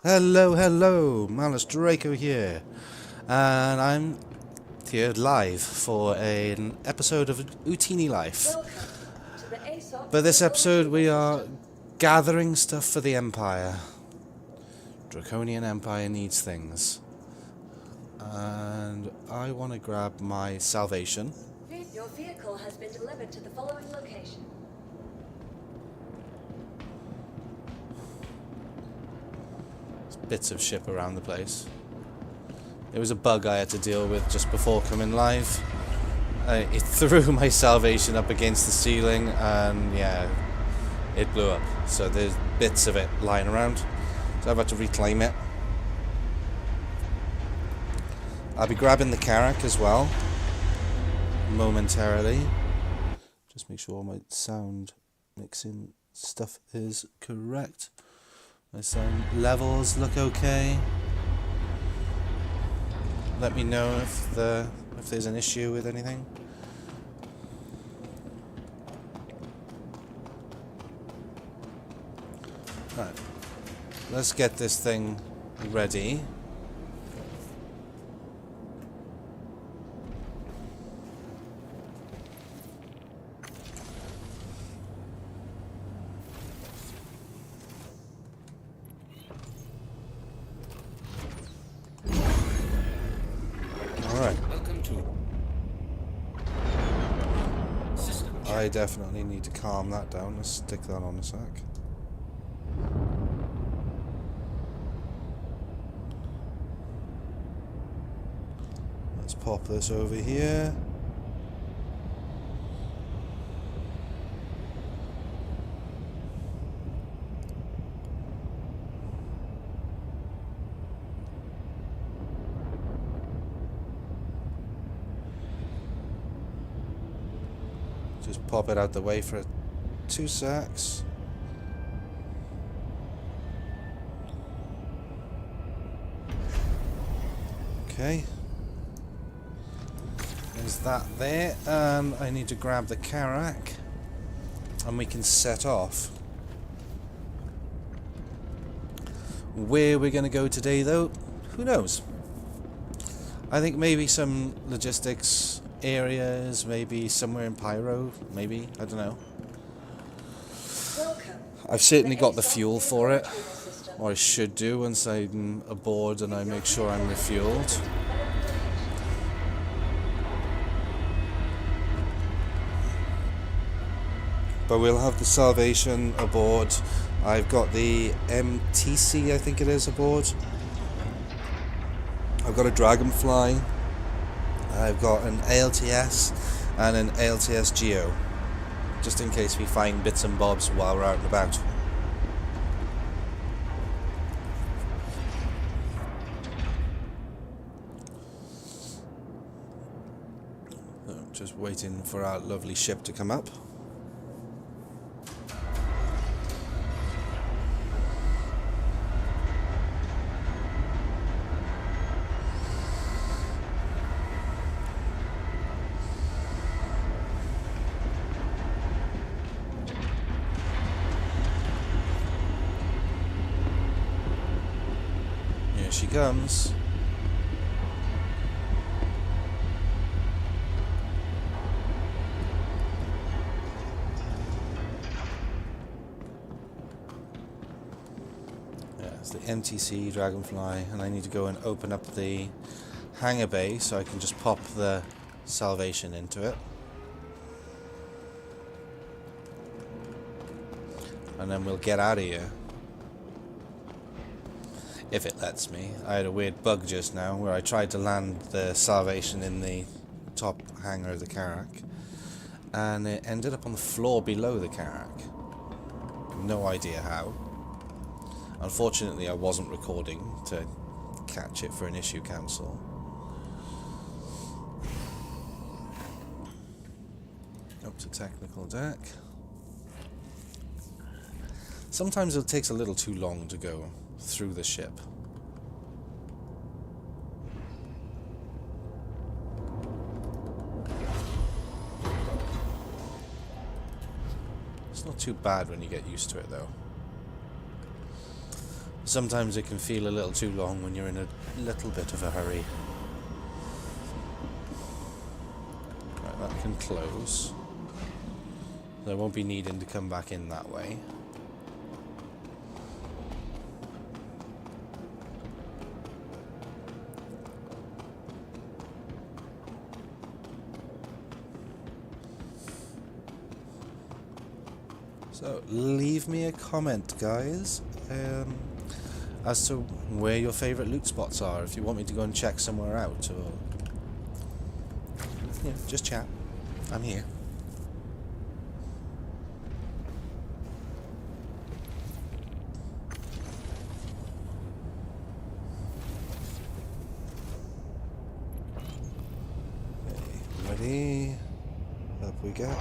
Hello, hello, Malus Draco here, and I'm here live for an episode of Utini Life. But this episode we are gathering stuff for the Empire. Draconian Empire needs things. And I want to grab my salvation. Your vehicle has been delivered to the following location. Bits of ship around the place. It was a bug I had to deal with just before coming live. It threw my salvation up against the ceiling and yeah, it blew up. So there's bits of it lying around. So I've had to reclaim it. I'll be grabbing the Karak as well momentarily. Just make sure my sound mixing stuff is correct. My sound levels look okay. Let me know if there's an issue with anything. Right. Let's get this thing ready. I definitely need to calm that down. Let's stick that on a sec. Let's pop this over here. Just pop it out the way for 2 secs. Okay. There's that there. I need to grab the Karak and we can set off. Where we're going to go today though, who knows? I think maybe some logistics areas, maybe somewhere in Pyro, maybe, I don't know. I've certainly got the fuel for it, or I should do once I'm aboard and I make sure I'm refueled. But we'll have the Salvation aboard. I've got the MTC, I think it is, aboard. I've got a Dragonfly. I've got an ALTS and an ALTS Geo, just in case we find bits and bobs while we're out and about. Just waiting for our lovely ship to come up. She comes. Yeah, it's the MTC Dragonfly, and I need to go and open up the hangar bay so I can just pop the Salvation into it. And then we'll get out of here. If it lets me. I had a weird bug just now where I tried to land the Salvation in the top hangar of the Karak and it ended up on the floor below the Karak. No idea how. Unfortunately I wasn't recording to catch it for an issue cancel. Up to technical deck. Sometimes it takes a little too long to go through the ship. It's not too bad when you get used to it though. Sometimes it can feel a little too long when you're in a little bit of a hurry. Right, that can close. So I won't be needing to come back in that way. So leave me a comment, guys, as to where your favourite loot spots are. If you want me to go and check somewhere out, or yeah, just chat. I'm here. Okay, ready? Up we go.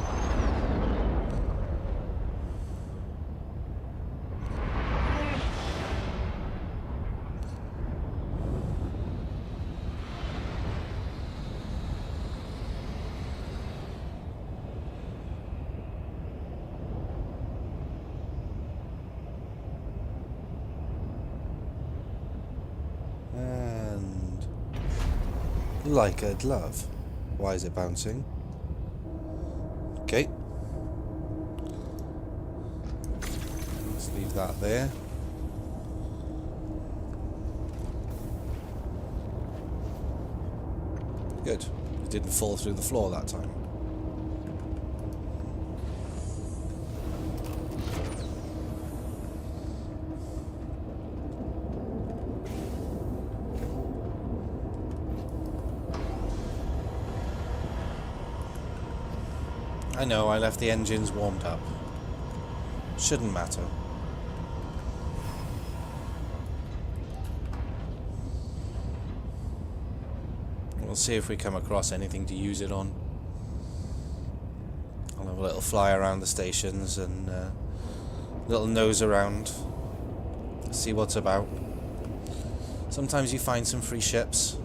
And like a glove. Why is it bouncing? Okay. Let's leave that there. Good. It didn't fall through the floor that time. I know, I left the engines warmed up. Shouldn't matter. We'll see if we come across anything to use it on. I'll have a little fly around the stations and little nose around. See what's about. Sometimes you find some free ships.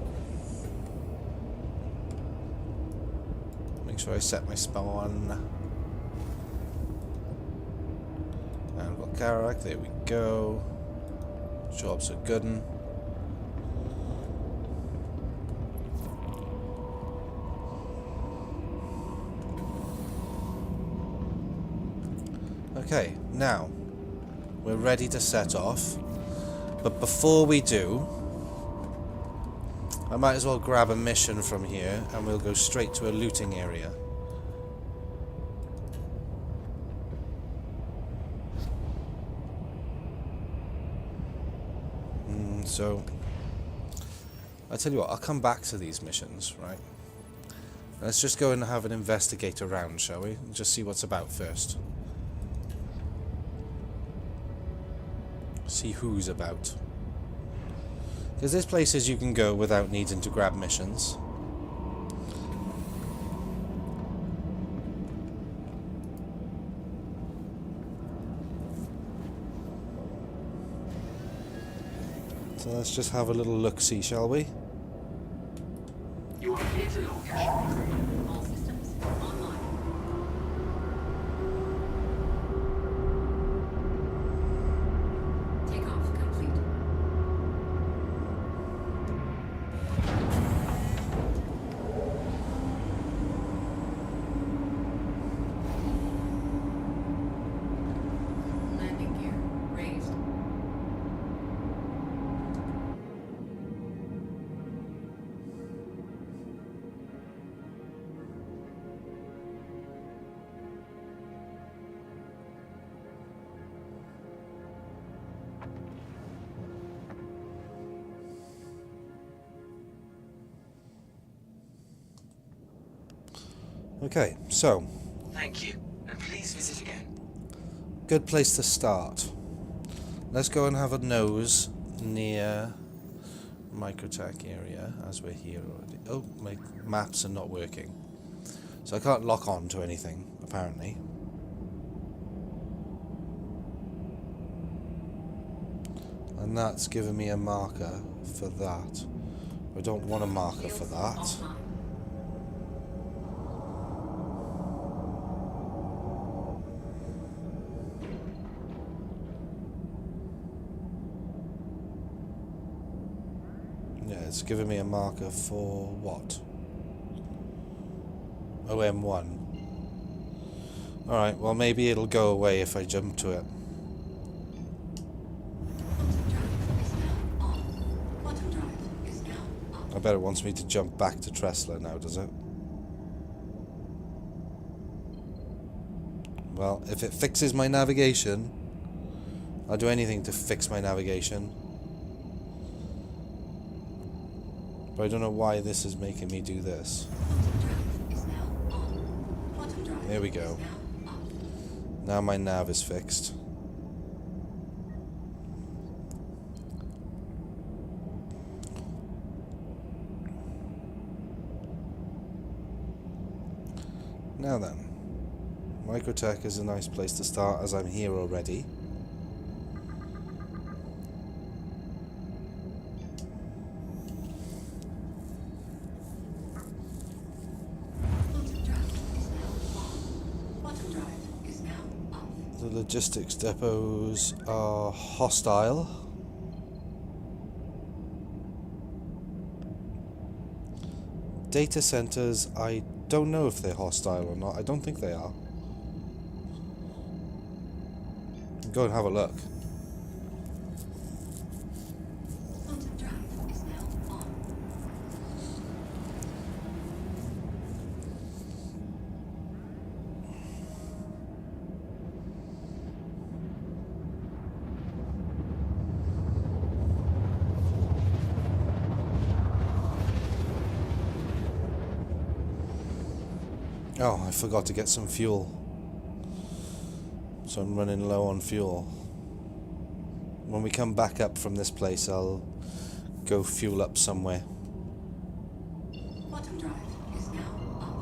Make sure I set my spawn. And we've got Karak, there we go. Jobs are goodin'. Okay, now we're ready to set off, but before we do, I might as well grab a mission from here and we'll go straight to a looting area. So, I tell you what, I'll come back to these missions, right? Let's just go and have an investigator round, shall we? Just see what's about first. See who's about. Because there's places you can go without needing to grab missions. So let's just have a little look-see, shall we? You are clear to location. All systems online. Takeoff complete. Landing gear raised. Okay, so Thank you, and please visit again. good place to start. Let's go and have a nose near Microtech area as we're here already. Oh, my maps are not working. So I can't lock on to anything, apparently. And that's given me a marker for that. I don't want a marker for that. Offline. It's giving me a marker for what? OM1. Alright, well maybe it'll go away if I jump to it. I bet it wants me to jump back to Tressler now, does it? Well, if it fixes my navigation, I'll do anything to fix my navigation. But I don't know why this is making me do this. There we go. Now my nav is fixed. Now then, Microtech is a nice place to start as I'm here already. The logistics depots are hostile. Data centers, I don't know if they're hostile or not. I don't think they are. Go and have a look. Oh, I forgot to get some fuel. So I'm running low on fuel. When we come back up from this place, I'll go fuel up somewhere. Bottom drive is now off.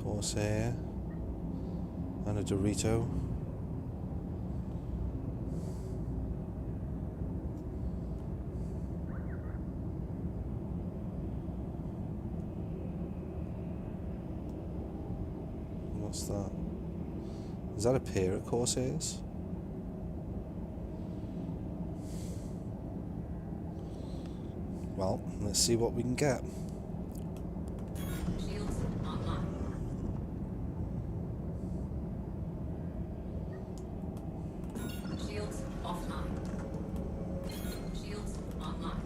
Corsair and a Dorito. What's that? Is that a pair of Corsairs? Well, let's see what we can get. Shields online. Shields offline. Shields online.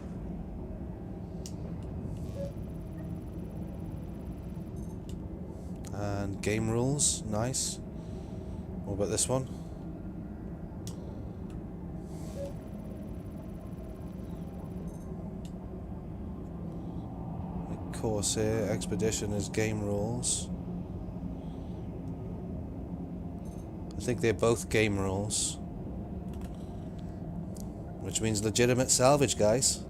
And game rules, nice. What about this one? The Corsair Expedition is game rules. I think they're both game rules. Which means legitimate salvage, guys.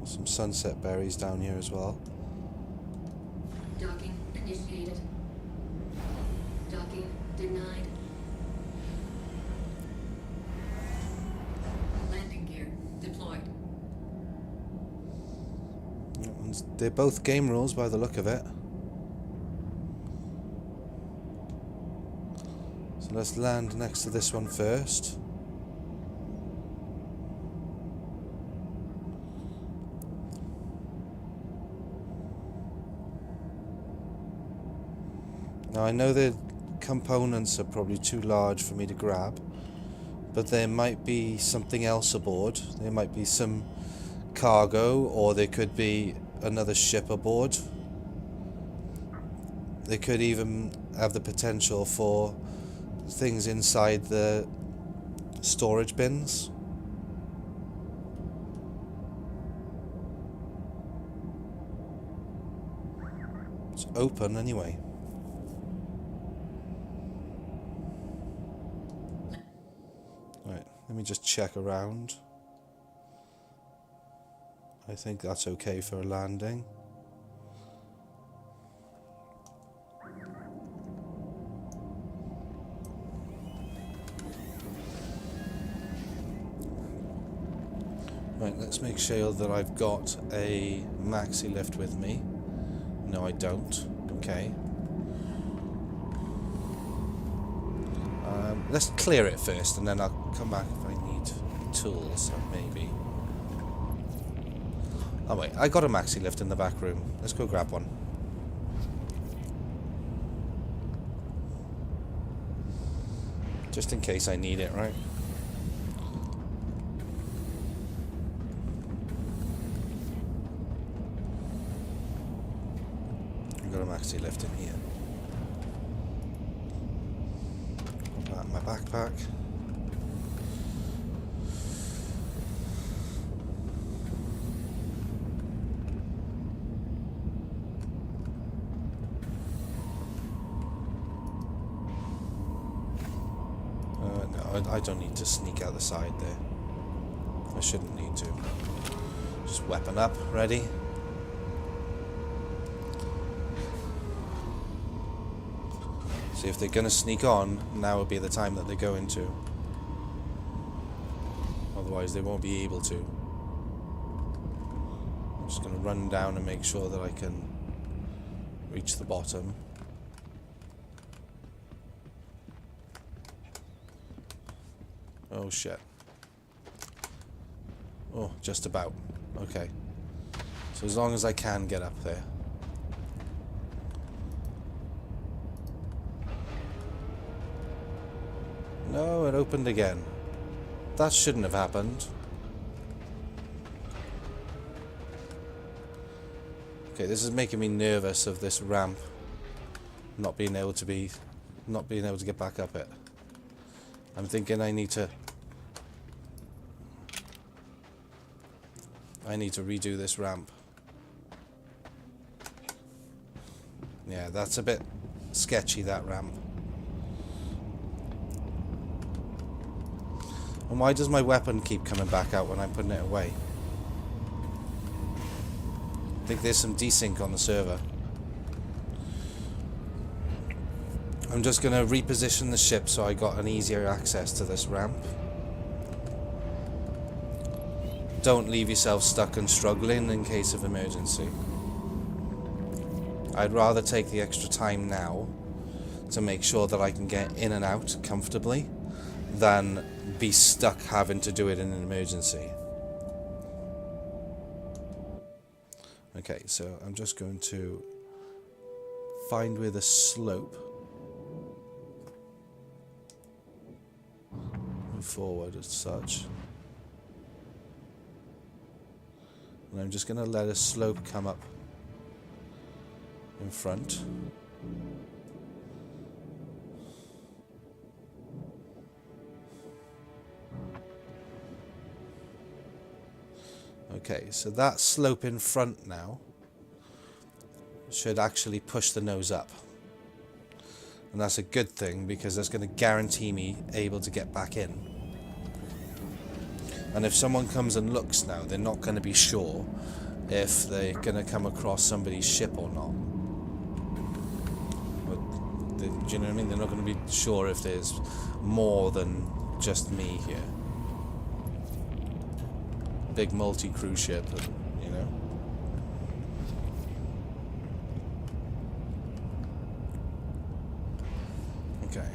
Some sunset berries down here as well. Docking initiated. Docking denied. Landing gear deployed. And they're both game rules by the look of it. So let's land next to this one first. Now I know the components are probably too large for me to grab, but there might be something else aboard. There might be some cargo, or there could be another ship aboard. They could even have the potential for things inside the storage bins. It's open anyway. Right, let me just check around. I think that's okay for a landing. Right, let's make sure that I've got a maxi lift with me. No, I don't. Okay. Let's clear it first, and then I'll come back if I need tools, maybe. Oh wait, I got a maxi lift in the back room. Let's go grab one. Just in case I need it, right? I've got a maxi lift in here. Put that in my backpack. I don't need to sneak out the side there. I shouldn't need to. Just weapon up, ready. See, if they're going to sneak on, now would be the time that they go into. Otherwise they won't be able to. I'm just going to run down and make sure that I can reach the bottom. Oh shit. Oh, just about. Okay. So as long as I can get up there. No, it opened again. That shouldn't have happened. Okay, this is making me nervous of this ramp not being able to get back up it. I'm thinking I need to redo this ramp. Yeah, that's a bit sketchy, that ramp. And why does my weapon keep coming back out when I'm putting it away? I think there's some desync on the server. I'm just going to reposition the ship so I got an easier access to this ramp. Don't leave yourself stuck and struggling in case of emergency. I'd rather take the extra time now to make sure that I can get in and out comfortably than be stuck having to do it in an emergency. Okay, so I'm just going to find where the slope, move forward as such, and I'm just going to let a slope come up in front. Okay, so that slope in front now should actually push the nose up. And that's a good thing because that's going to guarantee me able to get back in. And if someone comes and looks now, they're not going to be sure if they're going to come across somebody's ship or not. But do you know what I mean? They're not going to be sure if there's more than just me here. Big multi-cruise ship, you know. Okay,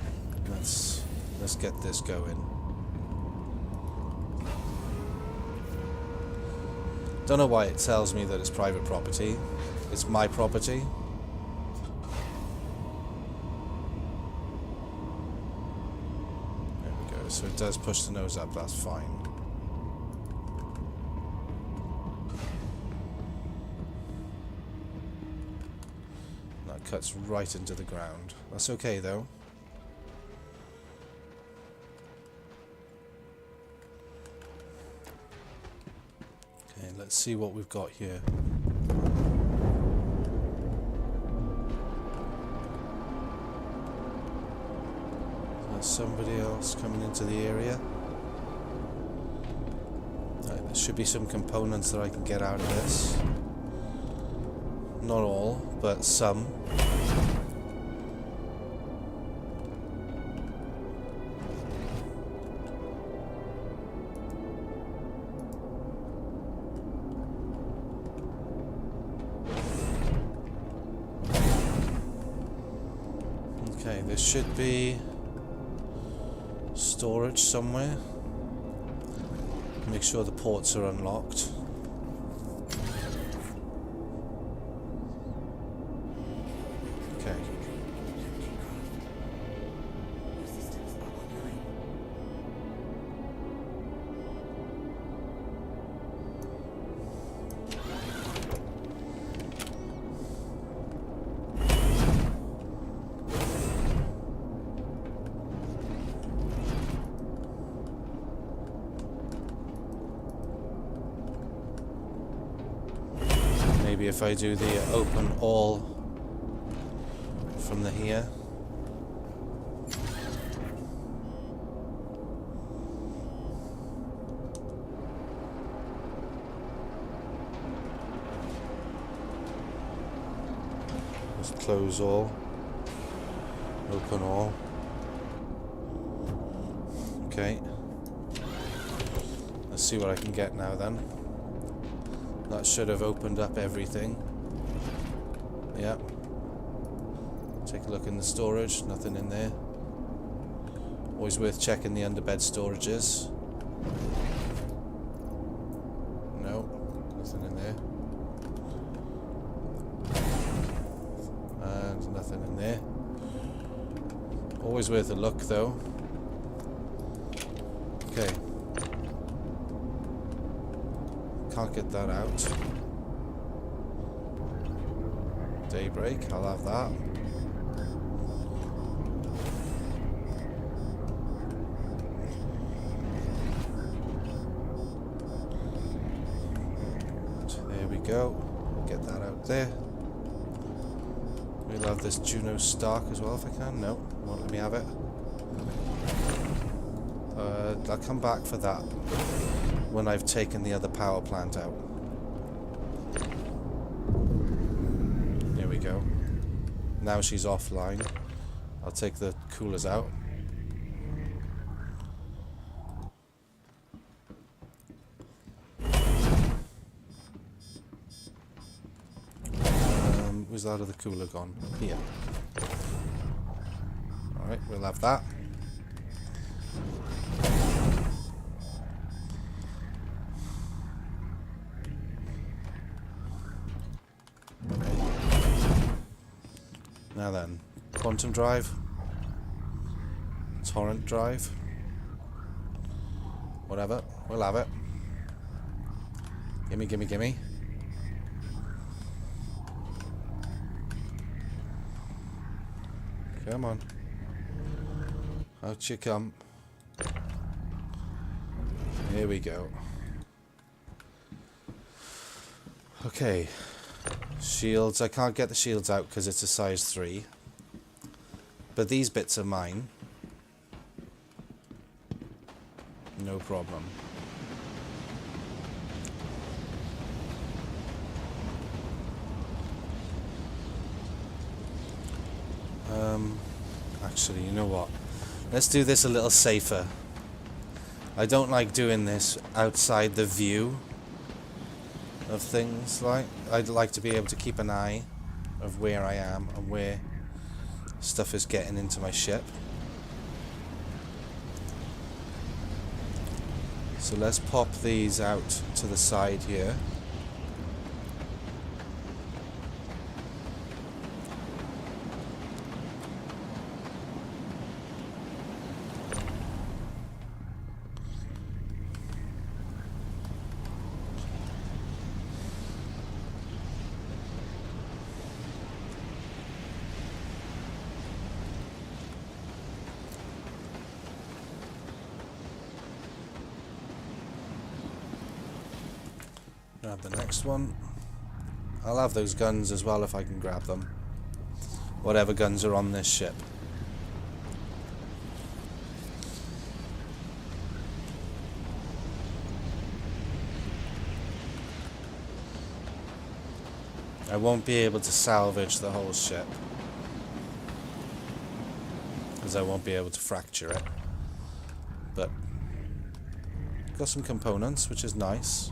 let's get this going. Don't know why it tells me that it's private property. It's my property. There we go. So it does push the nose up. That's fine. Cuts right into the ground. That's okay though. Okay, let's see what we've got here. There's somebody else coming into the area. Right, there should be some components that I can get out of this. Not all, but some. there should be storage somewhere. Make sure the ports are unlocked. Okay. Maybe if I do the open all from the here. Just close all, open all. Okay. Let's see what I can get now then. That should have opened up everything. Yep. Take a look in the storage. Nothing in there. Always worth checking the underbed storages. No. Nothing in there. And nothing in there. Always worth a look though. Okay. Can't get that out. Daybreak, I'll have that. There we go. Get that out there. We'll have this Juno Stark as well if I can. No, won't let me have it. I'll come back for that when I've taken the other power plant out. There we go. Now she's offline. I'll take the coolers out. Where's that other cooler gone? Here. Alright, we'll have that. Now then, quantum drive, torrent drive, whatever, we'll have it. Gimme, gimme, gimme. Come on. Out you come. Here we go. Okay. Shields, I can't get the shields out because it's a size 3. But these bits are mine. No problem. Actually, you know what? Let's do this a little safer. I don't like doing this outside the view of things. Like, I'd like to be able to keep an eye of where I am and where stuff is getting into my ship. So let's pop these out to the side here. Grab the next one. I'll have those guns as well if I can grab them. Whatever guns are on this ship. I won't be able to salvage the whole ship, because I won't be able to fracture it. But got some components, which is nice.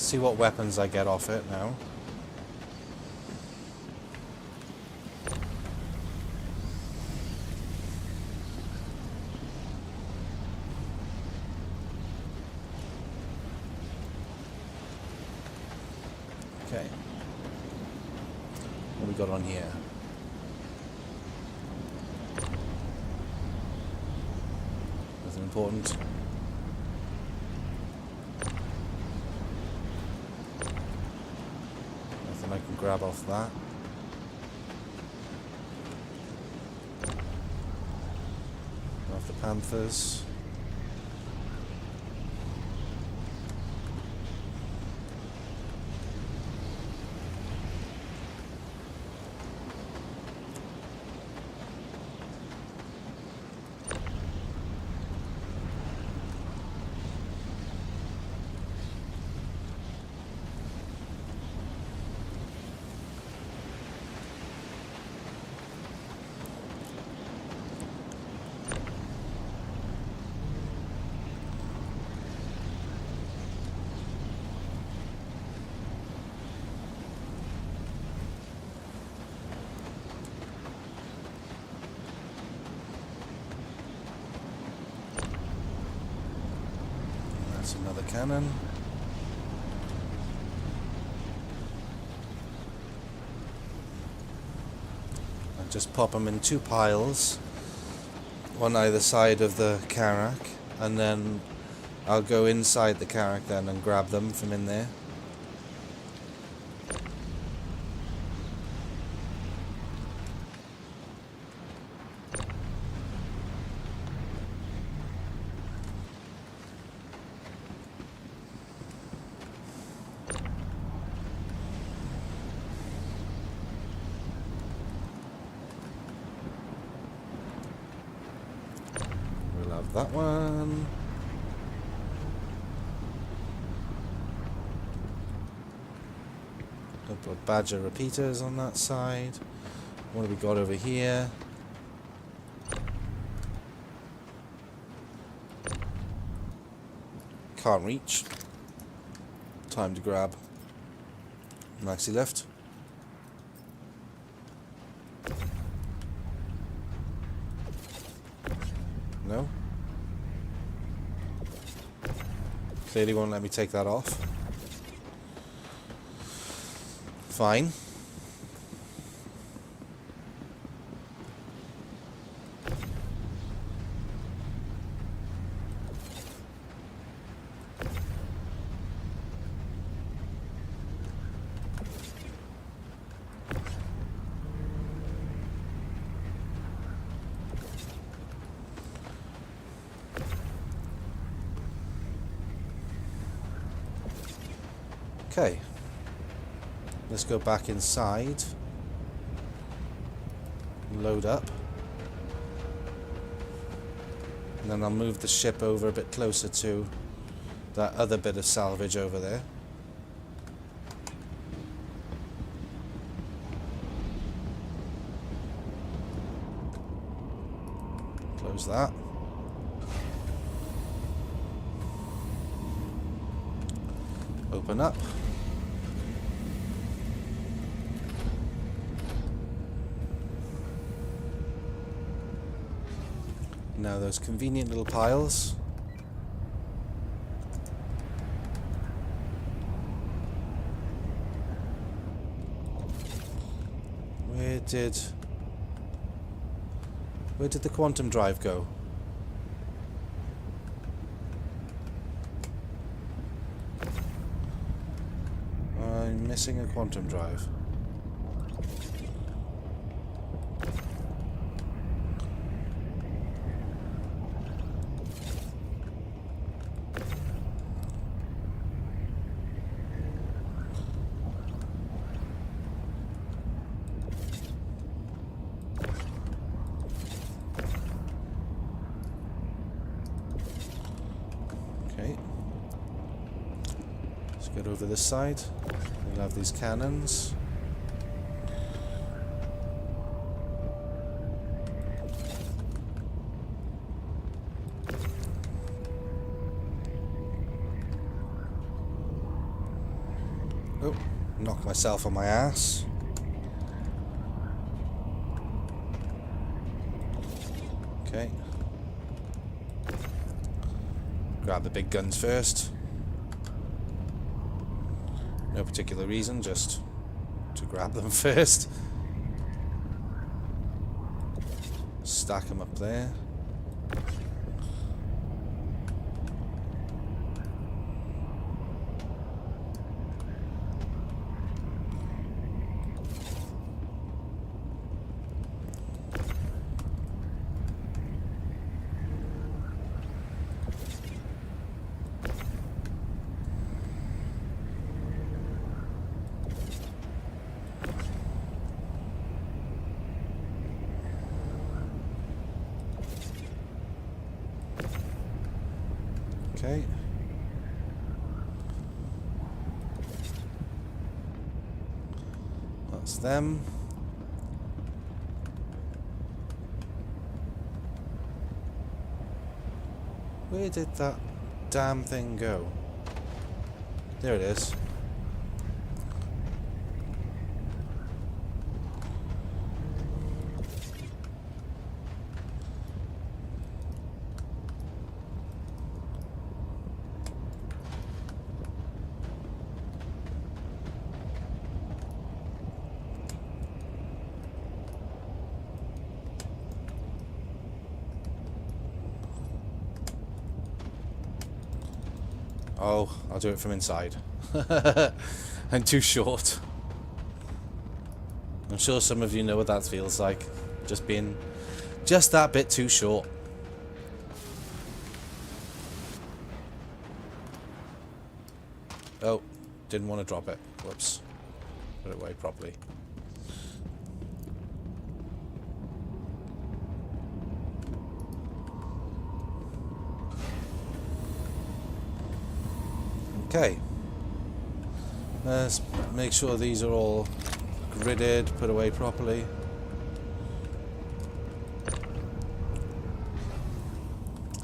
see what weapons I get off it now. Okay. What we got on here? Nothing important. Nothing I can grab off that. Off the Panthers. Another cannon. And just pop them in 2 piles, one either side of the Karak, and then I'll go inside the Karak then and grab them from in there. That one. Couple of Badger repeaters on that side. What have we got over here? Can't reach. Time to grab. Maxi left. No. Clearly won't let me take that off. Fine. Okay, let's go back inside, load up, and then I'll move the ship over a bit closer to that other bit of salvage over there. Close that. Open up. Now those convenient little piles. Where did the quantum drive go? I'm missing a quantum drive. Get over this side. We'll have these cannons. knock myself on my ass. Okay. Grab the big guns first. No particular reason, just to grab them first. Stack them up there. Okay. That's them. Where did that damn thing go? There it is. Oh, I'll do it from inside. I'm too short. I'm sure some of you know what that feels like. Just being just that bit too short. Oh, didn't want to drop it. Whoops. Put it away properly. Okay, let's make sure these are all gridded, put away properly.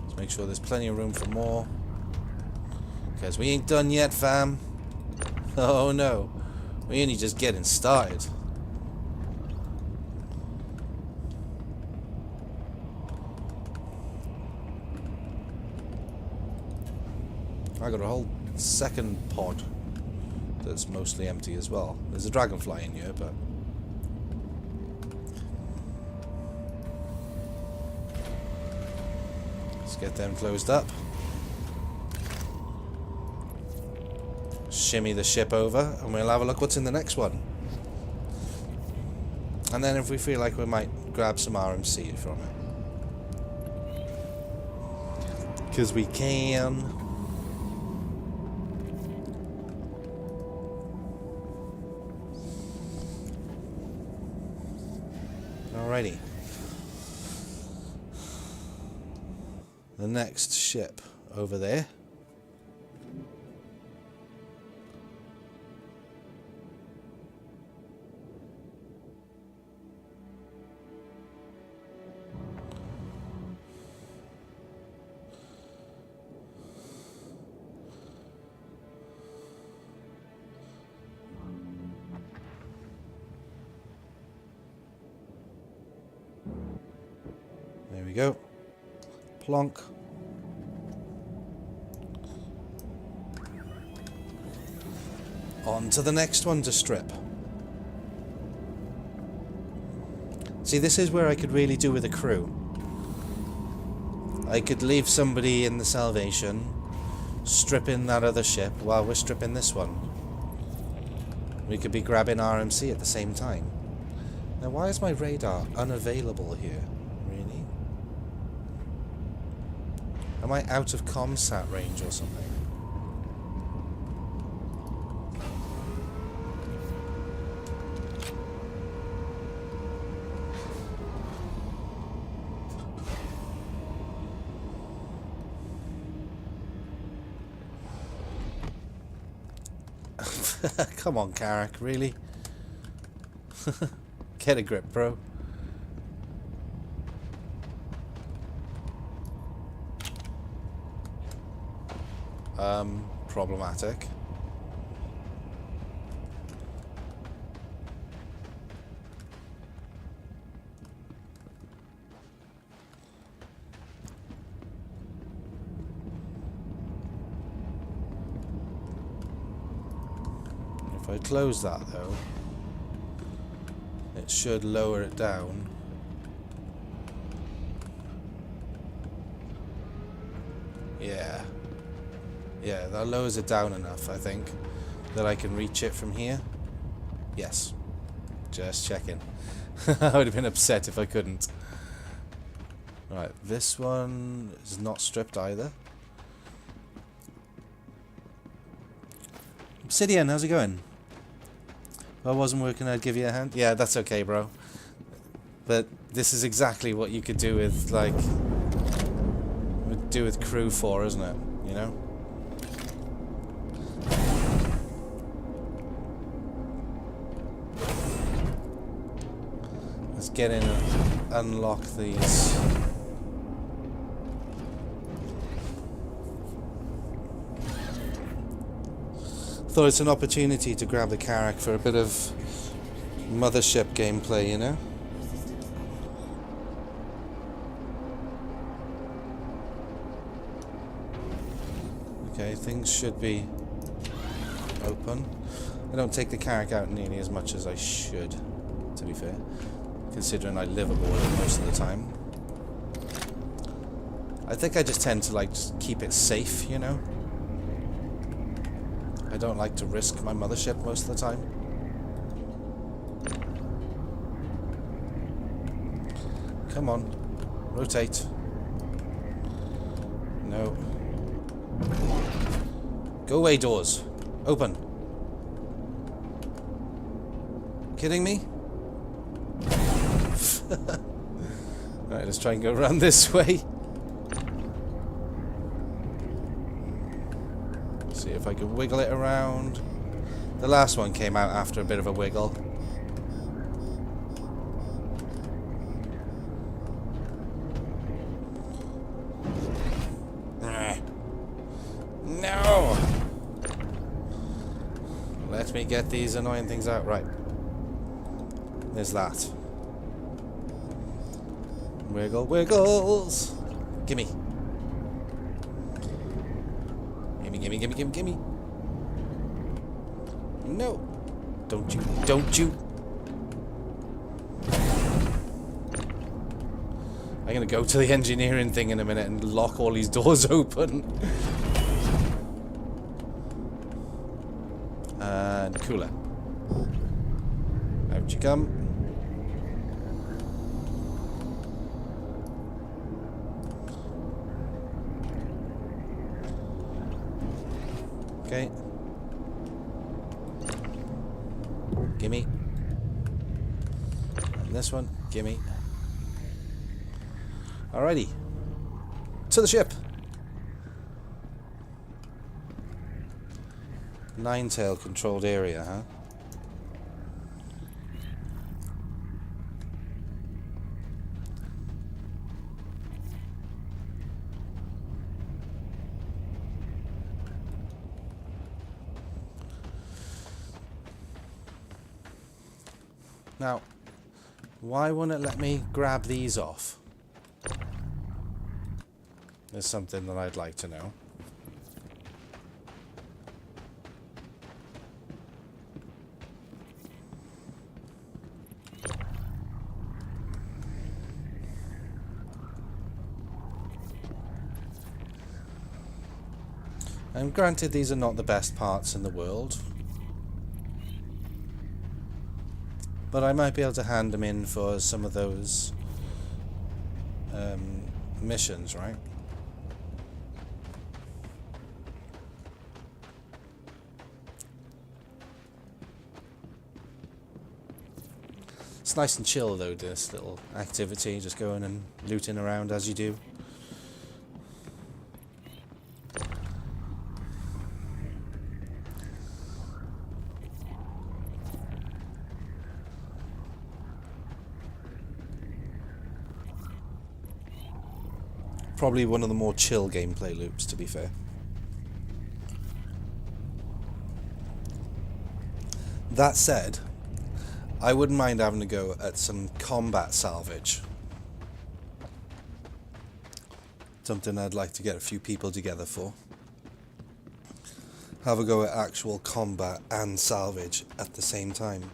Let's make sure there's plenty of room for more. Because we ain't done yet, fam. Oh no, we only just getting started. I got a whole second pod that's mostly empty as well. There's a dragonfly in here, but let's get them closed up. Shimmy the ship over and we'll have a look what's in the next one. And then if we feel like we might grab some RMC from it. Because we can. Alrighty. The next ship over there. There we go. Plonk. On to the next one to strip. See, this is where I could really do with a crew. I could leave somebody in the Salvation, stripping that other ship while we're stripping this one. We could be grabbing RMC at the same time. Now, why is my radar unavailable here? Really? Am I out of comsat range or something? Come on, Carrack, really? Get a grip, bro. Problematic. I close that though, it should lower it down. Yeah. Yeah, that lowers it down enough, I think, that I can reach it from here. Yes. Just checking. I would have been upset if I couldn't. Right, this one is not stripped either. Obsidian, how's it going? If I wasn't working, I'd give you a hand. Yeah, that's okay, bro. But this is exactly what you could do with, like, with Crew 4, isn't it? You know? Let's get in and unlock these. Thought it's an opportunity to grab the Carrack for a bit of mothership gameplay, you know? Okay, things should be open. I don't take the Carrack out nearly as much as I should, to be fair, considering I live aboard it most of the time. I think I just tend to, like, just keep it safe, you know? I don't like to risk my mothership most of the time. Come on. Rotate. No. Go away, doors. Open. Kidding me? Alright, let's try and go around this way. See if I can wiggle it around. The last one came out after a bit of a wiggle. No! Let me get these annoying things out. Right. There's that. Wiggle, wiggles! Gimme. Gimme, gimme, gimme, gimme, gimme. No! Don't you, don't you! I'm gonna go to the engineering thing in a minute and lock all these doors open. And cooler. Out you come. Okay. Gimme. And this one, gimme. Alrighty. To the ship. Nine-tail controlled area, huh? Now, why won't it let me grab these off? There's something that I'd like to know. And granted, these are not the best parts in the world, but I might be able to hand them in for some of those missions, right? It's nice and chill though, this little activity, just going and looting around as you do. Probably one of the more chill gameplay loops, to be fair. That said, I wouldn't mind having a go at some combat salvage. Something I'd like to get a few people together for. have a go at actual combat and salvage at the same time.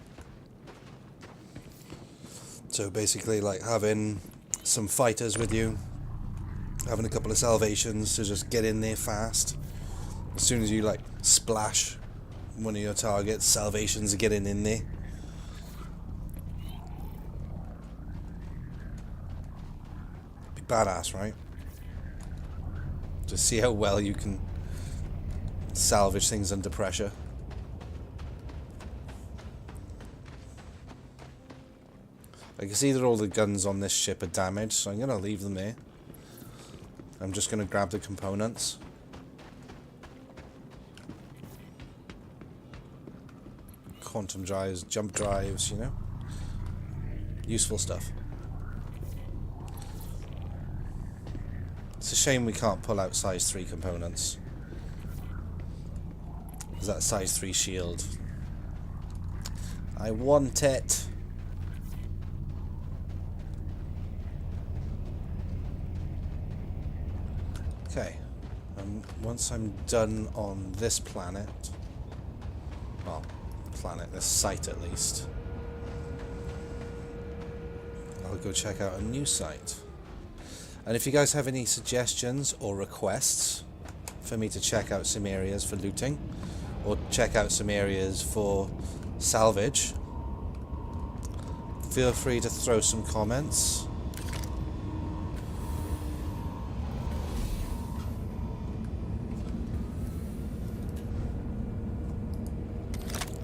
So basically like having some fighters with you, having a couple of salvations to just get in there fast. As soon as you like splash one of your targets, salvations are getting in there. Be badass, right? Just see how well you can salvage things under pressure. I can see that all the guns on this ship are damaged, so I'm going to leave them there. I'm just going to grab the components. Quantum drives, jump drives, you know. Useful stuff. It's a shame we can't pull out size 3 components. There's that size 3 shield. I want it. Okay. Once I'm done on this planet, well, this site at least, I'll go check out a new site. And if you guys have any suggestions or requests for me to check out some areas for looting, or check out some areas for salvage, feel free to throw some comments.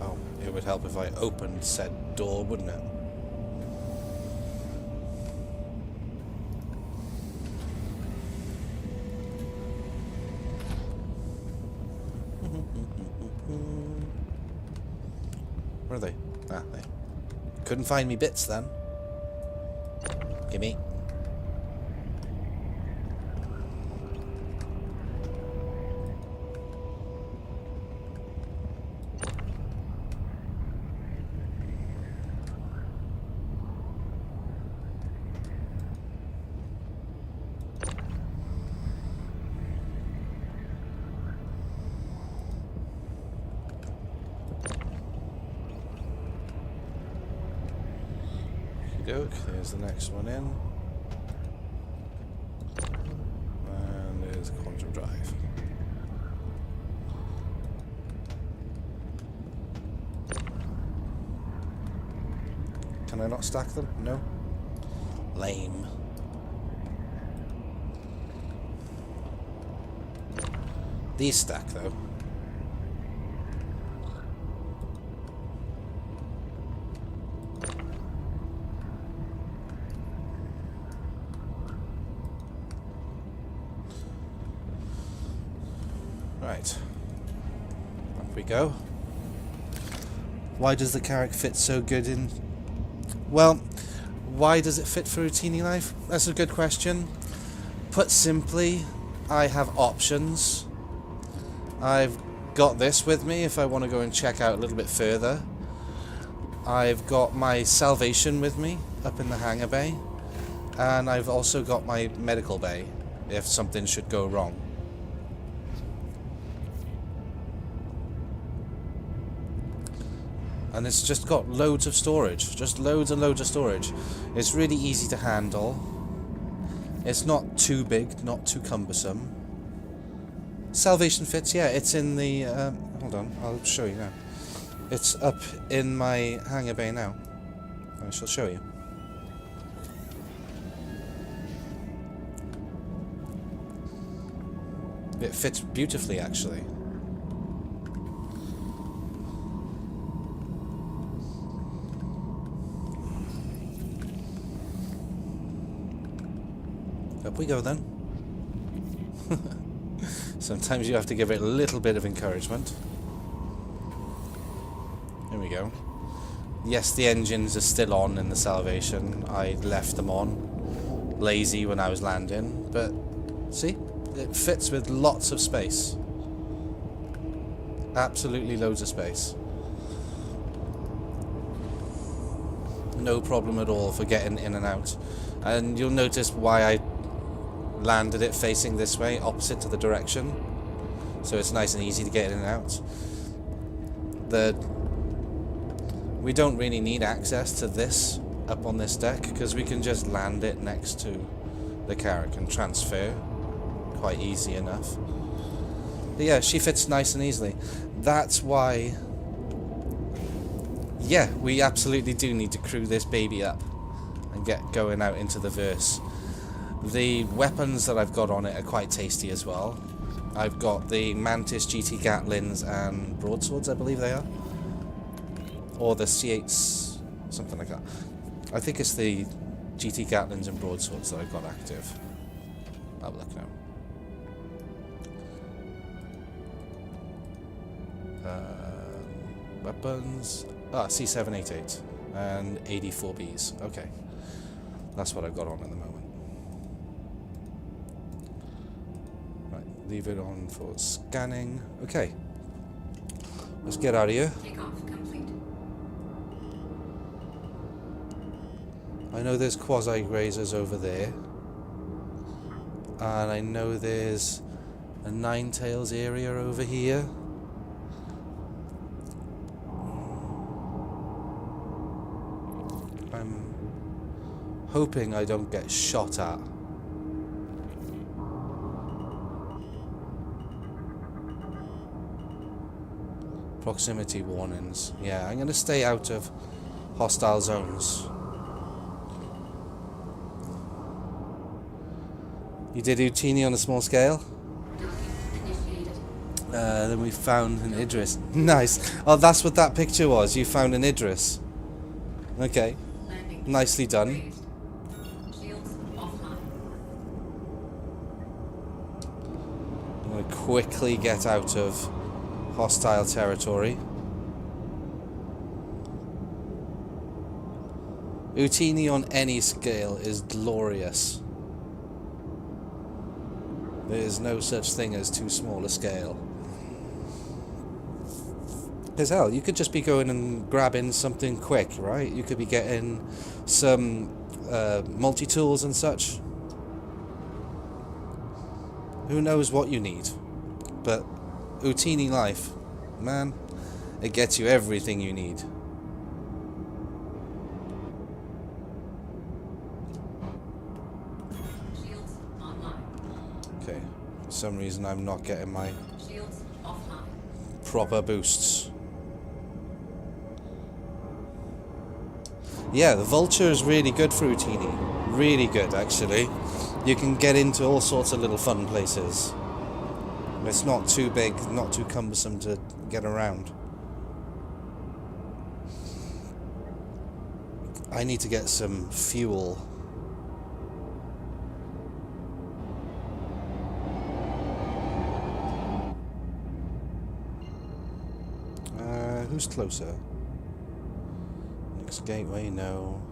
Oh, it would help if I opened said door, wouldn't it? Where are they? Ah, they couldn't find me bits then. Gimme. There's the next one in. And there's a quantum drive. Can I not stack them? No? Lame. These stack though. Right, up we go. Why does the Carrack fit so good in... Well, why does it fit for Utini life? That's a good question. Put simply, I have options. I've got this with me if I want to go and check out a little bit further. I've got my salvation with me up in the hangar bay. And I've also got my medical bay if something should go wrong. And it's just got loads of storage, just loads and loads of storage. It's really easy to handle. It's not too big, not too cumbersome. Salvation fits, yeah, it's in the, hold on, I'll show you now. It's up in my hangar bay now. I shall show you. It fits beautifully, actually. Up we go then. Sometimes you have to give it a little bit of encouragement. Here we go. Yes, the engines are still on in the Salvation. I left them on. Lazy when I was landing. But, see? It fits with lots of space. Absolutely loads of space. No problem at all for getting in and out. And you'll notice why I landed it facing this way, opposite to the direction. so it's nice and easy to get in and out. We don't really need access to this up on this deck because we can just land it next to the carrack and transfer quite easy enough. But yeah, she fits nice and easily. That's why, yeah, we absolutely do need to crew this baby up and get going out into the verse. The weapons that I've got on it are quite tasty as well. I've got the Mantis GT Gatlins and broadswords, I believe they are. Or the C8s, something like that. I think it's the GT Gatlins and broadswords that I've got active. I'll look now. Weapons. C788 and 84Bs. Okay. That's what I've got on at the moment. Right, leave it on for scanning. Okay. Let's get out of here. Takeoff complete. I know there's quasi-grazers over there. And I know there's a Ninetales area over here. I'm hoping I don't get shot at. Proximity warnings. Yeah, I'm going to stay out of hostile zones. You did Utini on a small scale? Then we found an Idris. Nice. Oh, that's what that picture was. You found an Idris. Okay. Nicely done. Shields offline. I'm going to quickly get out of hostile territory. Utini on any scale is glorious. There is no such thing as too small a scale. Because hell, you could just be going and grabbing something quick, right? You could be getting some multi-tools and such. Who knows what you need? But Utini Life, man, it gets you everything you need. Shields online. Okay, for some reason I'm not getting my Shields offline. proper boosts. Yeah, the Vulture is really good for Utini. Really good, actually. You can get into all sorts of little fun places. It's not too big, not too cumbersome to get around. I need to get some fuel. Who's closer? Next gateway, no.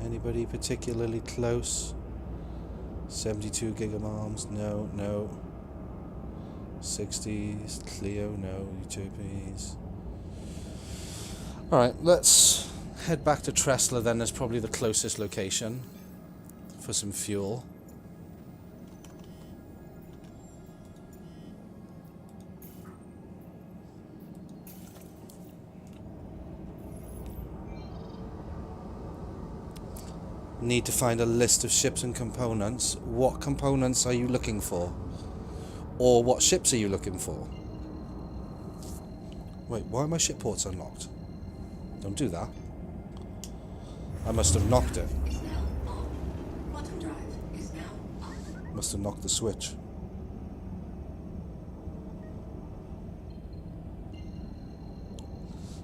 Anybody particularly close? 72 gigamoms, no, no. 60s, Clio, no. Utopies. Alright, let's head back to Tressler then. That's probably the closest location for some fuel. Need to find a list of ships and components. What components are you looking for? Or what ships are you looking for? Wait, why are my ship ports unlocked? Don't do that. I must have knocked it. Is now on. Quantum drive is now on. Must have knocked the switch.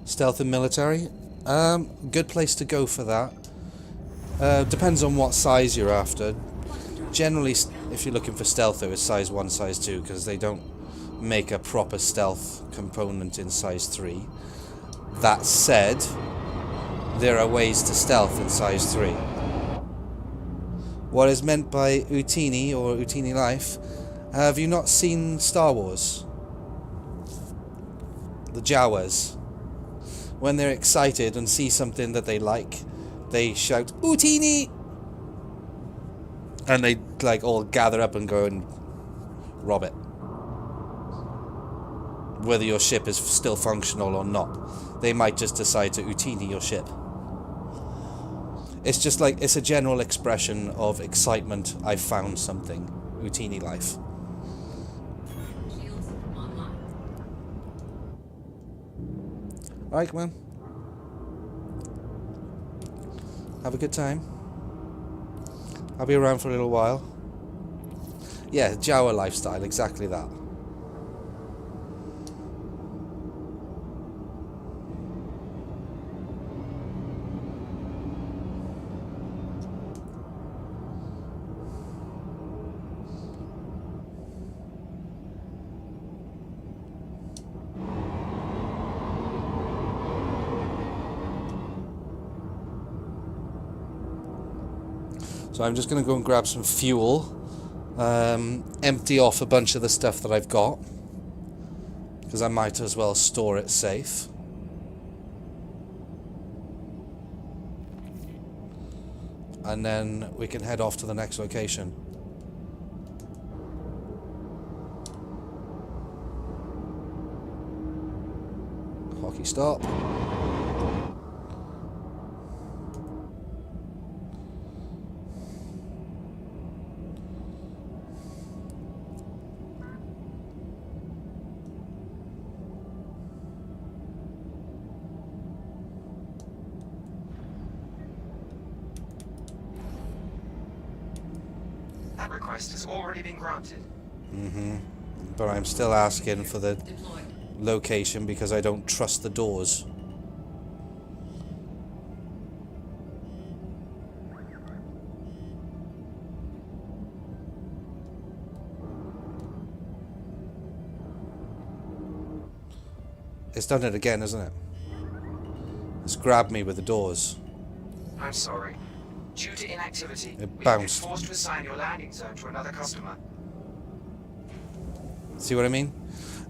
Stealth and military? Good place to go for that. Depends on what size you're after. Generally, if you're looking for stealth, though, it's size 1, size 2, because they don't make a proper stealth component in size 3. That said, there are ways to stealth in size 3. What is meant by Utini or Utini Life? Have you not seen Star Wars? The Jawas. When they're excited and see something that they like, they shout, Utini! And they like all gather up and go and rob it. Whether your ship is still functional or not. They might just decide to Utini your ship. It's just like, it's a general expression of excitement. I found something. Utini life. Shields online. Alright, come on. Have a good time. I'll be around for a little while. Yeah, Jawa lifestyle, exactly that. So I'm just going to go and grab some fuel, empty off a bunch of the stuff that I've got, because I might as well store it safe. And then we can head off to the next location. Hockey stop. That request has already been granted. But I'm still asking for the Deployed. location because I don't trust the doors. It's done it again, isn't it? It's grabbed me with the doors. I'm sorry. Due to inactivity, It we've been bounced. forced to assign your landing zone to another customer. See what I mean?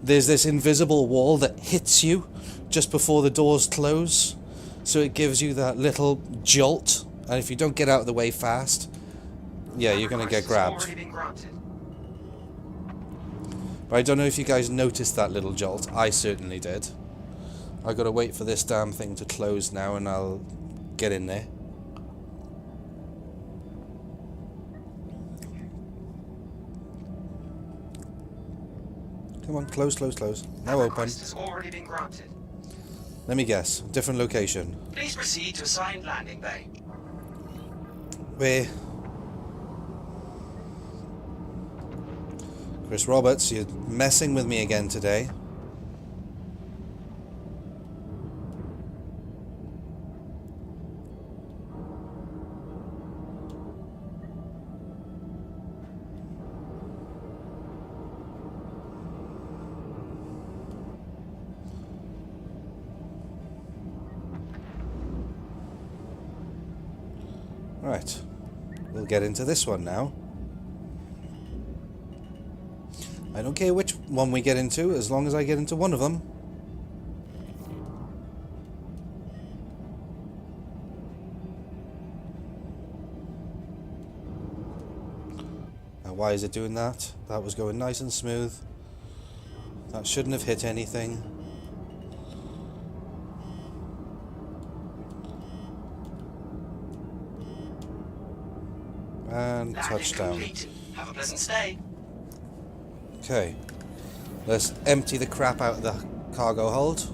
There's this invisible wall that hits you just before the doors close. So it gives you that little jolt. And if you don't get out of the way fast, yeah, you're going to get grabbed. Has already been granted. But I don't know if you guys noticed that little jolt. I certainly did. I got to wait for this damn thing to close now and I'll get in there. Come on, close, close, close. Now That open. request has already been granted. Let me guess. Different location. Please proceed to assigned landing bay. Where? Chris Roberts, you're messing with me again today. Right, we'll get into this one now. I don't care which one we get into, as long as I get into one of them. Now, why is it doing that? That was going nice and smooth. That shouldn't have hit anything. And Landing touchdown. complete. Have a pleasant stay. Okay, let's empty the crap out of the cargo hold.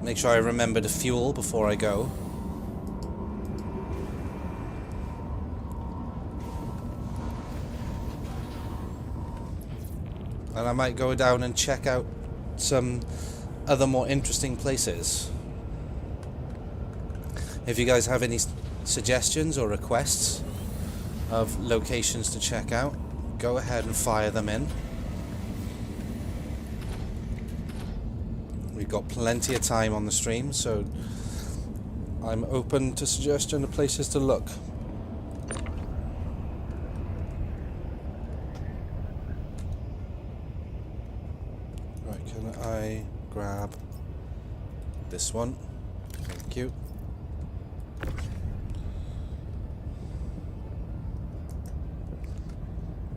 Make sure I remember to fuel before I go. And I might go down and check out some other more interesting places. If you guys have any suggestions or requests of locations to check out, go ahead and fire them in. We've got plenty of time on the stream, so I'm open to suggestion of places to look. Right, can I grab this one? Thank you.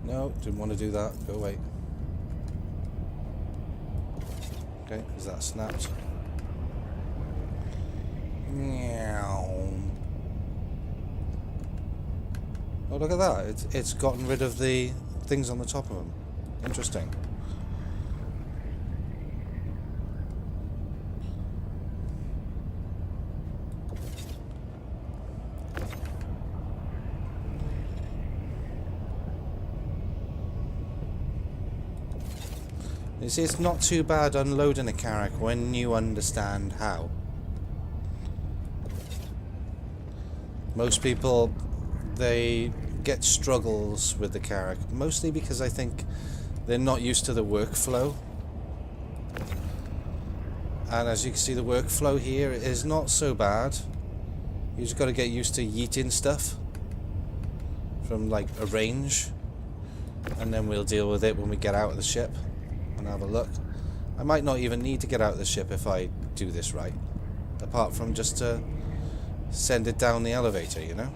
No, didn't want to do that. Go away. Okay, is that snapped? Meow. Oh, look at that. It's gotten rid of the things on the top of them. Interesting. You see, it's not too bad unloading a Carrack when you understand how. Most people, they get struggles with the Carrack, mostly because I think they're not used to the workflow. And as you can see, the workflow here is not so bad. You just got to get used to yeeting stuff from like a range, and then we'll deal with it when we get out of the ship and have a look. I might not even need to get out of the ship if I do this right, apart from just to send it down the elevator, you know?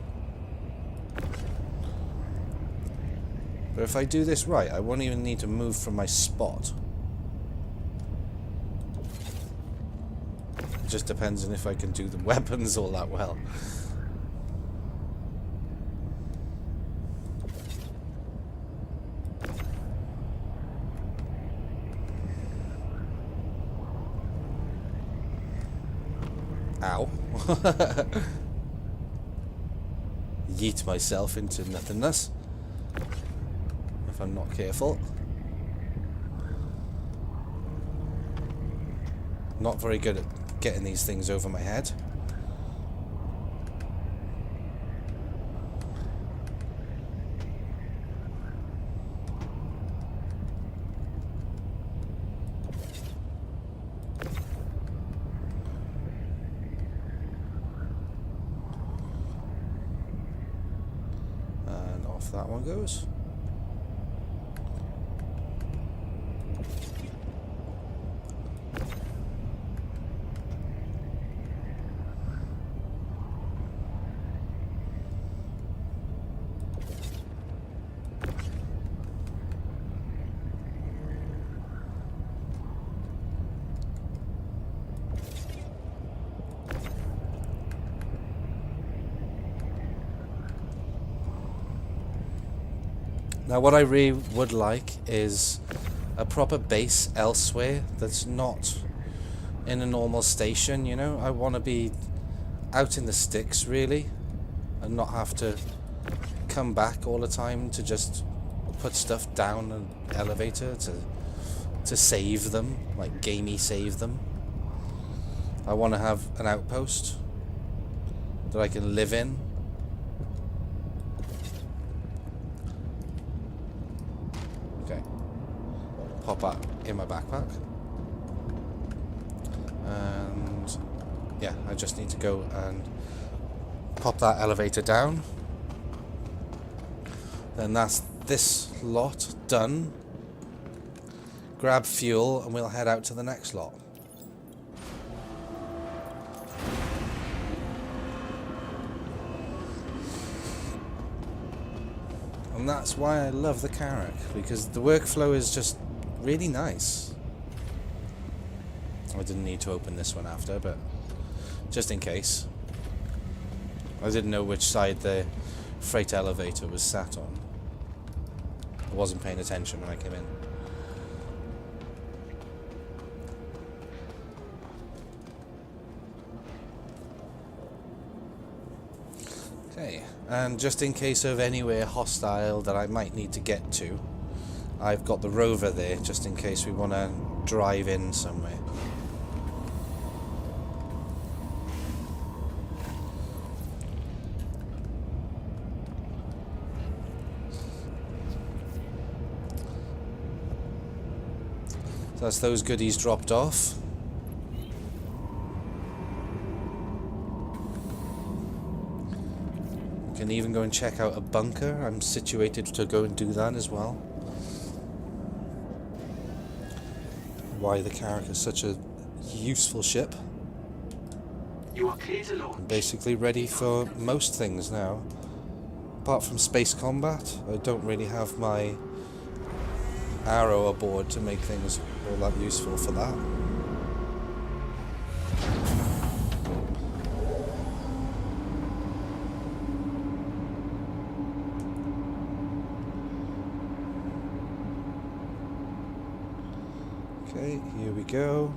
But if I do this right, I won't even need to move from my spot. It just depends on if I can do the weapons all that well. Ow. Yeet myself into nothingness if I'm not careful. Not very good at getting these things over my head. And off that one goes. Now what I really would like is a proper base elsewhere that's not in a normal station, you know? I want to be out in the sticks, really, and not have to come back all the time to just put stuff down an elevator to save them, like gamey save them. I want to have an outpost that I can live in. Pop that in my backpack, and yeah, I just need to go and pop that elevator down. Then that's this lot done. Grab fuel and we'll head out to the next lot. And that's why I love the Carrack, because the workflow is just really nice. I didn't need to open this one after, but just in case. I didn't know which side the freight elevator was sat on. I wasn't paying attention when I came in. Okay, and just in case of anywhere hostile that I might need to get to, I've got the rover there, just in case we want to drive in somewhere. So that's those goodies dropped off. We can even go and check out a bunker. I'm situated to go and do that as well. Why the Carrack is such a useful ship. You are clear to launch. I'm basically ready for most things now. apart from space combat, I don't really have my arrow aboard to make things all that useful for that. Okay, here we go.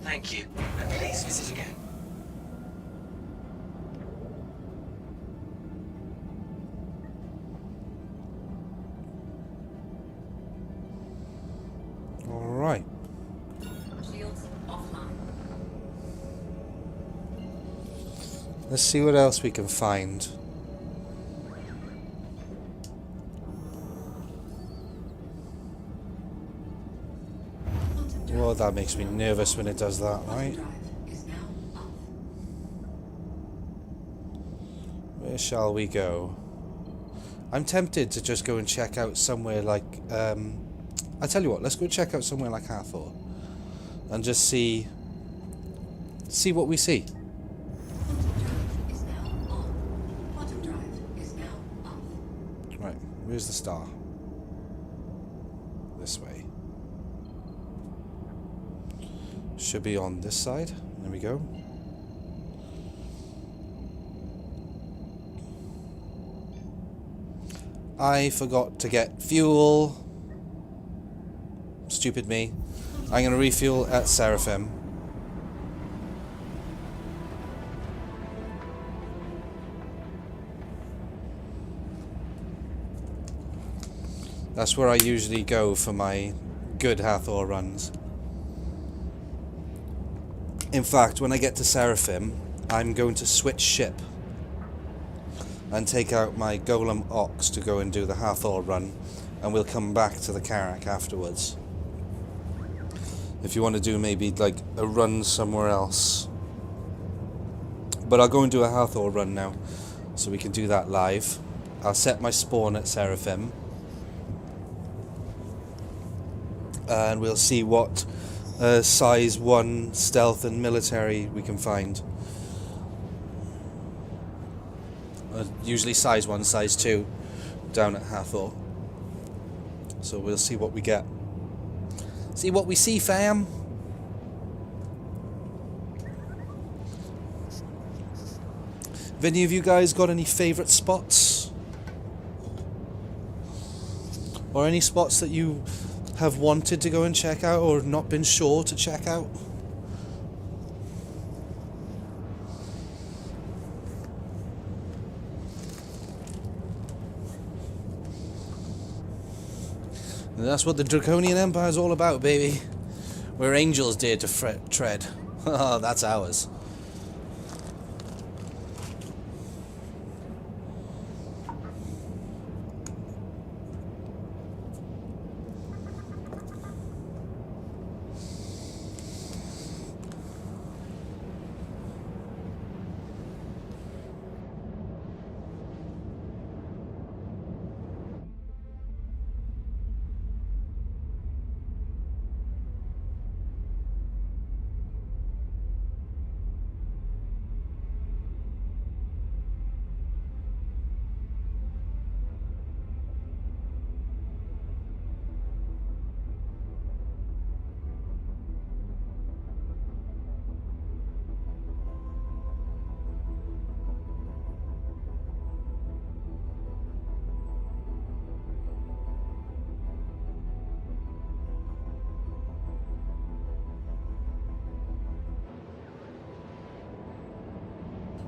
Thank you, and please visit again. All right. Shields offline. Let's see what else we can find. Well, that makes me nervous when it does that, right? Is now off. Where shall we go? I'm tempted to just go and check out somewhere like... I tell you what, let's go check out somewhere like Hathor. And just see what we see. Quantum drive is now on. Quantum drive is now off. Right, where's the star? This way. Should be on this side. There we go. I forgot to get fuel. Stupid me. I'm going to refuel at Seraphim. That's where I usually go for my good Hathor runs. In fact, when I get to Seraphim, I'm going to switch ship and take out my Golem Ox to go and do the Hathor run, and we'll come back to the Karak afterwards. If you want to do maybe like a run somewhere else. But I'll go and do a Hathor run now, so we can do that live. I'll set my spawn at Seraphim, and we'll see what size 1 stealth and military we can find. Usually size 1, size 2 down at Hathor. So we'll see what we get. See what we see, fam. Have any of you guys got any favourite spots? Or any spots that you have wanted to go and check out or not been sure to check out? And that's what the Draconian Empire is all about, baby. Where angels dare to tread. Oh, that's ours.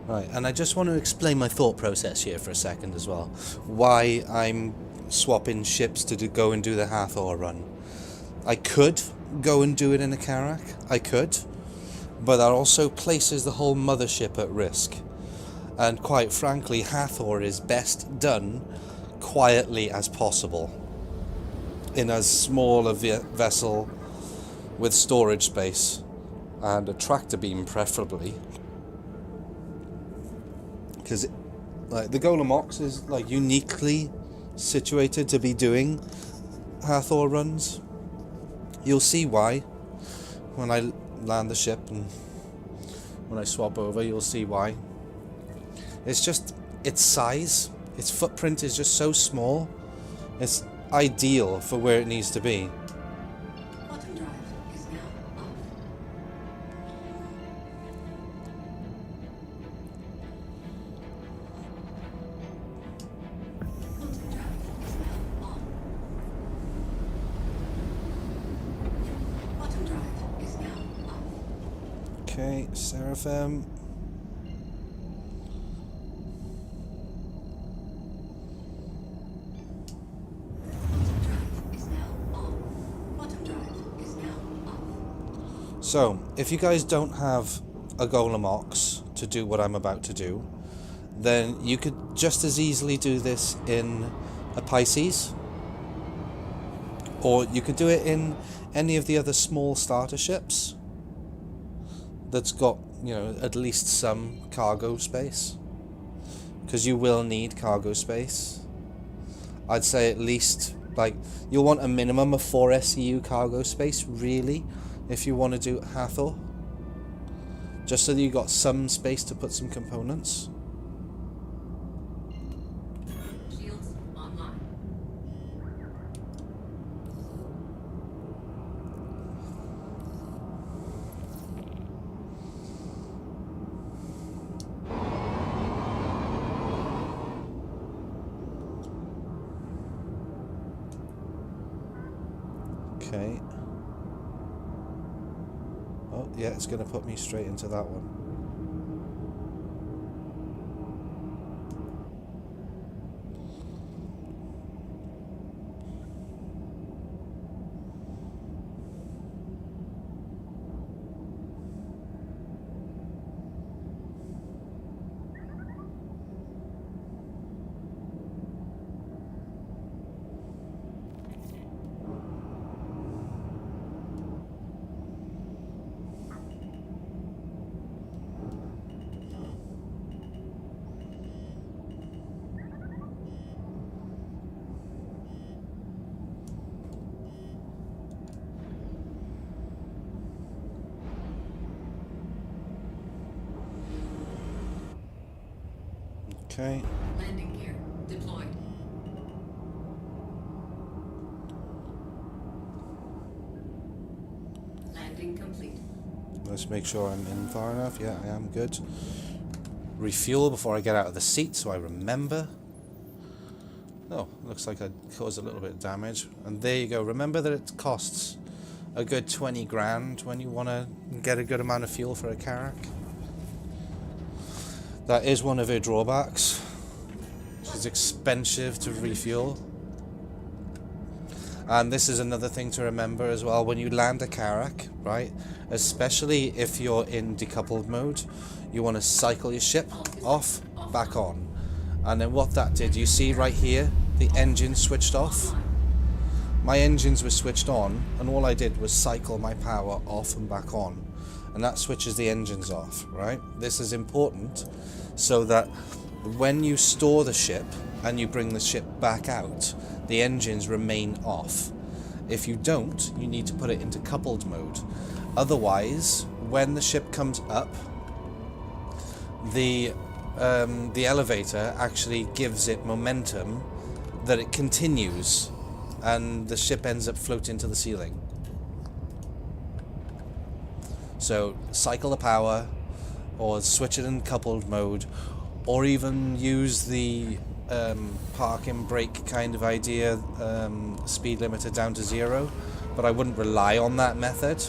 Right, and I just want to explain my thought process here for a second as well. Why I'm swapping ships to go and do the Hathor run. I could go and do it in a Karak, I could, but that also places the whole mothership at risk. And quite frankly, Hathor is best done quietly as possible, in as small a vessel with storage space, and a tractor beam preferably. Because like the Golem Ox is like uniquely situated to be doing Hathor runs. You'll see why when I land the ship and when I swap over, you'll see why. It's just its size, its footprint is just so small. It's ideal for where it needs to be. Bottom drive is now off. Bottom drive is now on. Bottom drive is now off. Okay, Seraphim. So, if you guys don't have a Golem Ox to do what I'm about to do, then you could just as easily do this in a Pisces, or you could do it in any of the other small starter ships that's got, you know, at least some cargo space, because you will need cargo space. I'd say at least, like, you'll want a minimum of 4 SCU cargo space, really, if you want to do Hathor, just so that you got some space to put some components. Shields online. Okay. Oh, yeah, it's going to put me straight into that one. Okay. Landing gear deployed. Landing complete. Let's make sure I'm in far enough. Yeah, I am good. Refuel before I get out of the seat so I remember. Oh, looks like I caused a little bit of damage. And there you go. Remember that it costs a good 20 grand when you want to get a good amount of fuel for a Karak. That is one of her drawbacks. It's expensive to refuel. And this is another thing to remember as well. When you land a Karak, right, especially if you're in decoupled mode, you want to cycle your ship off, back on. And then what that did, you see right here, the engine switched off. My engines were switched on, and all I did was cycle my power off and back on. And that switches the engines off, right? This is important so that when you store the ship and you bring the ship back out, the engines remain off. If you don't, you need to put it into coupled mode. Otherwise, when the ship comes up, the elevator actually gives it momentum that it continues, and the ship ends up floating to the ceiling. So cycle the power, or switch it in coupled mode, or even use the park and brake kind of idea, speed limiter down to 0, but I wouldn't rely on that method.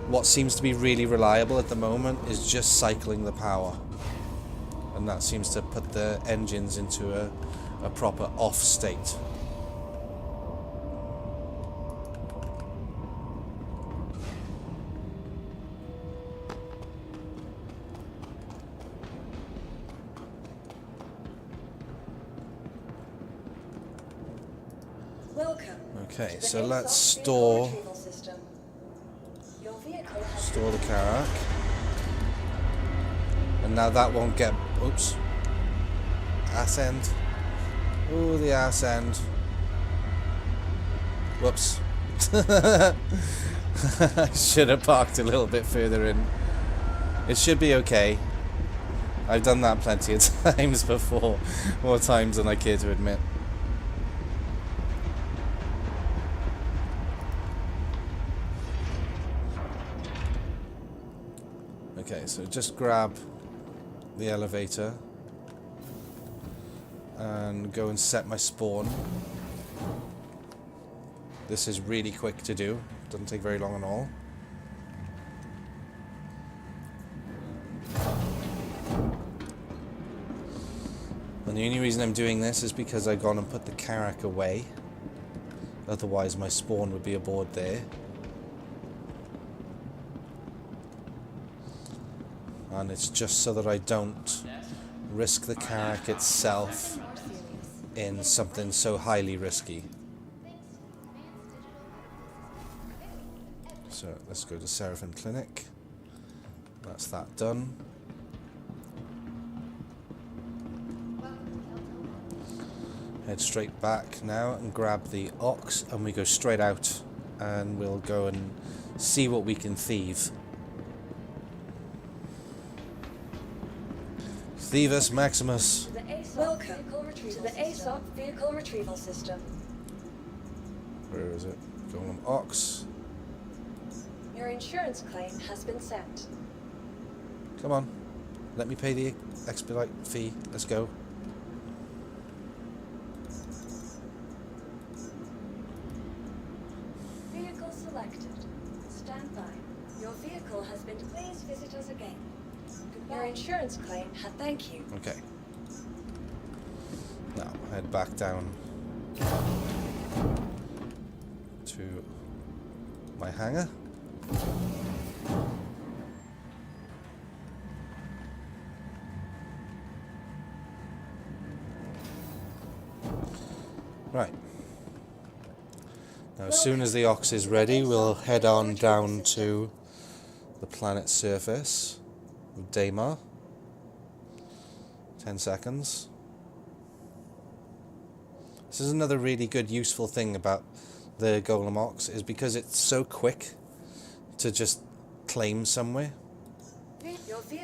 What seems to be really reliable at the moment is just cycling the power, and that seems to put the engines into a proper off state. Welcome. Okay, to the so let's ASUS store retrieval system. Your vehicle has store the Karak, and now that won't get, oops, ascend. Ooh, the ass end. Whoops. I should have parked a little bit further in. It should be okay. I've done that plenty of times before. More times than I care to admit. Okay, so just grab the elevator and go and set my spawn. This is really quick to do, doesn't take very long at all. And the only reason I'm doing this is because I've gone and put the Karak away. Otherwise my spawn would be aboard there. And it's just so that I don't risk the Karak itself in something so highly risky. So let's go to Seraphim Clinic. That's that done. Head straight back now and grab the Ox, and we go straight out and we'll go and see what we can thieve. Thievus Maximus. Welcome to the ASUS vehicle retrieval system. Where is it? Golem Ox. Your insurance claim has been sent. Come on. Let me pay the expedite fee. Let's go. Vehicle selected. Stand by. Your vehicle has been. Please visit us again. Your insurance claim had. Thank you. Okay. Now head back down to my hangar. Right. Now, as soon as the Ox is ready, we'll head on down to the planet's surface of Daymar. 10 seconds. This is another really good, useful thing about the Golem Ox, is because it's so quick to just claim somewhere.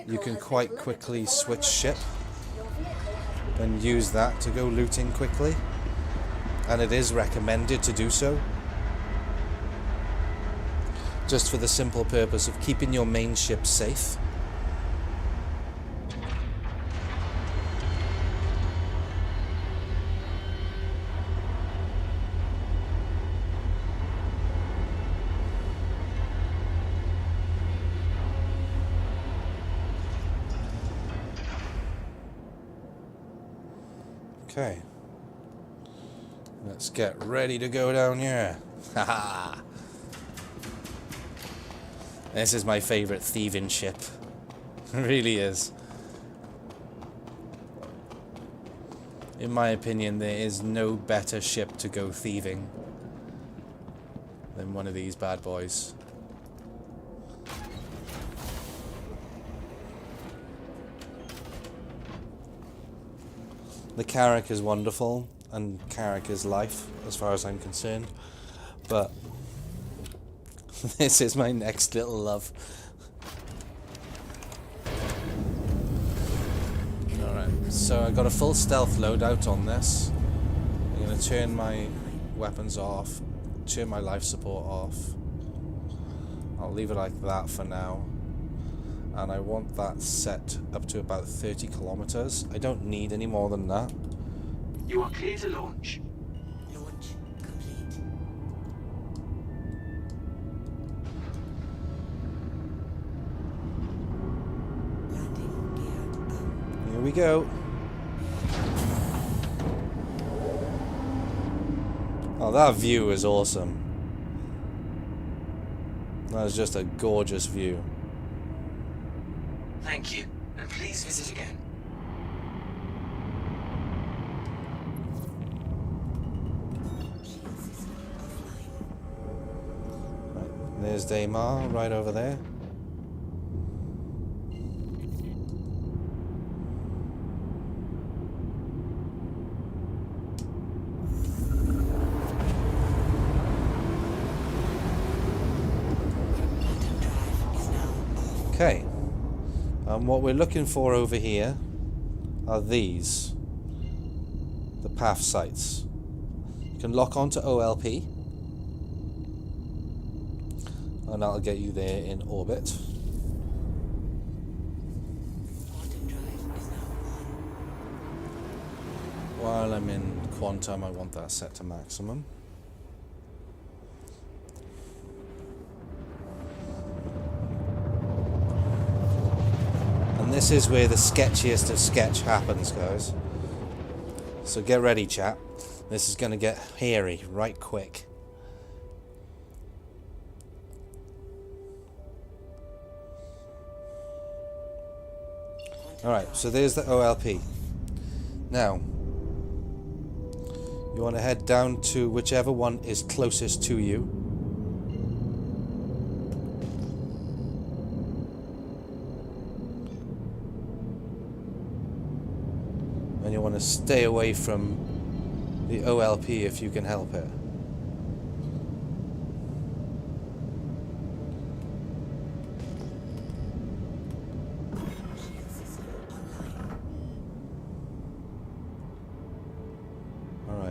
You can quite quickly switch ship and use that to go looting quickly, and it is recommended to do so, just for the simple purpose of keeping your main ship safe. Okay, let's get ready to go down here. Haha! This is my favorite thieving ship. It really is. In my opinion, there is no better ship to go thieving than one of these bad boys. The Karak is wonderful, and Karak is life, as far as I'm concerned, but this is my next little love. Alright, so I got a full stealth loadout on this. I'm going to turn my weapons off, turn my life support off. I'll leave it like that for now. And I want that set up to about 30 kilometers. I don't need any more than that. You are clear to launch. Launch complete. Landing geared up. Here we go. Oh, that view is awesome. That is just a gorgeous view. Thank you, and please visit again. Shield system offline. Right, there's Daymar right over there. And what we're looking for over here are these. The path sites. You can lock onto OLP. And that'll get you there in orbit. While I'm in quantum, I want that set to maximum. And this is where the sketchiest of sketch happens, guys. So get ready, chat. This is going to get hairy right quick. Alright, so there's the OLP. Now, you want to head down to whichever one is closest to you. And you want to stay away from the OLP if you can help it.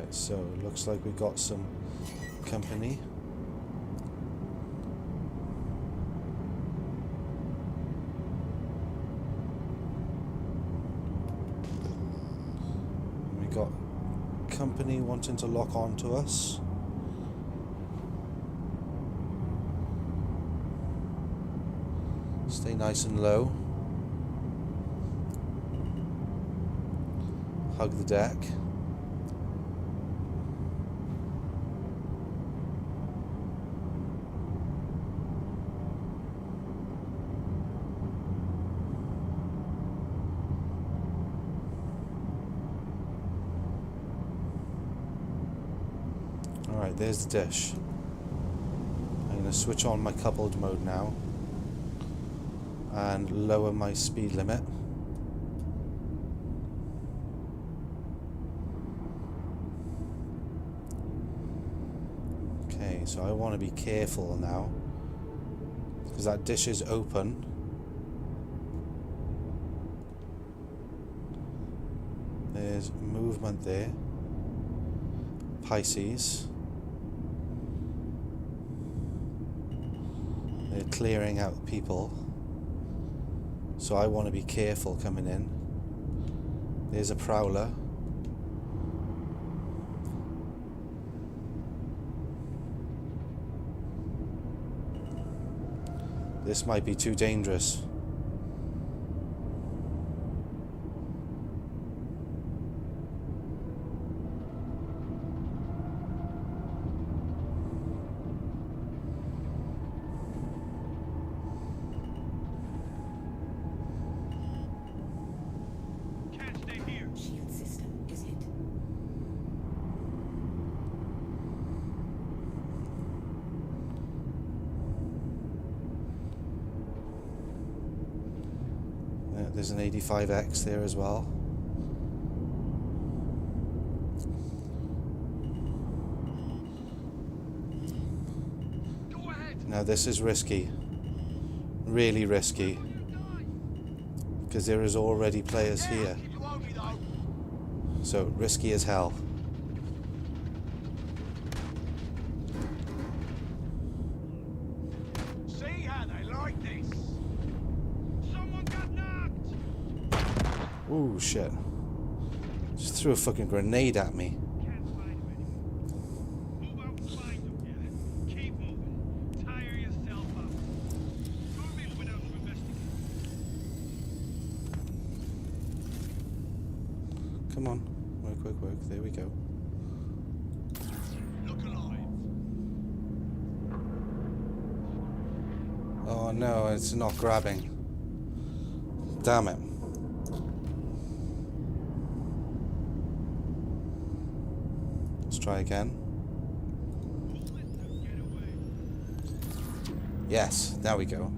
So it looks like we got some company. We got company wanting to lock on to us. Stay nice and low. Hug the deck. Alright, there's the dish. I'm going to switch on my coupled mode now and lower my speed limit. Okay, so I want to be careful now because that dish is open. There's movement there. Pisces. They're clearing out people. So I want to be careful coming in. There's a prowler. This might be too dangerous. There's an 85X there as well. Now this is risky. Really risky. Because there is already players here. So risky as hell. Ooh, shit. Just threw a fucking grenade at me. Come on. Work. There we go. Oh no, it's not grabbing. Damn it. Try again. Yes, there we go.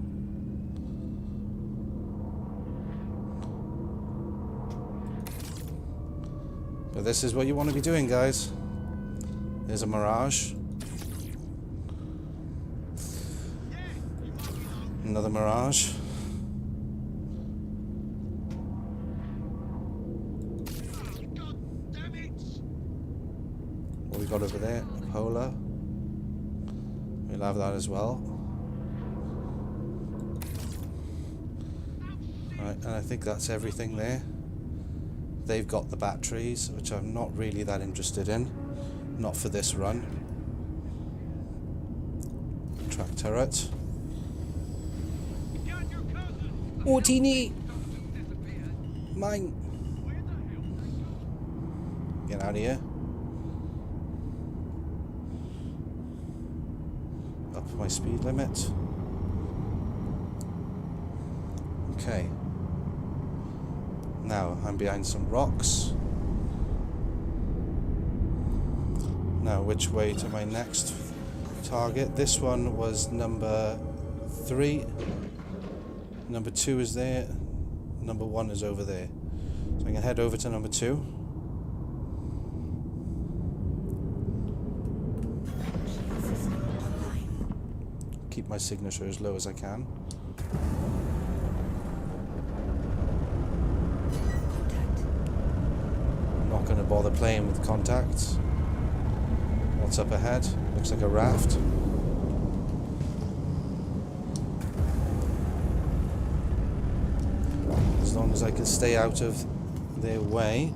But this is what you want to be doing, guys. There's a Mirage. Another Mirage. we got over there? Polar. We'll have that as well. Right, and I think that's everything there. They've got the batteries, which I'm not really that interested in. Not for this run. Track turret. Utini! Mine! Get out of here. Up my speed limit. Okay. Now, I'm behind some rocks. Now, which way to my next target? This one was number 3. Number 2 is there. Number 1 is over there. So I can head over to number 2. Keep my signature as low as I can. Not going to bother playing with contacts. What's up ahead? Looks like a raft. As long as I can stay out of their way,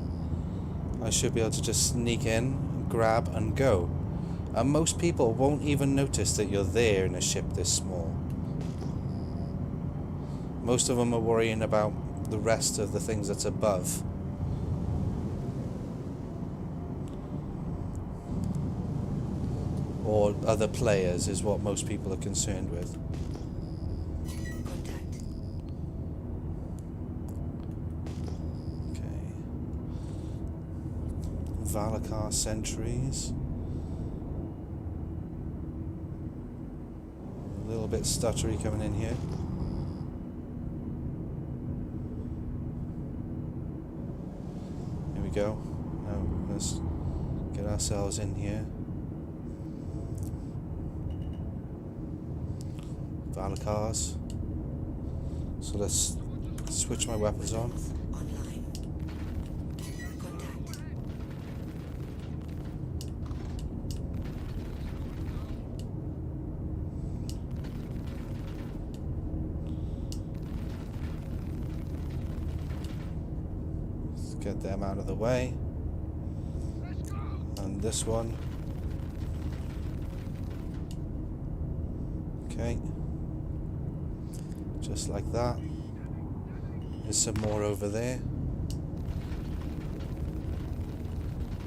I should be able to just sneak in, grab and go. And most people won't even notice that you're there in a ship this small. Most of them are worrying about the rest of the things that's above. Or other players is what most people are concerned with. Okay. Valakar sentries. A little bit stuttery coming in here. Here we go. Now let's get ourselves in here. Valakars. So let's switch my weapons on. Let's get them out of the way. And this one. Okay. Just like that. There's some more over there.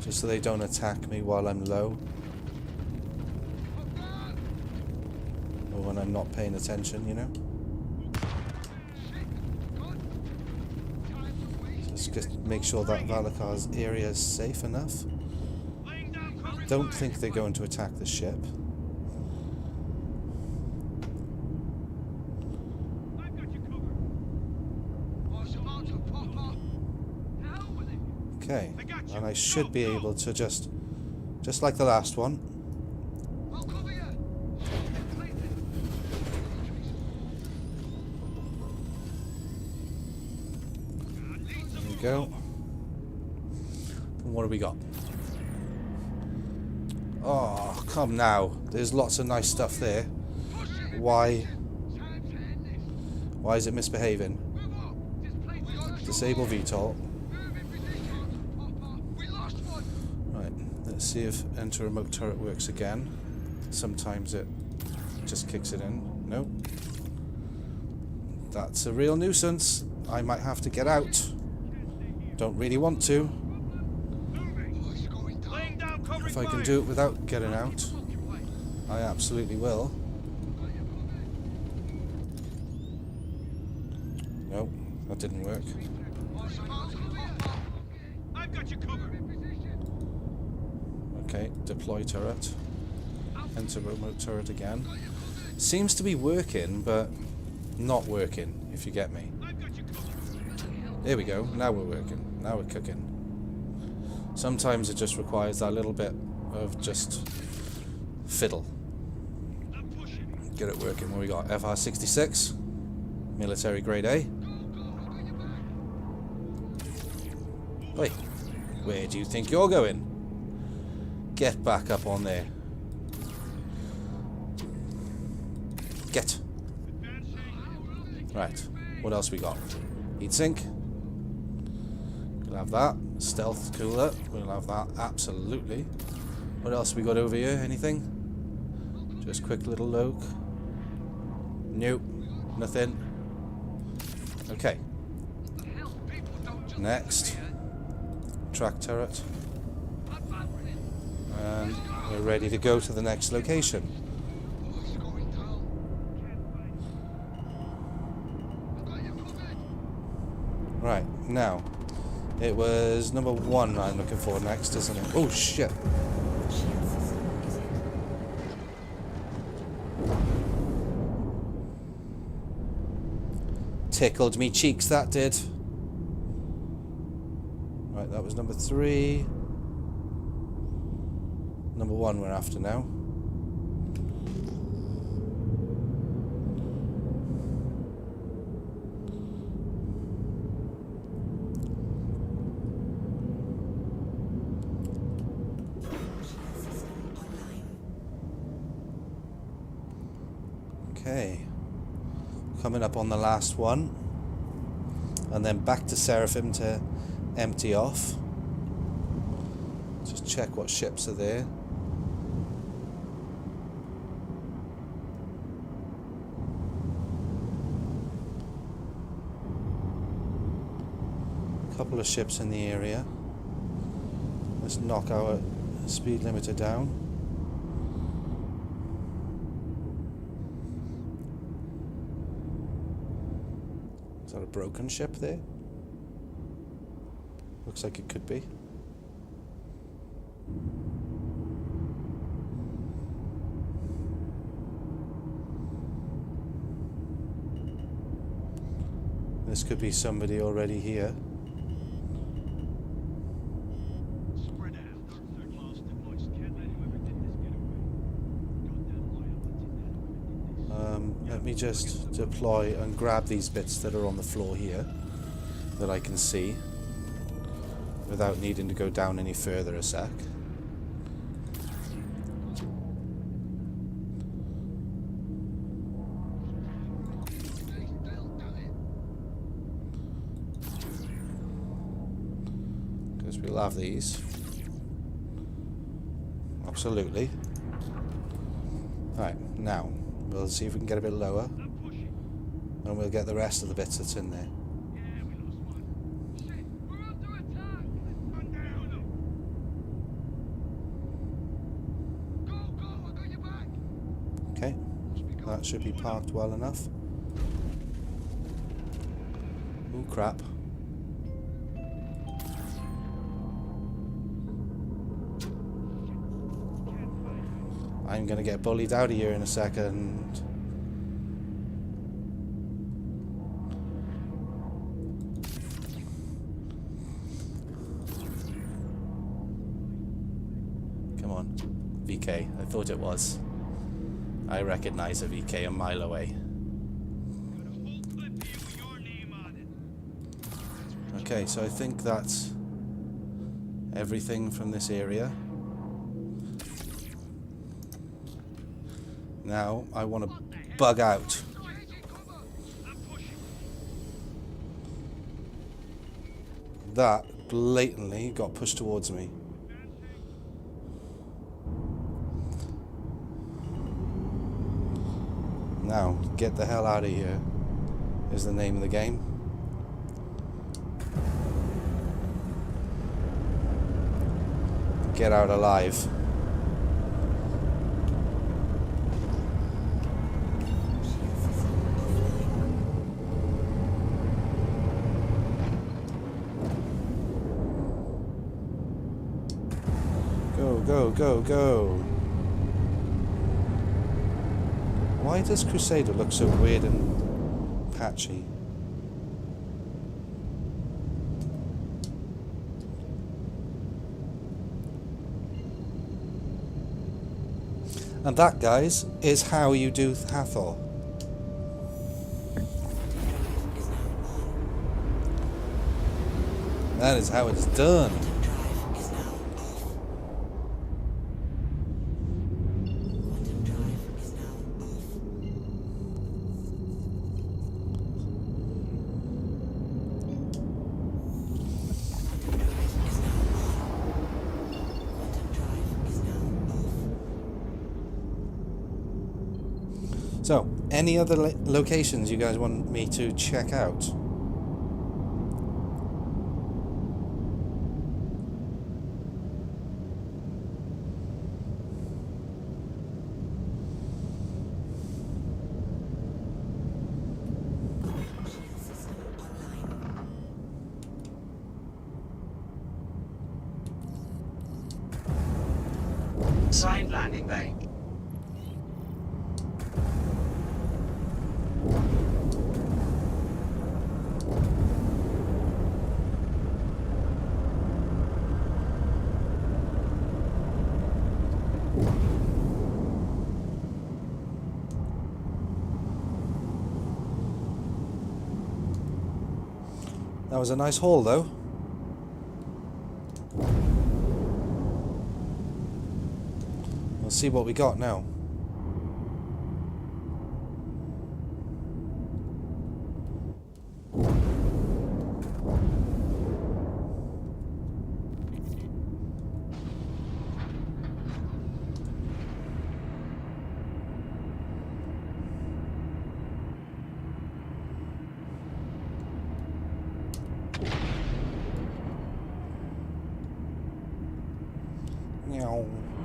Just so they don't attack me while I'm low. Or when I'm not paying attention, you know? Just make sure that Valakar's area is safe enough. Don't think they're going to attack the ship. Okay, and I should be able to just like the last one. There we go. And what do we got? Oh, come now. There's lots of nice stuff there. Why is it misbehaving? Disable VTOL. Let's see if enter remote turret works again. Sometimes it just kicks it in. Nope. That's a real nuisance. I might have to get out. Don't really want to. If I can do it without getting out, I absolutely will. Nope, that didn't work. Okay, deploy turret. Enter remote turret again. Seems to be working, but not working, if you get me. There we go, now we're working. Now we're cooking. Sometimes it just requires that little bit of just fiddle. Get it working. What we got? FR66. Military grade A. Wait, where do you think you're going? Get back up on there. Get. Right. What else we got? Heatsink. We'll have that. Stealth cooler. We'll have that. Absolutely. What else we got over here? Anything? Just quick little look. Nope. Nothing. Okay. Next. Track turret. And we're ready to go to the next location. Right, now. It was number 1 I'm looking for next, isn't it? Oh shit. Tickled me cheeks, that did. Right, that was number 3. Number 1 we're after now. Okay. Coming up on the last one. And then back to Seraphim to empty off. Just check what ships are there. Couple of ships in the area. Let's knock our speed limiter down. Is that a broken ship there? Looks like it could be. This could be somebody already here. Let me just deploy and grab these bits that are on the floor here that I can see without needing to go down any further a sec. Because we'll have these. Absolutely. Right, now we'll see if we can get a bit lower, and we'll get the rest of the bits that's in there. Okay, that should be parked well enough. Oh crap. I'm gonna get bullied out of here in a second. Come on, VK. I thought it was. I recognize a VK a mile away. Okay, so I think that's everything from this area. Now, I want to bug out. That blatantly got pushed towards me. Now, get the hell out of here is the name of the game. Get out alive. Go, go, go. Why does Crusader look so weird and patchy? And that, guys, is how you do Hathor. That is how it's done. So, any other locations you guys want me to check out? Assigned landing bay. That was a nice haul, though. We'll see what we got now.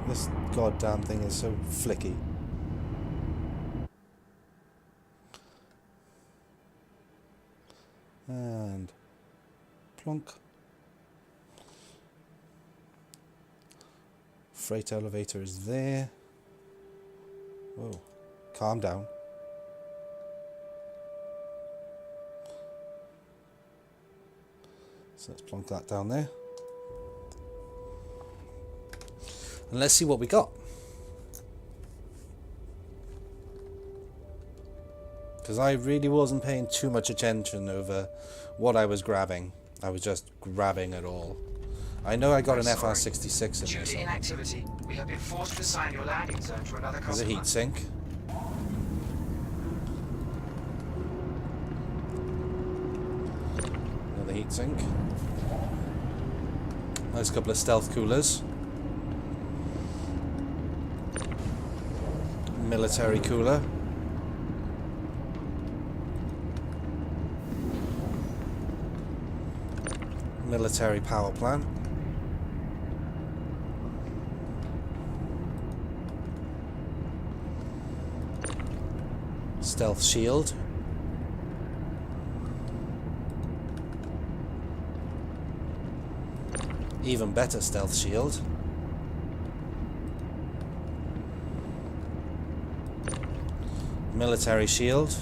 This goddamn thing is so flicky. And plonk. Freight elevator is there. Whoa, calm down. So let's plonk that down there. And let's see what we got. Because I really wasn't paying too much attention over what I was grabbing. I was just grabbing it all. I know I got an FR66 in Due there. to inactivity, we have been forced to assign your landing zone to another There's a customer. heat sink. Another heat sink. Nice couple of stealth coolers. Military cooler. Military power plant. Stealth shield. Even better stealth shield. Military shield.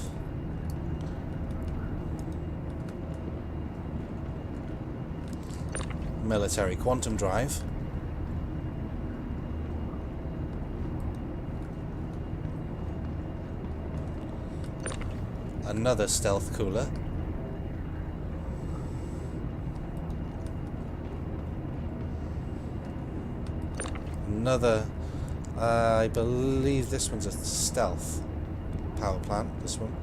Military quantum drive. Another stealth cooler. Another, I believe this one's a stealth power plant, this one.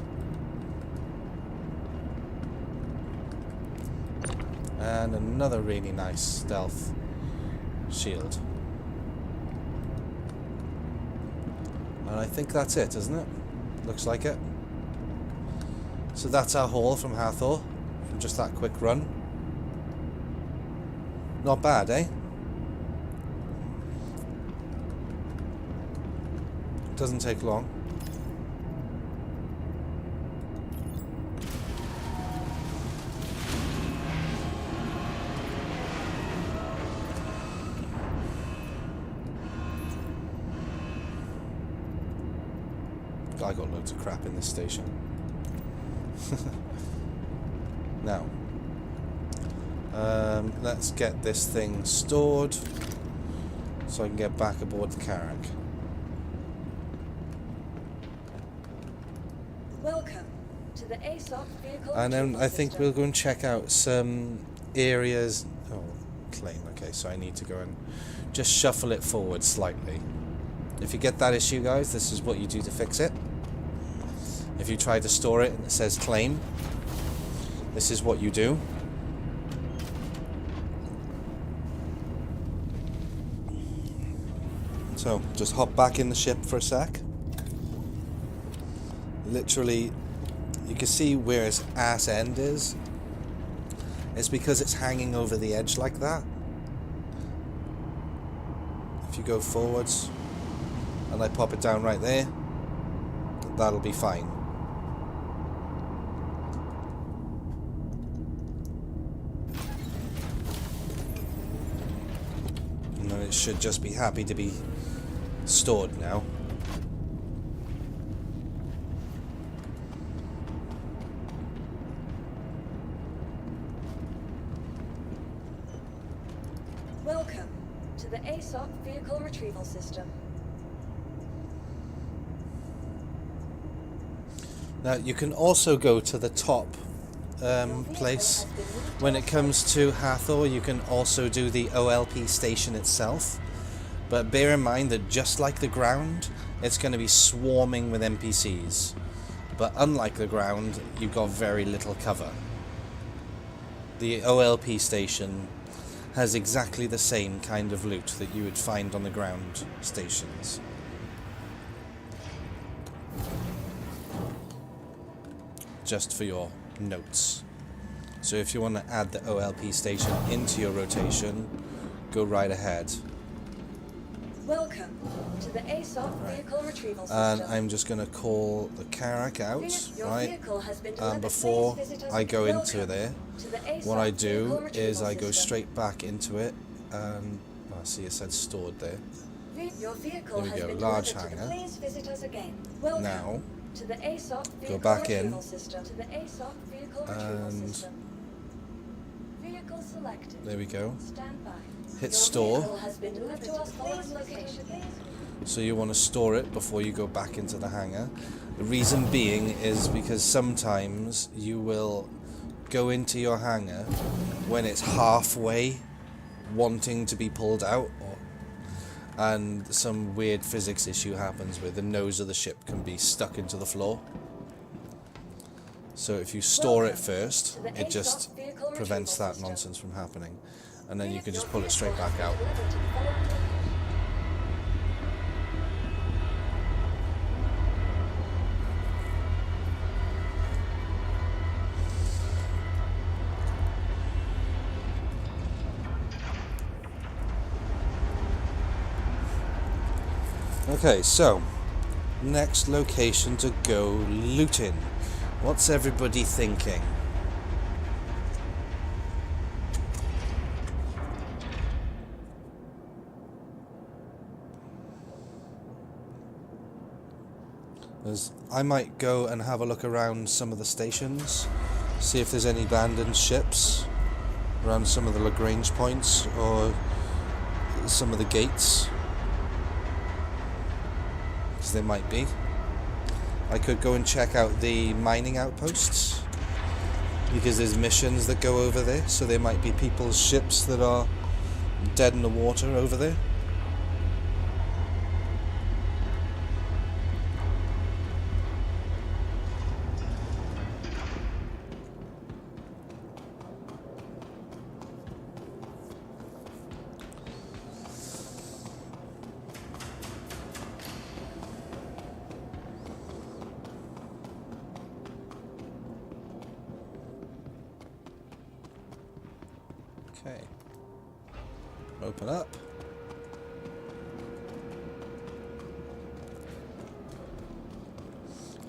And another really nice stealth shield. And I think that's it, isn't it? Looks like it. So that's our haul from Hathor, from just that quick run. Not bad, eh? Doesn't take long. I got loads of crap in this station. Now, let's get this thing stored so I can get back aboard the Carrack. Welcome to the ASUS vehicle. And then approval I think system. we'll go and check out some areas. Oh, claim. Okay, so I need to go and just shuffle it forward slightly. If you get that issue, guys, this is what you do to fix it. If you try to store it and it says claim, this is what you do. So, just hop back in the ship for a sec. Literally, you can see where its ass end is. It's because it's hanging over the edge like that. If you go forwards and I pop it down right there, that'll be fine. And then it should just be happy to be stored now. Welcome to the ASUS vehicle retrieval system. Now you can also go to the top place. When it comes to Hathor, you can also do the OLP station itself, but bear in mind that just like the ground, it's going to be swarming with NPCs, but unlike the ground, you've got very little cover. The OLP station has exactly the same kind of loot that you would find on the ground stations. Just for your notes. So if you want to add the OLP station into your rotation, go right ahead. Welcome to the ASUS vehicle retrieval system. And I'm just going to call the Karak out, right? And before I go into there, what I do is I go straight back into it, and I see it said stored there. Your vehicle There we has go, been large delivered to the hangar. Please visit us again. Welcome Now, to the ASUS vehicle back in, retrieval system. To the ASUS vehicle retrieval and system. Vehicle selected. there we go. Stand by. Hit Your store. vehicle has been delivered to us. Please location. So you want to store it before you go back into the hangar. The reason being is because sometimes you will go into your hangar when it's halfway wanting to be pulled out, and some weird physics issue happens where the nose of the ship can be stuck into the floor. So if you store it first, it just prevents that nonsense from happening, and then you can just pull it straight back out. Okay, so next location to go looting. What's everybody thinking? I might go and have a look around some of the stations, see if there's any abandoned ships around some of the Lagrange points or some of the gates. There might be. I could go and check out the mining outposts, because there's missions that go over there, so there might be people's ships that are dead in the water over there. Okay. Open up.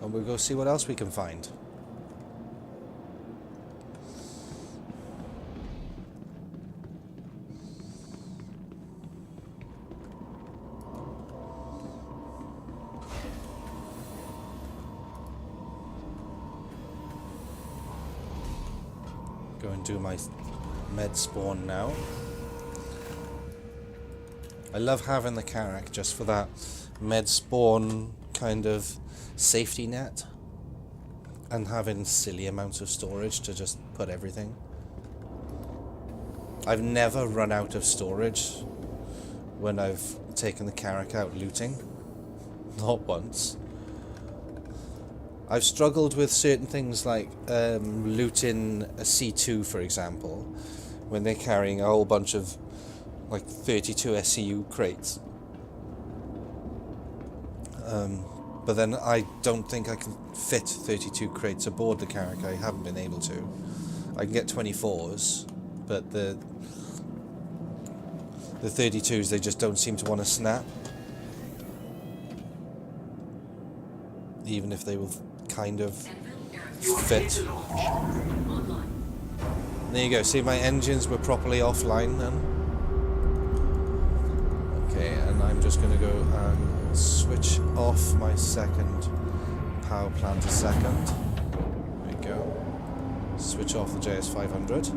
And we'll go see what else we can find. Go and do my med spawn now. I love having the Karak just for that med spawn kind of safety net, and having silly amounts of storage to just put everything. I've never run out of storage when I've taken the Karak out looting. Not once. I've struggled with certain things like looting a C2, for example, when they're carrying a whole bunch of like 32 SCU crates. But then I don't think I can fit 32 crates aboard the Carrack. I haven't been able to. I can get 24s, but the 32s, they just don't seem to want to snap. Even if they will kind of fit. There you go, see my engines were properly offline then. Okay, and I'm just going to go and switch off my second power plant a second. There we go. Switch off the JS500.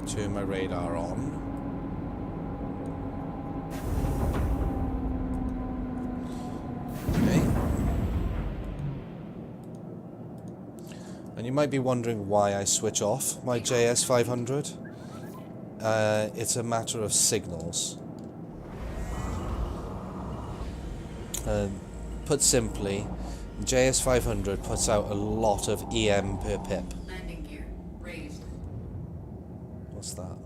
Turn my radar on. Okay. And you might be wondering why I switch off my JS500. It's a matter of signals. Put simply, JS500 puts out a lot of EM per pip. Landing gear raised. What's that?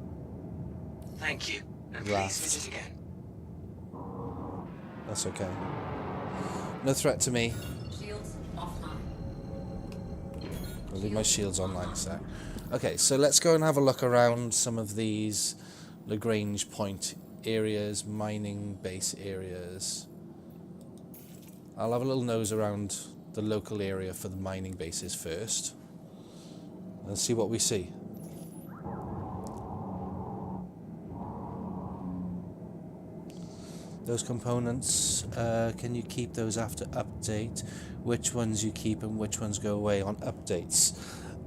Thank you. And Raft. please visit again. That's okay. No threat to me. Shields offline. I'll leave my shields online a sec. Okay, so let's go and have a look around some of these Lagrange point areas, mining base areas. I'll have a little nose around the local area for the mining bases first and see what we see. Those components, can you keep those after update? Which ones you keep and which ones go away on updates?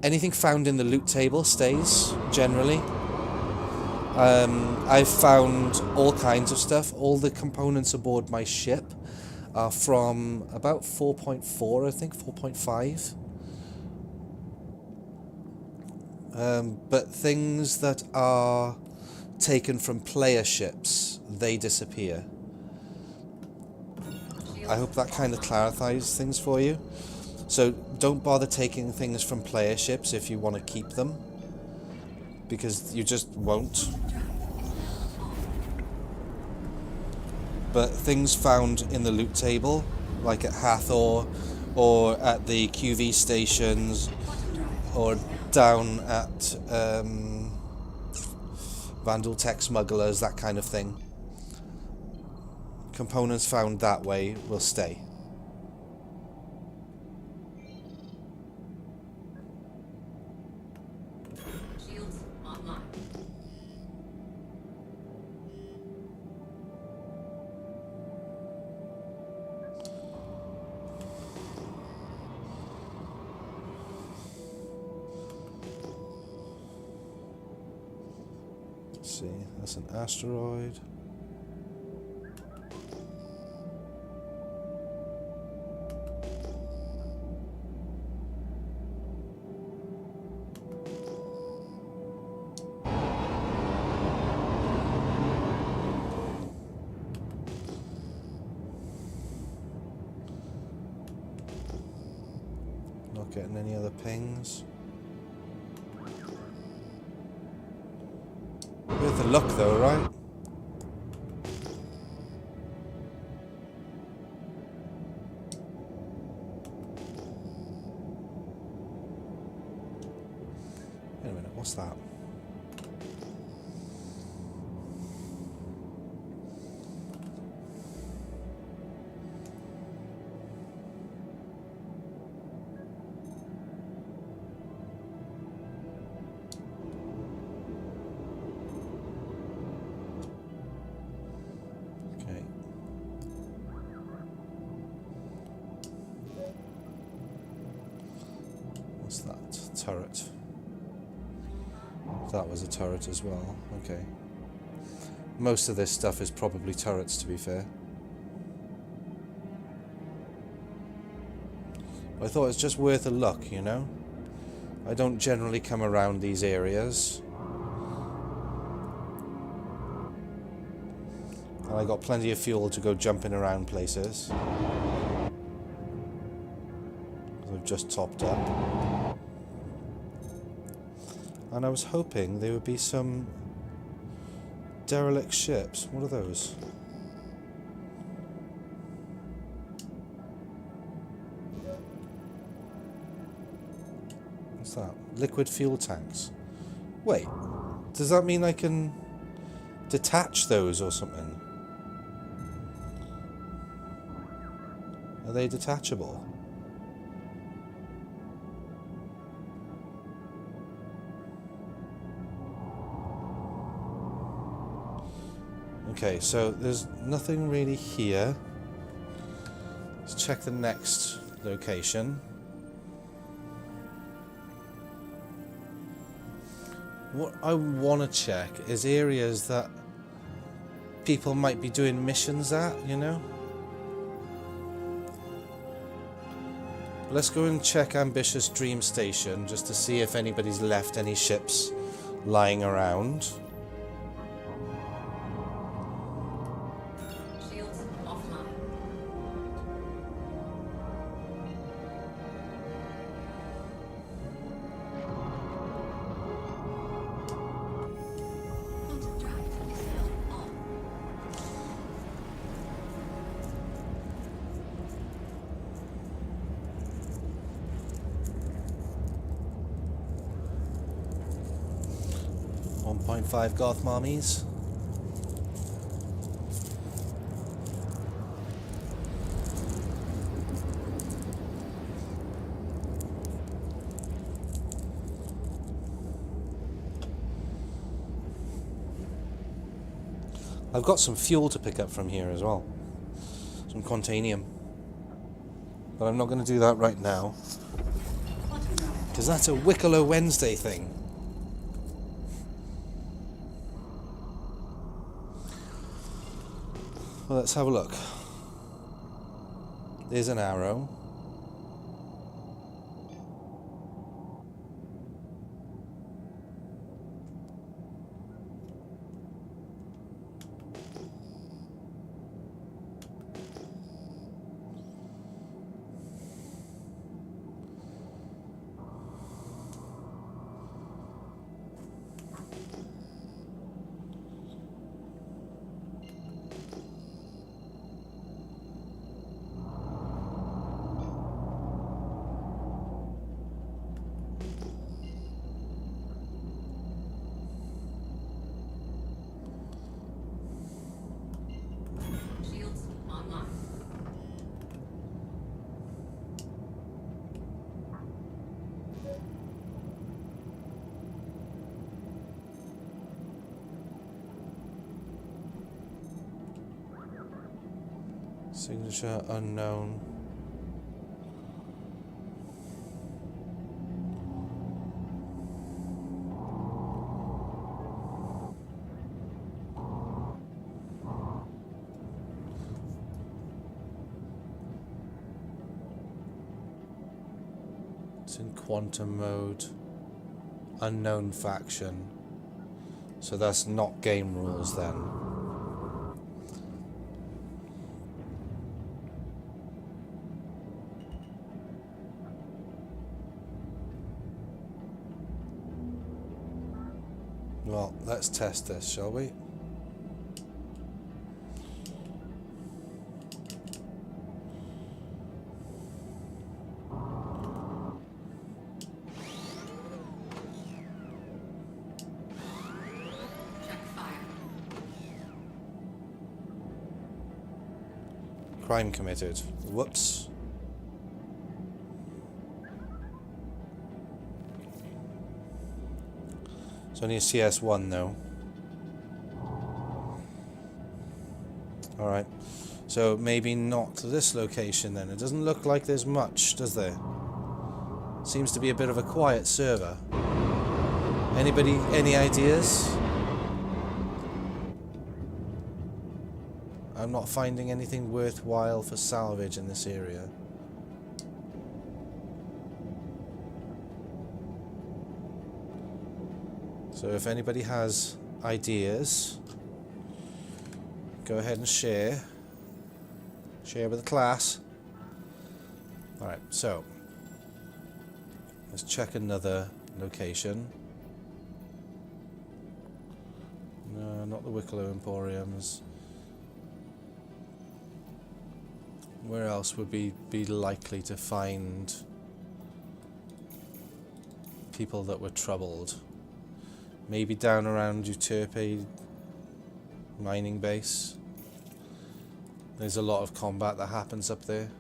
Anything found in the loot table stays, generally. I've found all kinds of stuff. All the components aboard my ship are from about 4.4, I think, 4.5. But things that are taken from player ships, they disappear. I hope that kind of clarifies things for you. So don't bother taking things from player ships if you want to keep them, because you just won't. But things found in the loot table, like at Hathor, or at the QV stations, or down at Vandal Tech Smugglers, that kind of thing. Components found that way will stay. Shields online. Let's see, that's an asteroid. Not getting any other pings. Worth a look though, right? Wait a minute, what's that? What's that? Turret. That was a turret as well. Okay. Most of this stuff is probably turrets, to be fair. I thought it's just worth a look, you know? I don't generally come around these areas. And I got plenty of fuel to go jumping around places. I've just topped up. And I was hoping there would be some Derelict ships. What are those? What's that? Liquid fuel tanks. Wait, does that mean I can detach those or something? Are they detachable? Okay, so there's nothing really here. Let's check the next location. What I want to check is areas that people might be doing missions at, you know? Let's go and check Ambitious Dream Station just to see if anybody's left any ships lying around. Shields offline. Quantum drive is now on. .5 Goth Mommies. I've got some fuel to pick up from here as well. Some Quantanium. But I'm not going to do that right now. Because that's a Wicklow Wednesday thing. Well, let's have a look. There's an arrow. Shields online. Signature unknown. It's in quantum mode. Unknown faction. So that's not game rules then. Well, let's test this, shall we? Check fire. Crime committed. Whoops. It's only a CS1 though. Alright. So maybe not this location then. It doesn't look like there's much, does there? Seems to be a bit of a quiet server. Anybody, any ideas? I'm not finding anything worthwhile for salvage in this area. So if anybody has ideas, go ahead and share. Share with the class. Alright, so let's check another location. No, not the Wicklow Emporiums. Where else would we be likely to find people that were troubled? Maybe down around Utini mining base. There's a lot of combat that happens up there.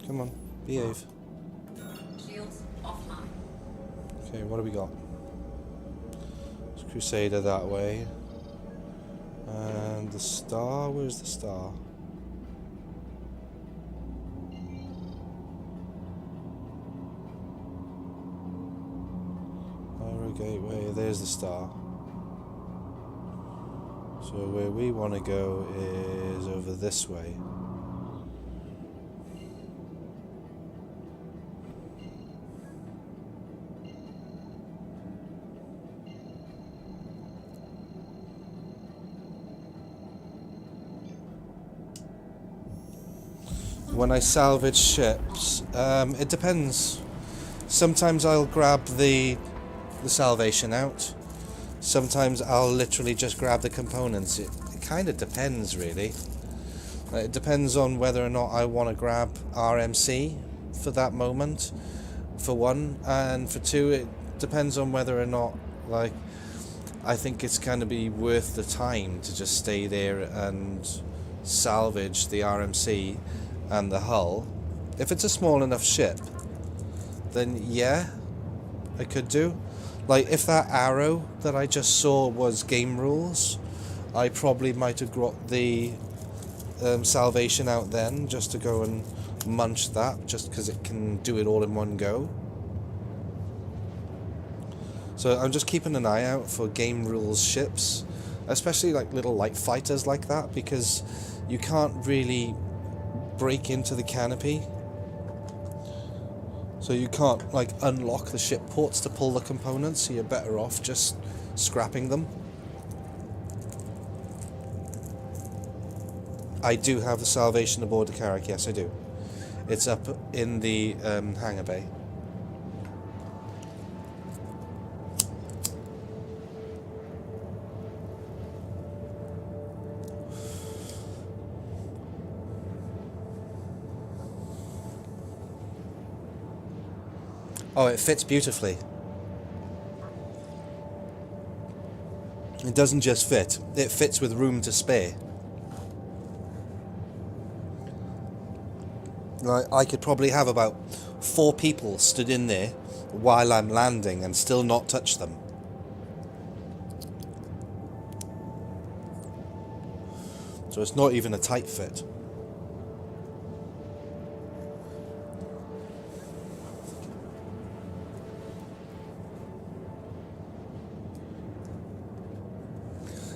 Come on, behave. Shields offline. Okay, what do we got? It's Crusader that way. And the star, where's the star? Pyro Gateway, there's the star. So where we want to go is over this way. When I salvage ships, it depends. Sometimes I'll grab the salvation out. Sometimes I'll literally just grab the components. It kind of depends, really. It depends on whether or not I want to grab RMC for that moment, for one, and for two, it depends on whether or not, like, I think it's going to be worth the time to just stay there and salvage the RMC and the hull. If it's a small enough ship, then yeah, I could do. Like, if that arrow that I just saw was game rules, I probably might have got the salvation out then, just to go and munch that, just because it can do it all in one go. So I'm just keeping an eye out for game rules ships, especially like little light fighters like that, because you can't really break into the canopy, so you can't like unlock the ship ports to pull the components, so you're better off just scrapping them. I do have the salvation aboard the Carrack, yes I do. It's up in the hangar bay. Oh, it fits beautifully. It doesn't just fit, it fits with room to spare. Like, I could probably have about 4 people stood in there while I'm landing and still not touch them. So it's not even a tight fit.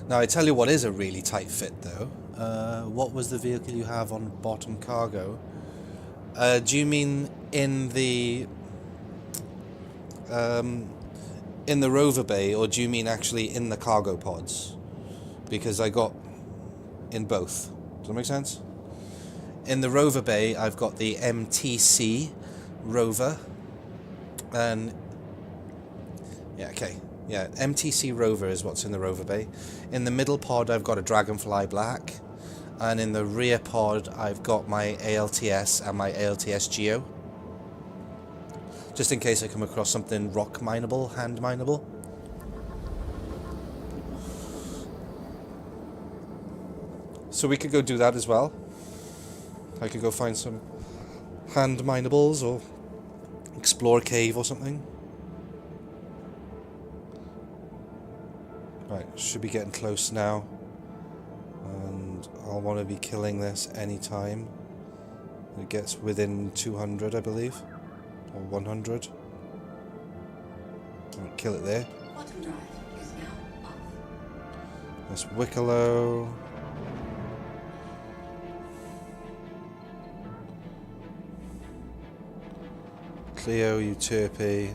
Now, I tell you what is a really tight fit, though. What was the vehicle you have on bottom cargo? Do you mean in the rover bay, or do you mean actually in the cargo pods? Because I got in both. Does that make sense? In the rover bay, I've got the MTC rover, and yeah, okay. Yeah, MTC Rover is what's in the rover bay. In the middle pod, I've got a Dragonfly Black. And in the rear pod, I've got my ALTS and my ALTS Geo. Just in case I come across something rock mineable, hand mineable. So we could go do that as well. I could go find some hand mineables or explore a cave or something. Right, should be getting close now, and I'll want to be killing this anytime it gets within 200, I believe, or 100. I'll kill it there. Bottom drive is now off. That's Wicklow. Cleo, Utini.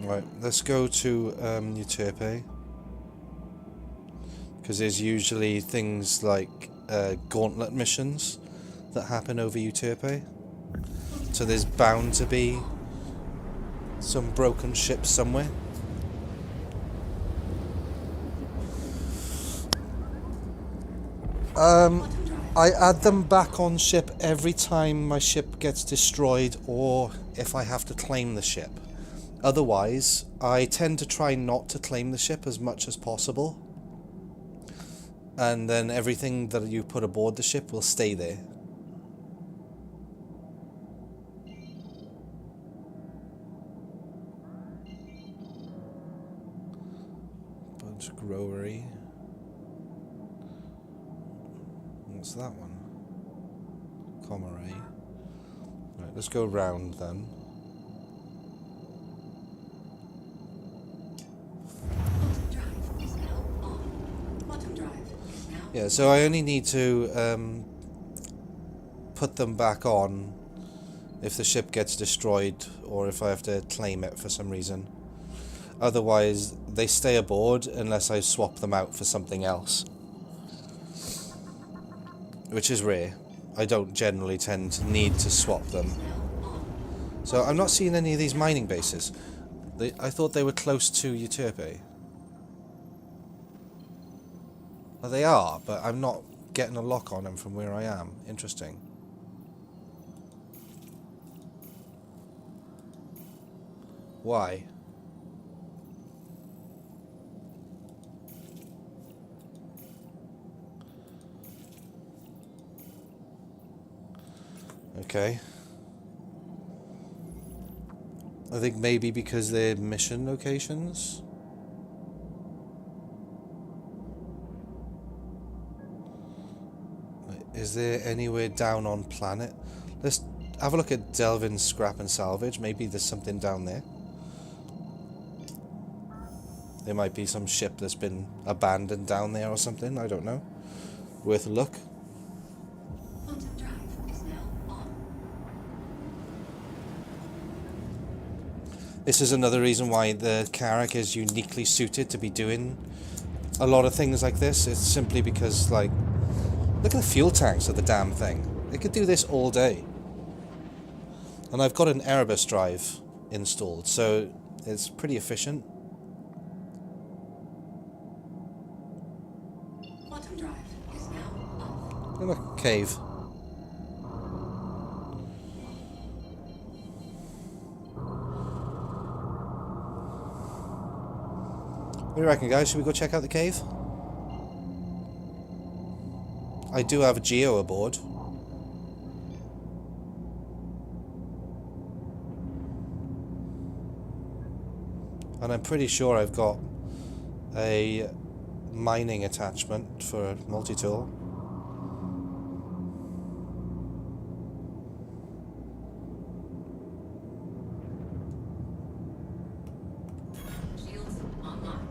Right, let's go to Utini, because there's usually things like gauntlet missions that happen over Utini. So there's bound to be some broken ships somewhere. I add them back on ship every time my ship gets destroyed or if I have to claim the ship. Otherwise, I tend to try not to claim the ship as much as possible. And then everything that you put aboard the ship will stay there. Bunch of growery. What's that one? Comaray. Right, let's go round then. Yeah, so I only need to put them back on if the ship gets destroyed or if I have to claim it for some reason. Otherwise, they stay aboard unless I swap them out for something else. Which is rare. I don't generally tend to need to swap them. So I'm not seeing any of these mining bases. I thought they were close to Utini. Well, they are, but I'm not getting a lock on them from where I am. Interesting. Why? Okay. I think maybe because they're mission locations. Is there anywhere down on planet? Let's have a look at Delvin, Scrap and Salvage. Maybe there's something down there. There might be some ship that's been abandoned down there or something. I don't know. Worth a look. This is another reason why the Carrack is uniquely suited to be doing a lot of things like this. It's simply because, like, look at the fuel tanks of the damn thing. It could do this all day. And I've got an Erebus drive installed, so it's pretty efficient. Bottom drive is now off. Oh, look, cave. What do you reckon, guys? Should we go check out the cave? I do have a Geo aboard. And I'm pretty sure I've got a mining attachment for a multi-tool. Shields online.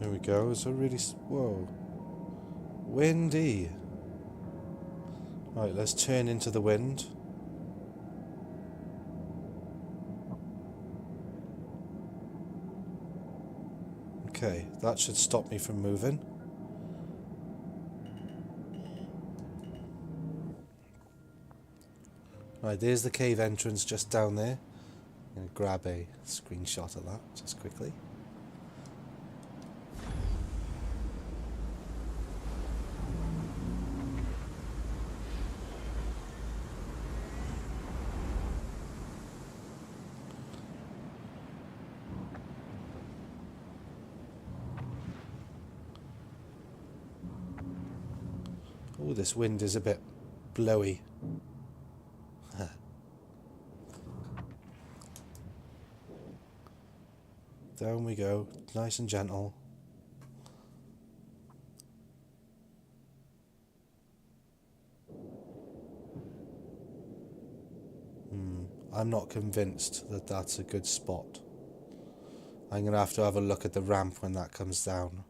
There we go. It's a really... Whoa. Windy. Right, let's turn into the wind. Okay, that should stop me from moving. Right, there's the cave entrance just down there. I'm going to grab a screenshot of that just quickly. Oh, this wind is a bit blowy. Down we go, nice and gentle. I'm not convinced that that's a good spot. I'm going to have a look at the ramp when that comes down.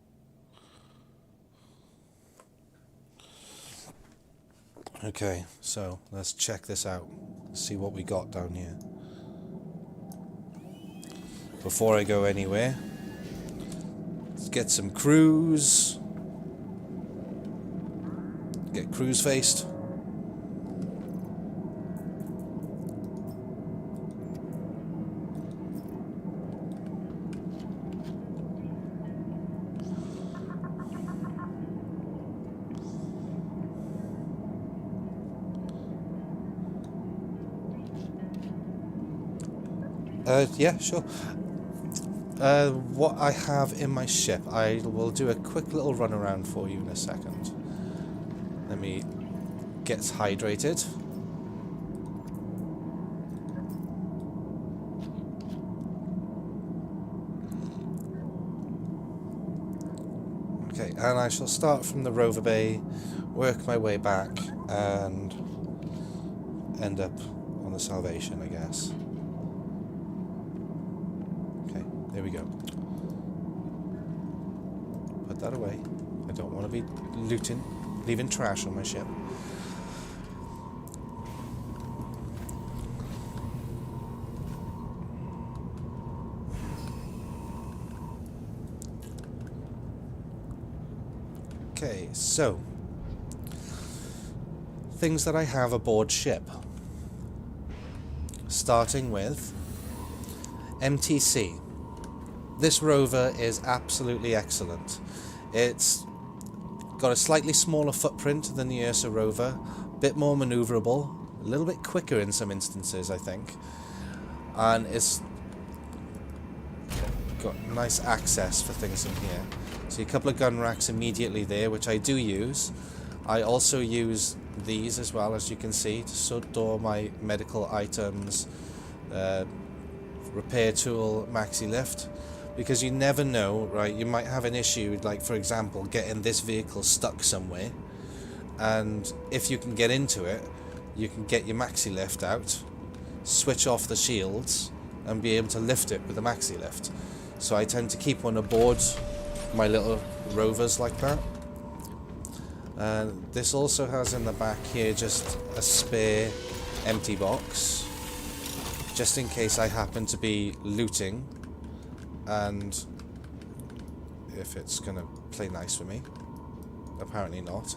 Okay, so let's check this out. See what we got down here. Before I go anywhere, let's get some cruise. Get cruise faced. Yeah, sure. What I have in my ship, I will do a quick little run around for you in a second. Let me get hydrated. Okay, and I shall start from the rover bay, work my way back, and end up on the Salvation, I guess. There we go. Put that away. I don't want to be leaving trash on my ship. Okay, so things that I have aboard ship. Starting with MTC. This rover is absolutely excellent. It's got a slightly smaller footprint than the Ursa rover, a bit more manoeuvrable, a little bit quicker in some instances, I think, and it's got nice access for things in here. See a couple of gun racks immediately there, which I do use. I also use these as well, as you can see, to store my medical items, repair tool, maxi lift. Because you never know, right? You might have an issue, like for example, getting this vehicle stuck somewhere, and if you can get into it, you can get your maxi lift out, switch off the shields, and be able to lift it with the maxi lift. So I tend to keep one aboard my little rovers like that. This also has in the back here just a spare empty box, just in case I happen to be looting. And if it's going to play nice for me. Apparently not.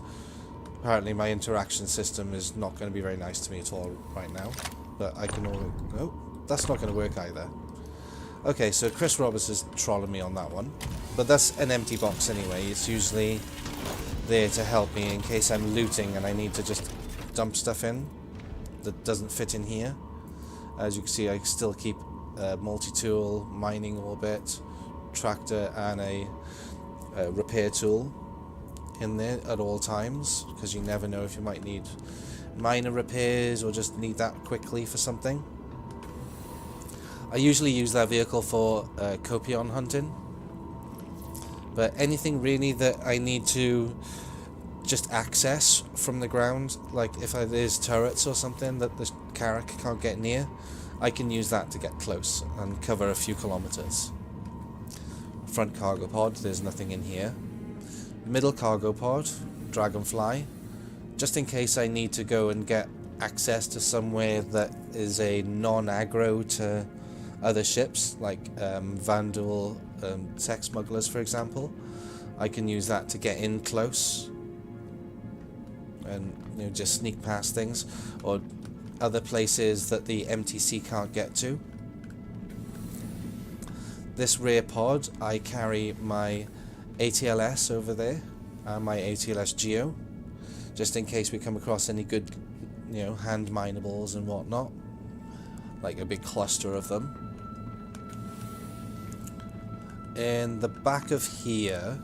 Apparently my interaction system is not going to be very nice to me at all right now. But I can always... Oh, that's not going to work either. Okay, so Chris Roberts is trolling me on that one. But that's an empty box anyway. It's usually there to help me in case I'm looting and I need to just dump stuff in that doesn't fit in here. As you can see, I still keep multi-tool, mining orbit, tractor, and a repair tool in there at all times, because you never know if you might need minor repairs or just need that quickly for something. I usually use that vehicle for copion hunting, but anything really that I need to just access from the ground, like if there's turrets or something that the Carrack can't get near, I can use that to get close and cover a few kilometers. Front cargo pod, there's nothing in here. Middle cargo pod, Dragonfly, just in case I need to go and get access to somewhere that is a non-aggro to other ships, like Vandal, sex smugglers, for example. I can use that to get in close and just sneak past things, or other places that the MTC can't get to. This rear pod, I carry my ATLS over there and my ATLS Geo, just in case we come across any good, hand minables and whatnot, like a big cluster of them. In the back of here,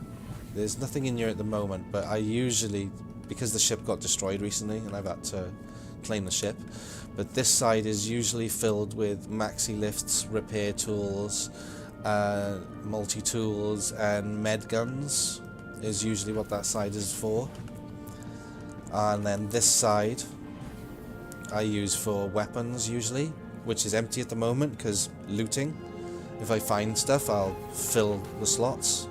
there's nothing in here at the moment, but I usually, because the ship got destroyed recently and I've had to claim the ship, but this side is usually filled with maxi lifts, repair tools, multi-tools, and med guns is usually what that side is for. And then this side I use for weapons usually, which is empty at the moment because looting. If I find stuff, I'll fill the slots.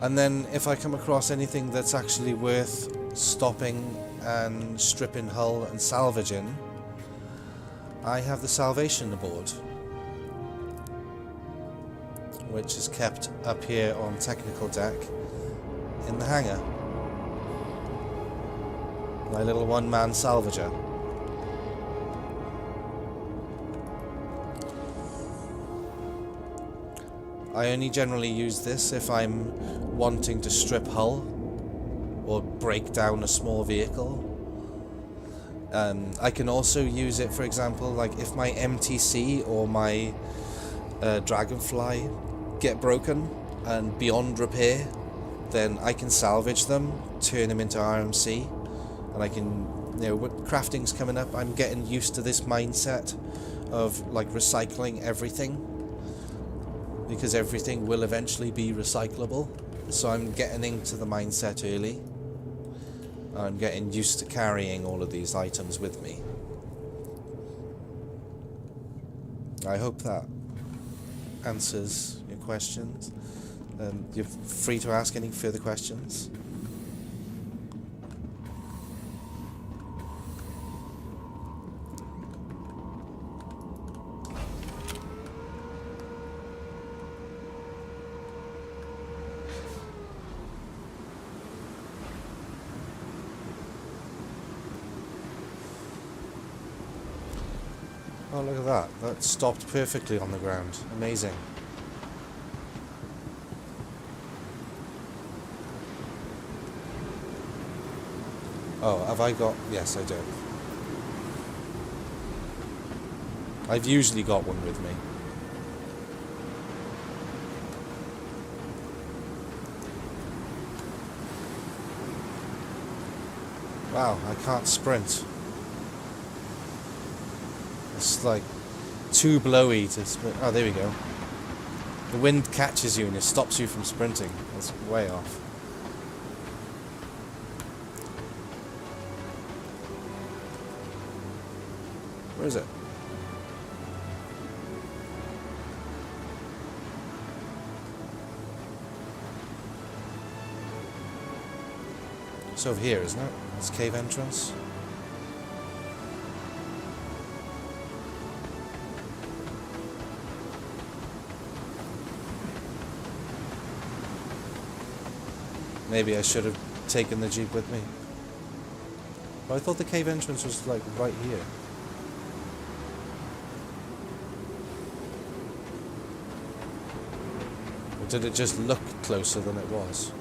And then if I come across anything that's actually worth stopping and stripping hull and salvaging, I have the salvation aboard, which is kept up here on technical deck in the hangar. My little one-man salvager. I only generally use this if I'm wanting to strip hull or break down a small vehicle. I can also use it, for example, like if my MTC or my Dragonfly get broken and beyond repair, then I can salvage them, turn them into RMC, and I can, you know, with crafting's coming up, I'm getting used to this mindset of like recycling everything, because everything will eventually be recyclable. So I'm getting into the mindset early. I'm getting used to carrying all of these items with me. I hope that answers your questions. You're free to ask any further questions. Oh, look at that. That stopped perfectly on the ground. Amazing. Oh, have I got... Yes, I do. I've usually got one with me. Wow, I can't sprint. It's like too blowy to sprint. Oh, there we go. The wind catches you and it stops you from sprinting. That's way off. Where is it? It's over here, isn't it? It's cave entrance. Maybe I should have taken the Jeep with me. But I thought the cave entrance was like right here. Or did it just look closer than it was?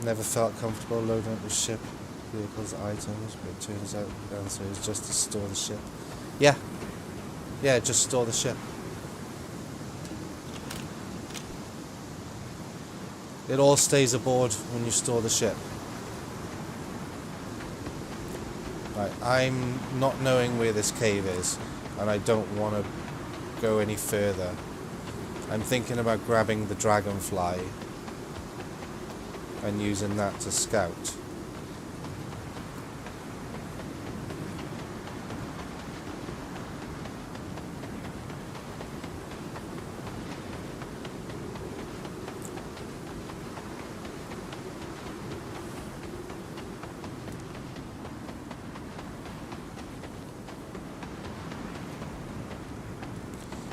Never felt comfortable loading up the ship vehicles items, but it turns out the answer is just to store the ship. Yeah, just store the ship. It all stays aboard when you store the ship. Right, I'm not knowing where this cave is, and I don't want to go any further. I'm thinking about grabbing the Dragonfly and using that to scout.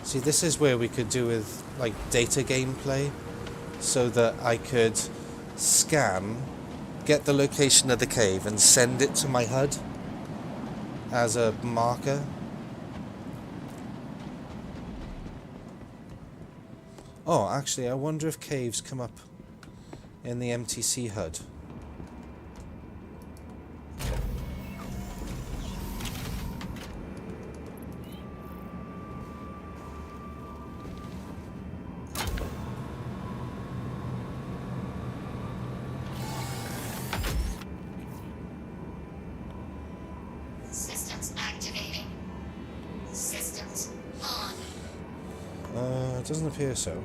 See, this is where we could do with like data gameplay, so that I could scan, get the location of the cave and send it to my HUD as a marker. Oh, actually, I wonder if caves come up in the MTC HUD. It doesn't appear so.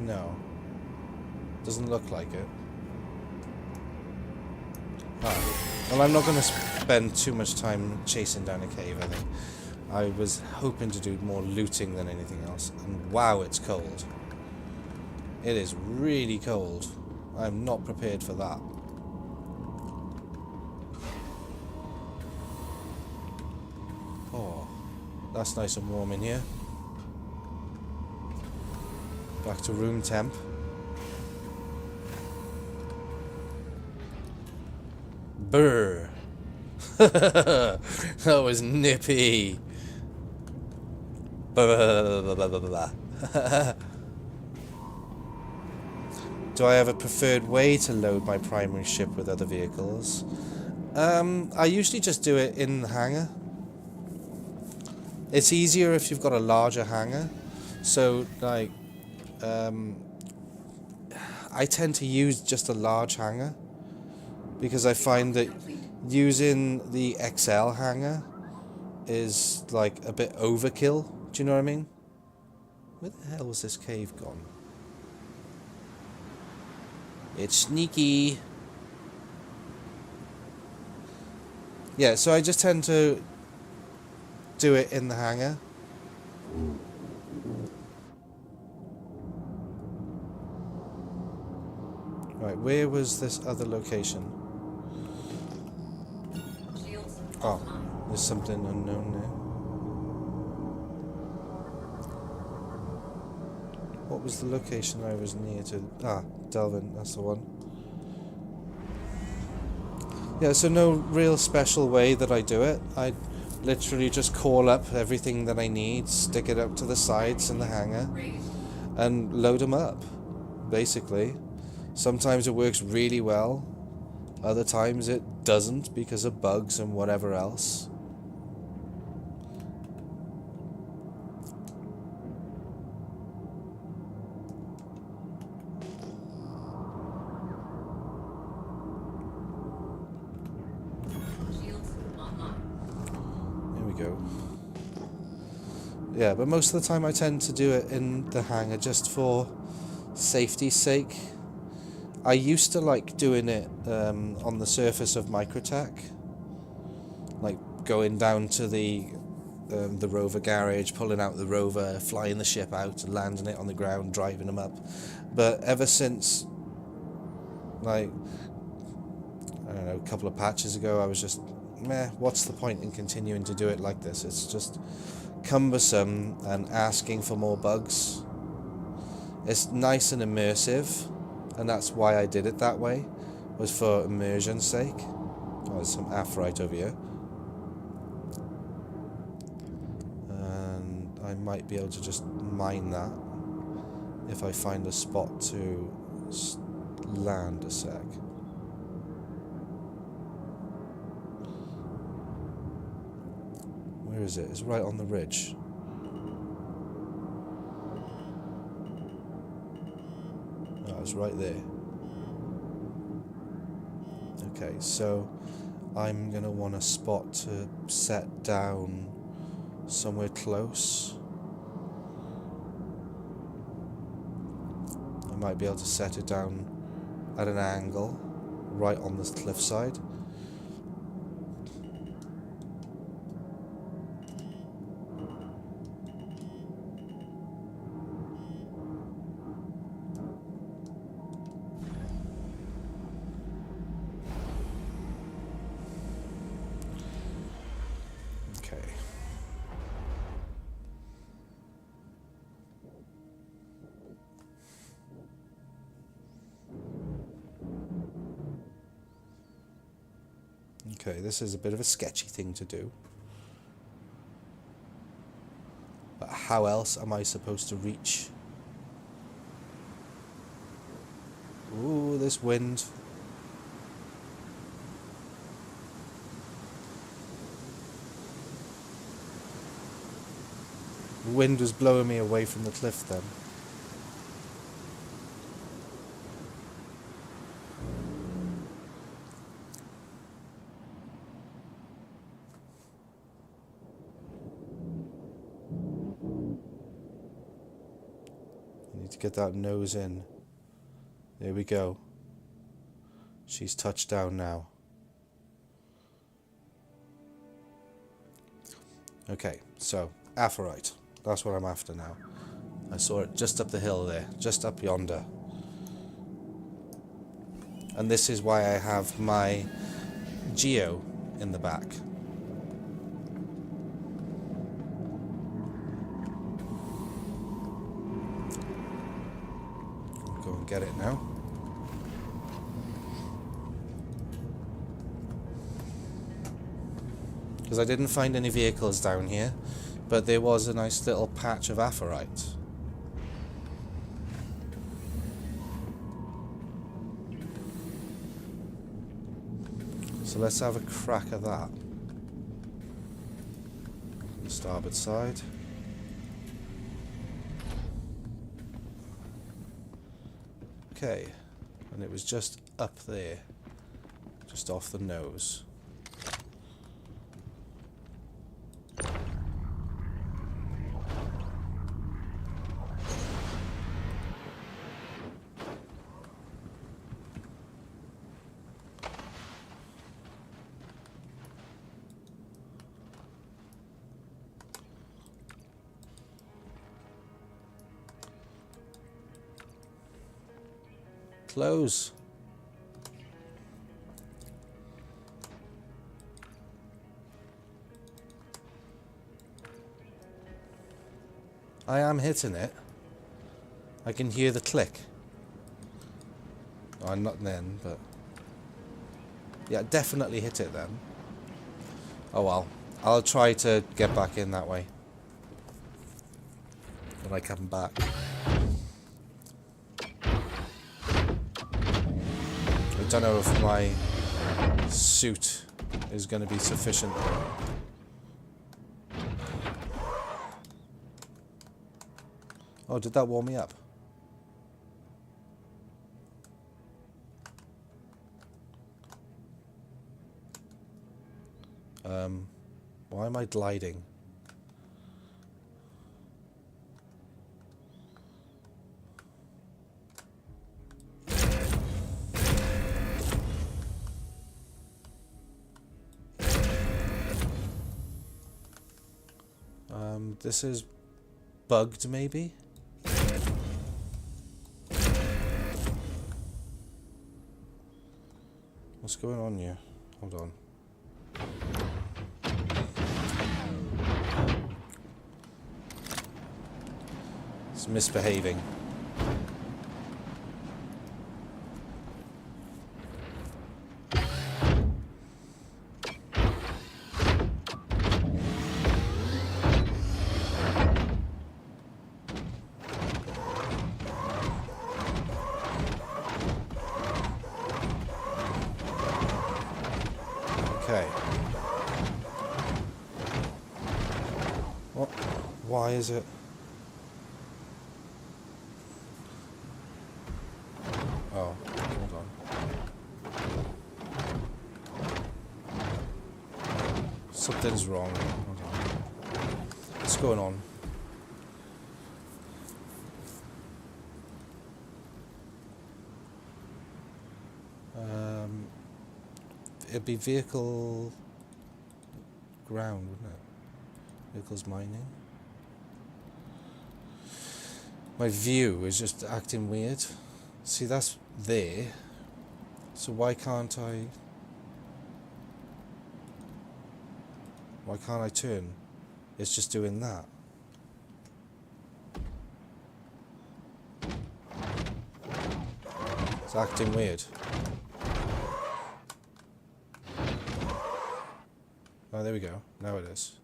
No. Doesn't look like it. Ah. Well, I'm not going to spend too much time chasing down a cave, I think. I was hoping to do more looting than anything else. And wow, it's cold. It is really cold. I'm not prepared for that. Oh, that's nice and warm in here. Back to room temp. Brr. That was nippy. Do I have a preferred way to load my primary ship with other vehicles? I usually just do it in the hangar. It's easier if you've got a larger hangar. So, like, I tend to use just a large hangar because I find that using the XL hangar is like a bit overkill. Do you know what I mean? Where the hell was this cave gone? It's sneaky. Yeah, so I just tend to do it in the hangar. Right, where was this other location? Oh, there's something unknown there. What was the location I was near to? Ah, Delvin, that's the one. Yeah, so no real special way that I do it. I literally just call up everything that I need, stick it up to the sides in the hangar, and load them up, basically. Sometimes it works really well, other times it doesn't because of bugs and whatever else. There we go. Yeah, but most of the time I tend to do it in the hangar just for safety's sake. I used to like doing it on the surface of Microtech, like going down to the rover garage, pulling out the rover, flying the ship out, and landing it on the ground, driving them up. But ever since, like, I don't know, a couple of patches ago, I was just, meh, what's the point in continuing to do it like this? It's just cumbersome and asking for more bugs. It's nice and immersive. And that's why I did it that way, was for immersion's sake. Oh, there's some Aphrodite over here. And I might be able to just mine that if I find a spot to land a sec. Where is it? It's right on the ridge. It's right there. Okay, so I'm gonna want a spot to set down somewhere close. I might be able to set it down at an angle right on this cliffside. Okay, this is a bit of a sketchy thing to do. But how else am I supposed to reach? Ooh, this wind. The wind was blowing me away from the cliff then. to get that nose in. There we go. She's touched down now. Okay, so Aphorite. That's what I'm after now. I saw it just up the hill there, just up yonder. And this is why I have my Geo in the back. Go and get it now. Because I didn't find any vehicles down here, but there was a nice little patch of Aphorite. So let's have a crack at that. The starboard side. Okay, and it was just up there, just off the nose. Close. I am hitting it. I can hear the click. Oh, not then, but... yeah, definitely hit it then. Oh well. I'll try to get back in that way when I come back. I don't know if my suit is going to be sufficient. Oh, did that warm me up? Why am I gliding? This is bugged, maybe? What's going on here? Hold on. It's misbehaving. Okay. What? Why is it? Oh, hold on. Something's wrong. Hold on. What's going on? It'd be vehicle ground, wouldn't it? Vehicles mining. My view is just acting weird. See, that's there. So why can't I turn? It's just doing that. It's acting weird. Oh, there we go. Now it is.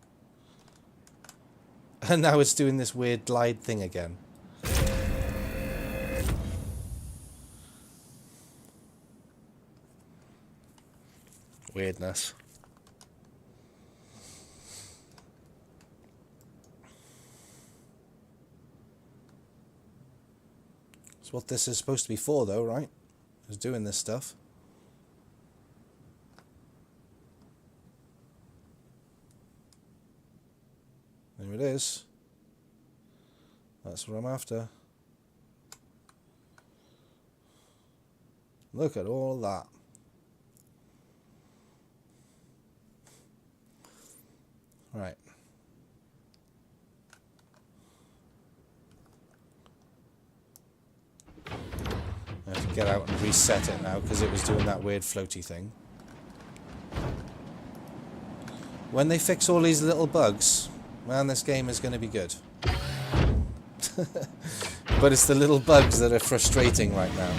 And now it's doing this weird glide thing again. Weirdness. That's what this is supposed to be for, though, right? Is doing this stuff. There it is. That's what I'm after. Look at all that. Right. I have to get out and reset it now because it was doing that weird floaty thing. When they fix all these little bugs, man, this game is going to be good. But it's the little bugs that are frustrating right now.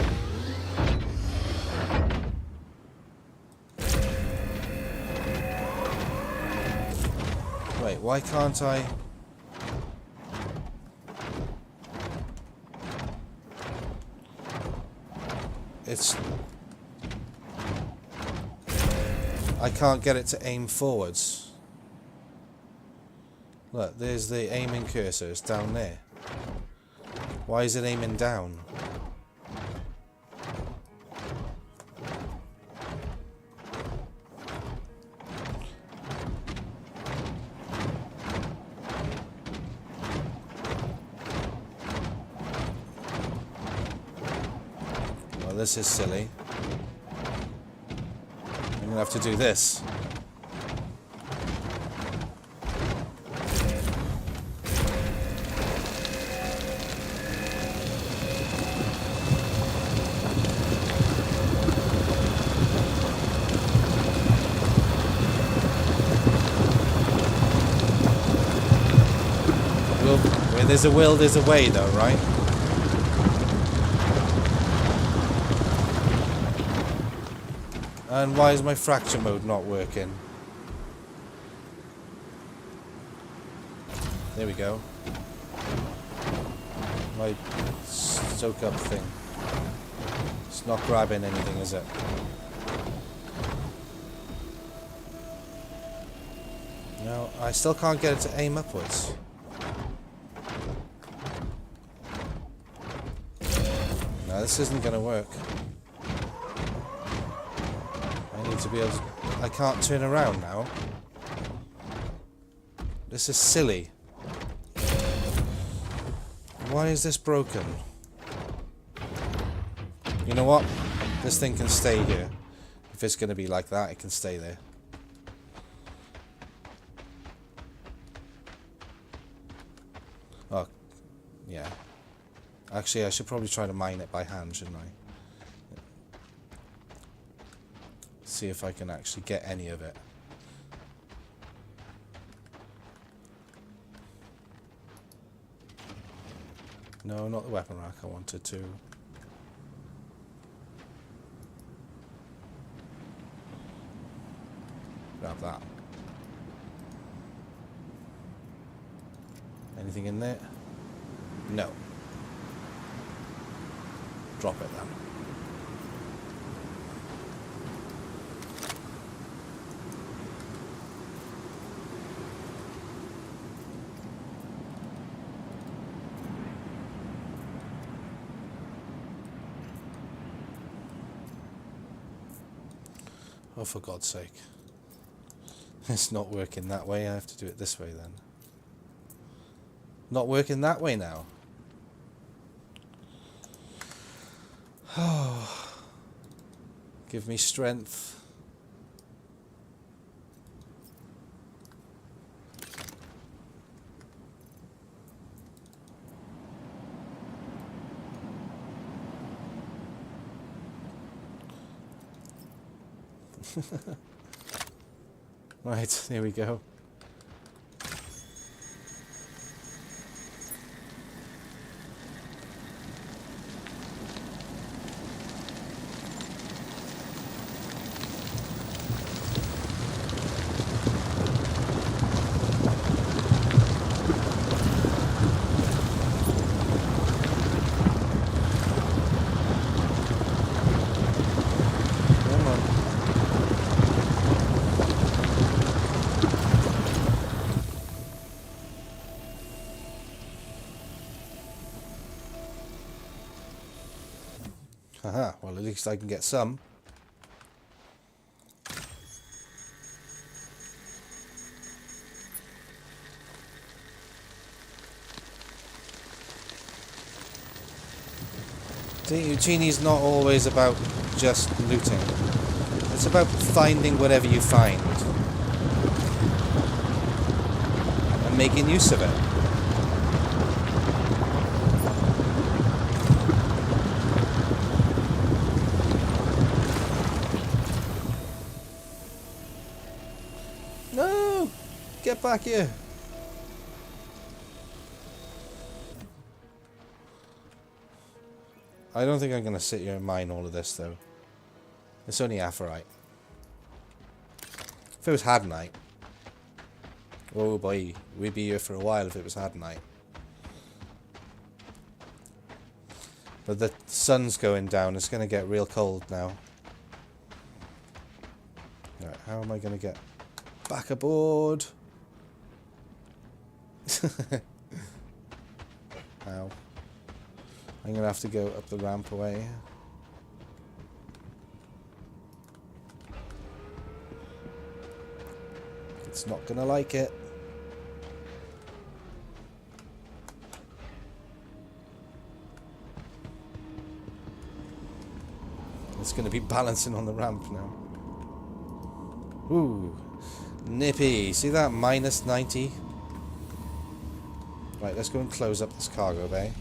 Wait, why can't I... It's... I can't get it to aim forwards. Look, there's the aiming cursor, it's down there. Why is it aiming down? Well, this is silly. I'm gonna have to do this. Where there's a will, there's a way, though, right? And why is my fracture mode not working? There we go. My soak up thing. It's not grabbing anything, is it? No, I still can't get it to aim upwards. No, this isn't going to work. I need to be able to... I can't turn around now. This is silly. Why is this broken? You know what? This thing can stay here. If it's going to be like that, it can stay there. Oh, yeah. Actually, I should probably try to mine it by hand, shouldn't I? See if I can actually get any of it. No, not the weapon rack. I wanted to. Grab that. Anything in there? No. Drop it then. Oh, for God's sake. It's not working that way. I have to do it this way then. Not working that way now. Oh. Give me strength. Right, here we go. Haha, well at least I can get some. Utini's not always about just looting. It's about finding whatever you find and making use of it. No! Get back here! I don't think I'm going to sit here and mine all of this, though. It's only Aphorite. If it was Hadnite... Oh boy, we'd be here for a while if it was Hadnite. But the sun's going down, it's going to get real cold now. Alright, how am I going to get back aboard? Ow. I'm going to have to go up the ramp away. It's not going to like it. It's going to be balancing on the ramp now. Ooh. Nippy. See that? Minus 90. Right, let's go and close up this cargo bay.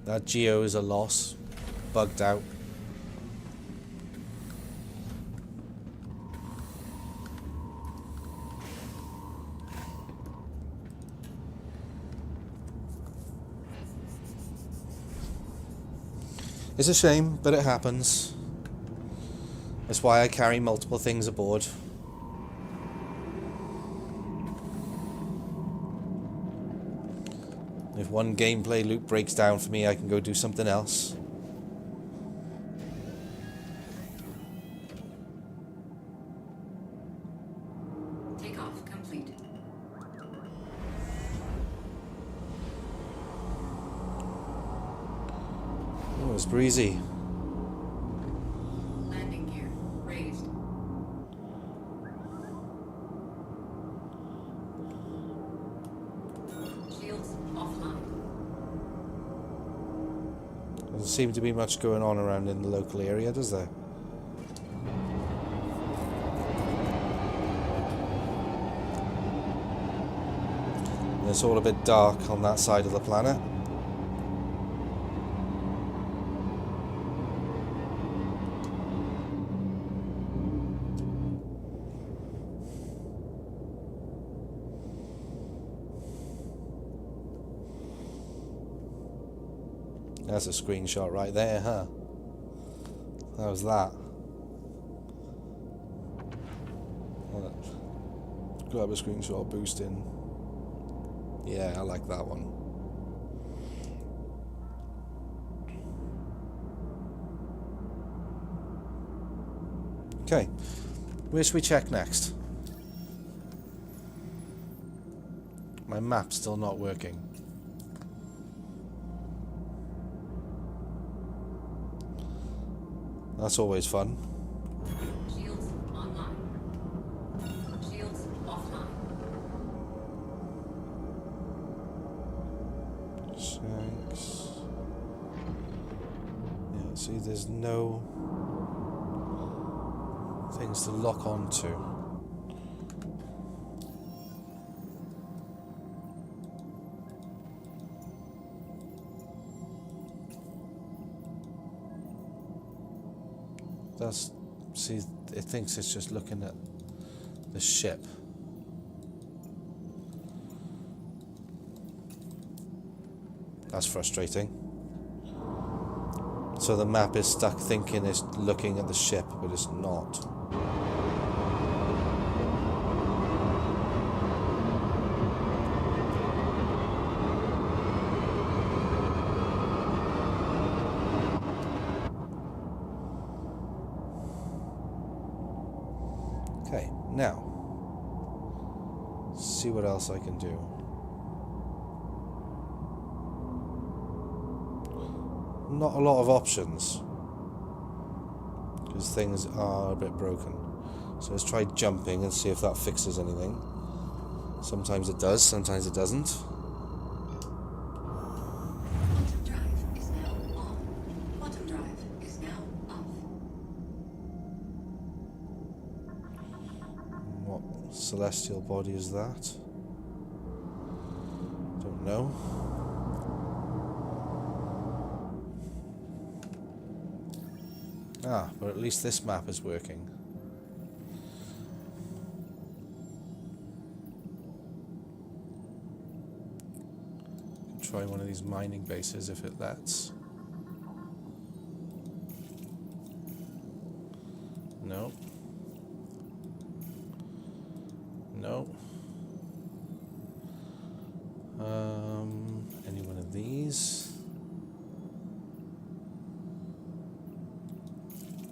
That Geo is a loss. Bugged out. It's a shame, but it happens. That's why I carry multiple things aboard. If one gameplay loop breaks down for me, I can go do something else. Takeoff complete. Oh, it's breezy. Landing gear raised. Shields offline. Doesn't seem to be much going on around in the local area, does there? And it's all a bit dark on that side of the planet. That's a screenshot right there, huh? How was that? Grab a screenshot, boost in. Yeah, I like that one. Okay, where should we check next? My map's still not working. That's always fun. Shields online. Shields offline. Shanks. Yeah, see, there's no things to lock onto. That's, see, it thinks it's just looking at the ship. That's frustrating. So the map is stuck thinking it's looking at the ship, but it's not. Okay, now, see what else I can do. Not a lot of options, because things are a bit broken. So let's try jumping and see if that fixes anything. Sometimes it does, sometimes it doesn't. celestial body is that? Don't know. Ah, but at least this map is working. Try one of these mining bases if it lets. No. No. Any one of these?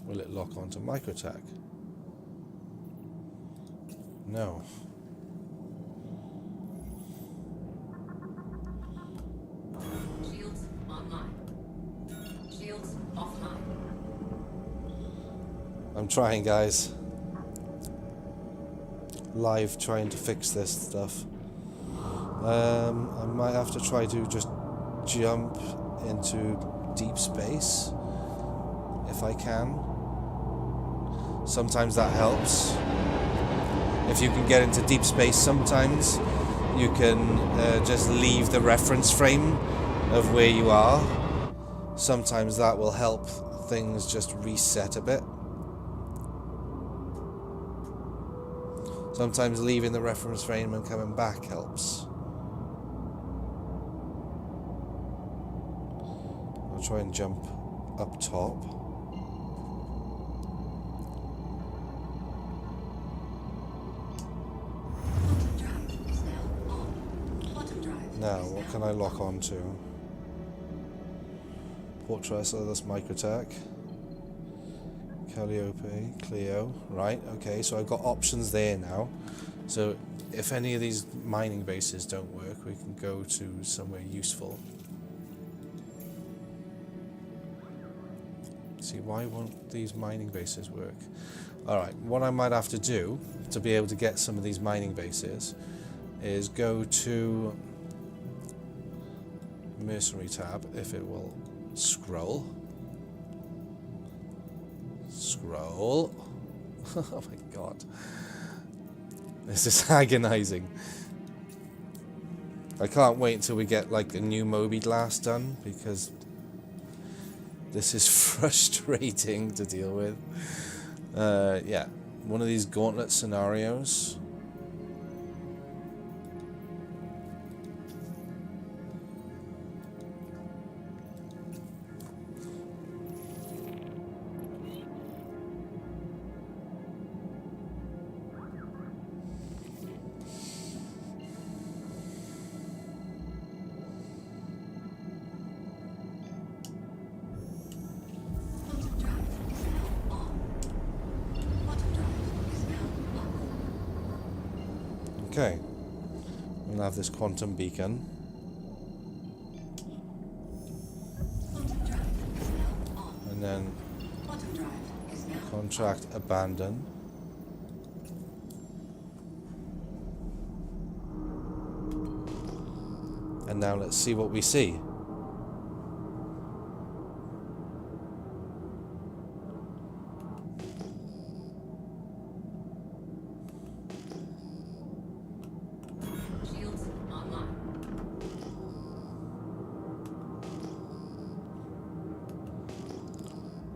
Will it lock onto microtech? No. Shields online. Shields offline. I'm trying, guys. Live trying to fix this stuff. I might have to try to just jump into deep space if I can. Sometimes that helps. If you can get into deep space, sometimes you can just leave the reference frame of where you are. Sometimes that will help things just reset a bit. Sometimes leaving the reference frame and coming back helps. I'll try and jump up top. Now, what can I lock onto? Fortress, oh, that's Microtech. Calliope, Clio, right, okay, so I've got options there now. So if any of these mining bases don't work, we can go to somewhere useful. See, why won't these mining bases work? Alright, what I might have to do to be able to get some of these mining bases is go to Mercenary tab, if it will scroll. Scroll. Oh my god. This is agonizing. I can't wait until we get like a new Moby glass done, because this is frustrating to deal with. Yeah, one of these gauntlet scenarios. Okay, we'll have this quantum beacon. And then contract abandon. And now let's see what we see.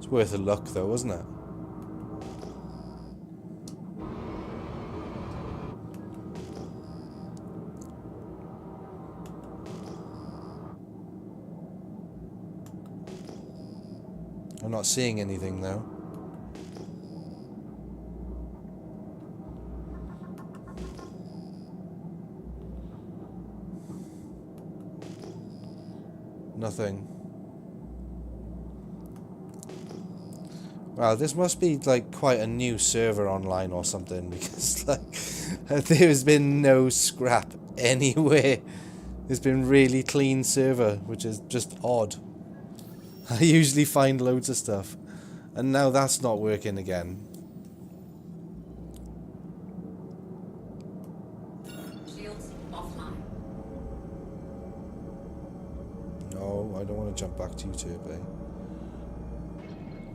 Worth a look though, wasn't it? I'm not seeing anything though. Nothing. Wow, this must be like quite a new server online or something, because like there's been no scrap anywhere. It's been really clean server, which is just odd. I usually find loads of stuff, and now that's not working again. Shields offline. No, I don't want to jump back to Utini.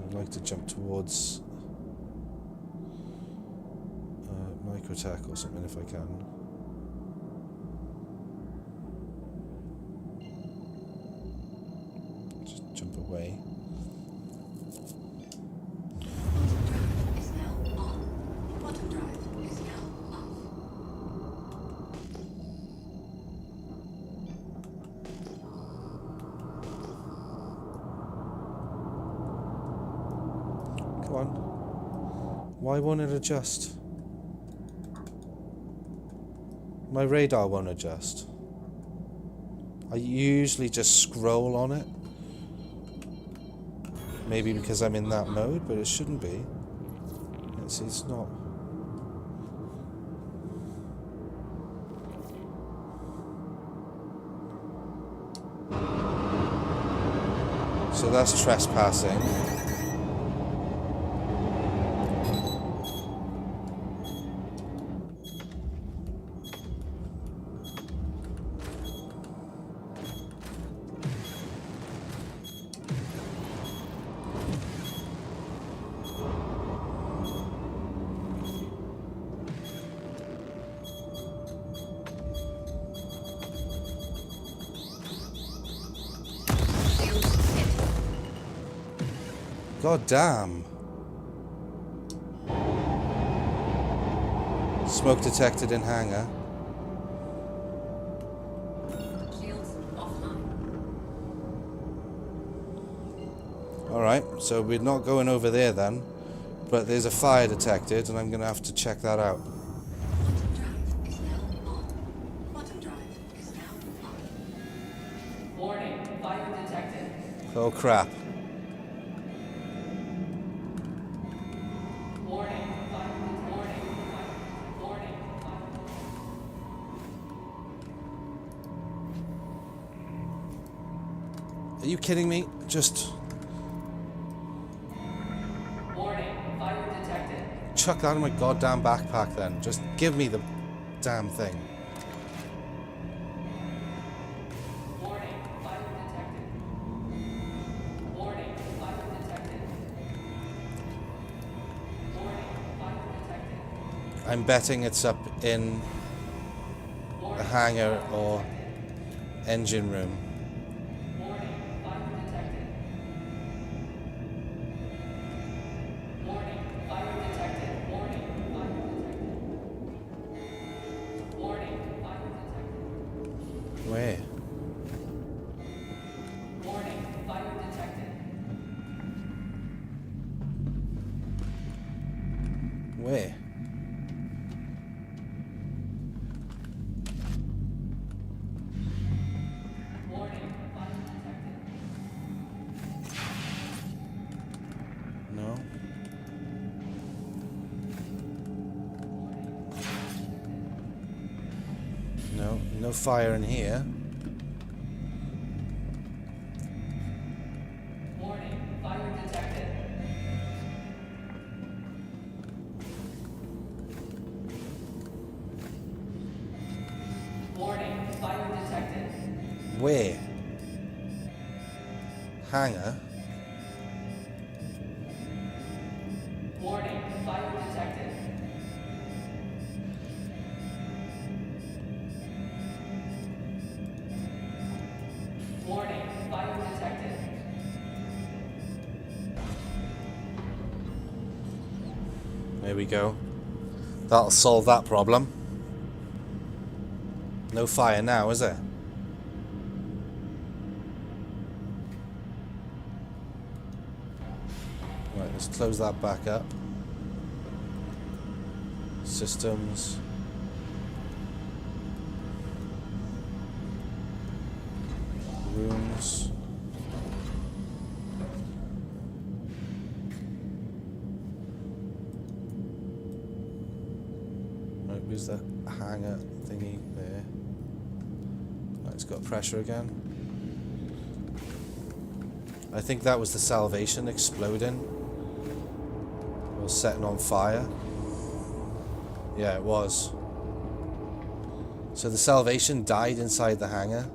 I'd like to jump towards Microtech or something if I can. Just jump away. Is now on. Bottom drive is now off. Come on. Why won't it adjust? My radar won't adjust. I usually just scroll on it. Maybe because I'm in that mode, but it shouldn't be. It's not. So that's trespassing. God damn. Smoke detected in hangar. Shields offline. Alright, so we're not going over there then. But there's a fire detected and I'm going to have to check that out. Bottom drive is now on. Bottom drive is now on. Warning, fire detected. Oh crap. Warning, fire warning, warning, Are you kidding me? Just warning, fire detected. chuck that in my goddamn backpack then. Just give me the damn thing. Warning, fire detected. Warning, fire detected. Warning, fire detected. I'm betting it's up in the hangar or engine room. Warning, fire detected. Warning, fire detected. Warning, fire detected. Warning, fire detected. Where? Warning, fire detected. Where? Warning, fire detected. No. No, no fire in here. Warning, fire detected. Warning, fire detected. Where? Hangar? Warning, fire detected. Warning, fire detected. There we go. That'll solve that problem. No fire now, is there? Right, let's close that back up. Systems. Rooms. Right, where's that hangar thingy there? Right, it's got pressure again. I think that was the Salvation exploding. Or setting on fire. Yeah, it was. So the Salvation died inside the hangar.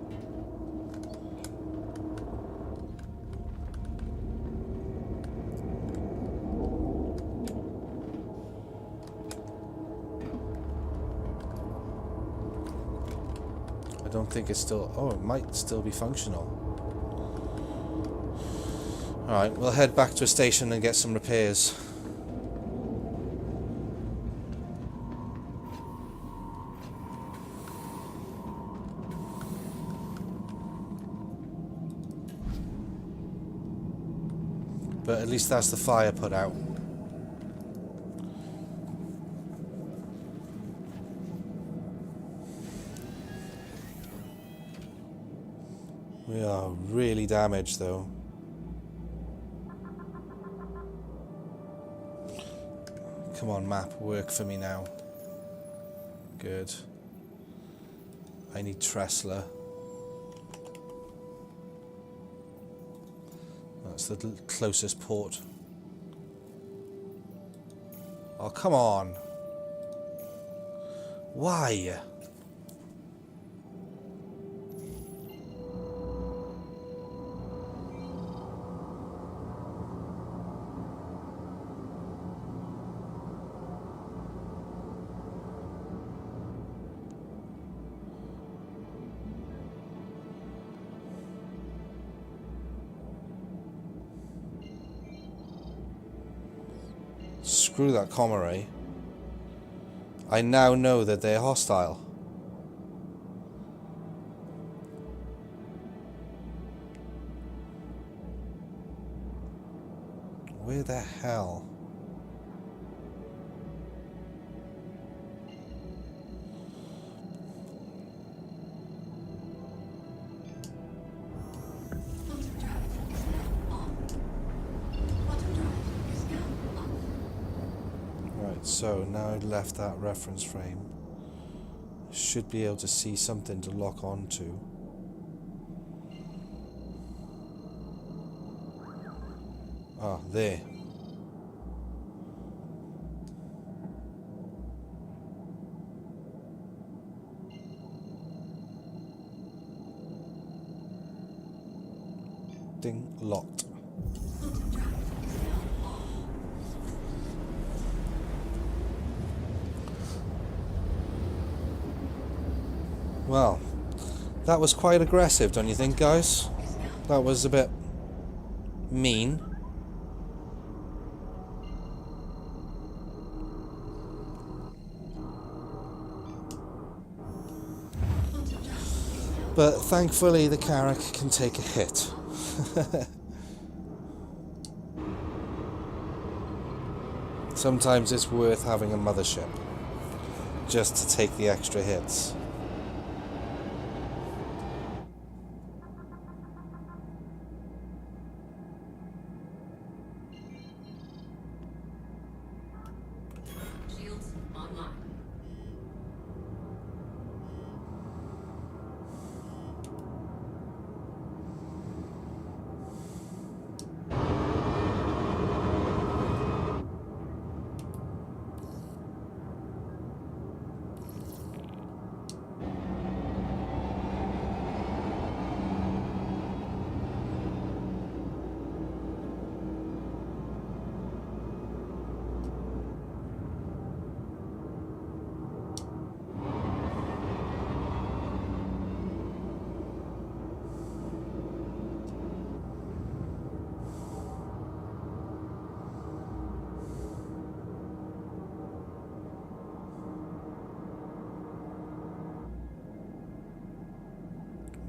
don't think it's still... Oh, it might still be functional. Alright, we'll head back to a station and get some repairs. But at least that's the fire put out. We are really damaged though. Come on, map, work for me now. Good. I need Tressler. That's the closest port. Oh, come on. Why? Screw that Comare. I now know that they're hostile. Where the hell? So now I've left that reference frame, should be able to see something to lock onto. Ah, there. Ding, locked. Well, that was quite aggressive, don't you think, guys? That was a bit mean. But thankfully the Carrack can take a hit. Sometimes it's worth having a mothership, just to take the extra hits.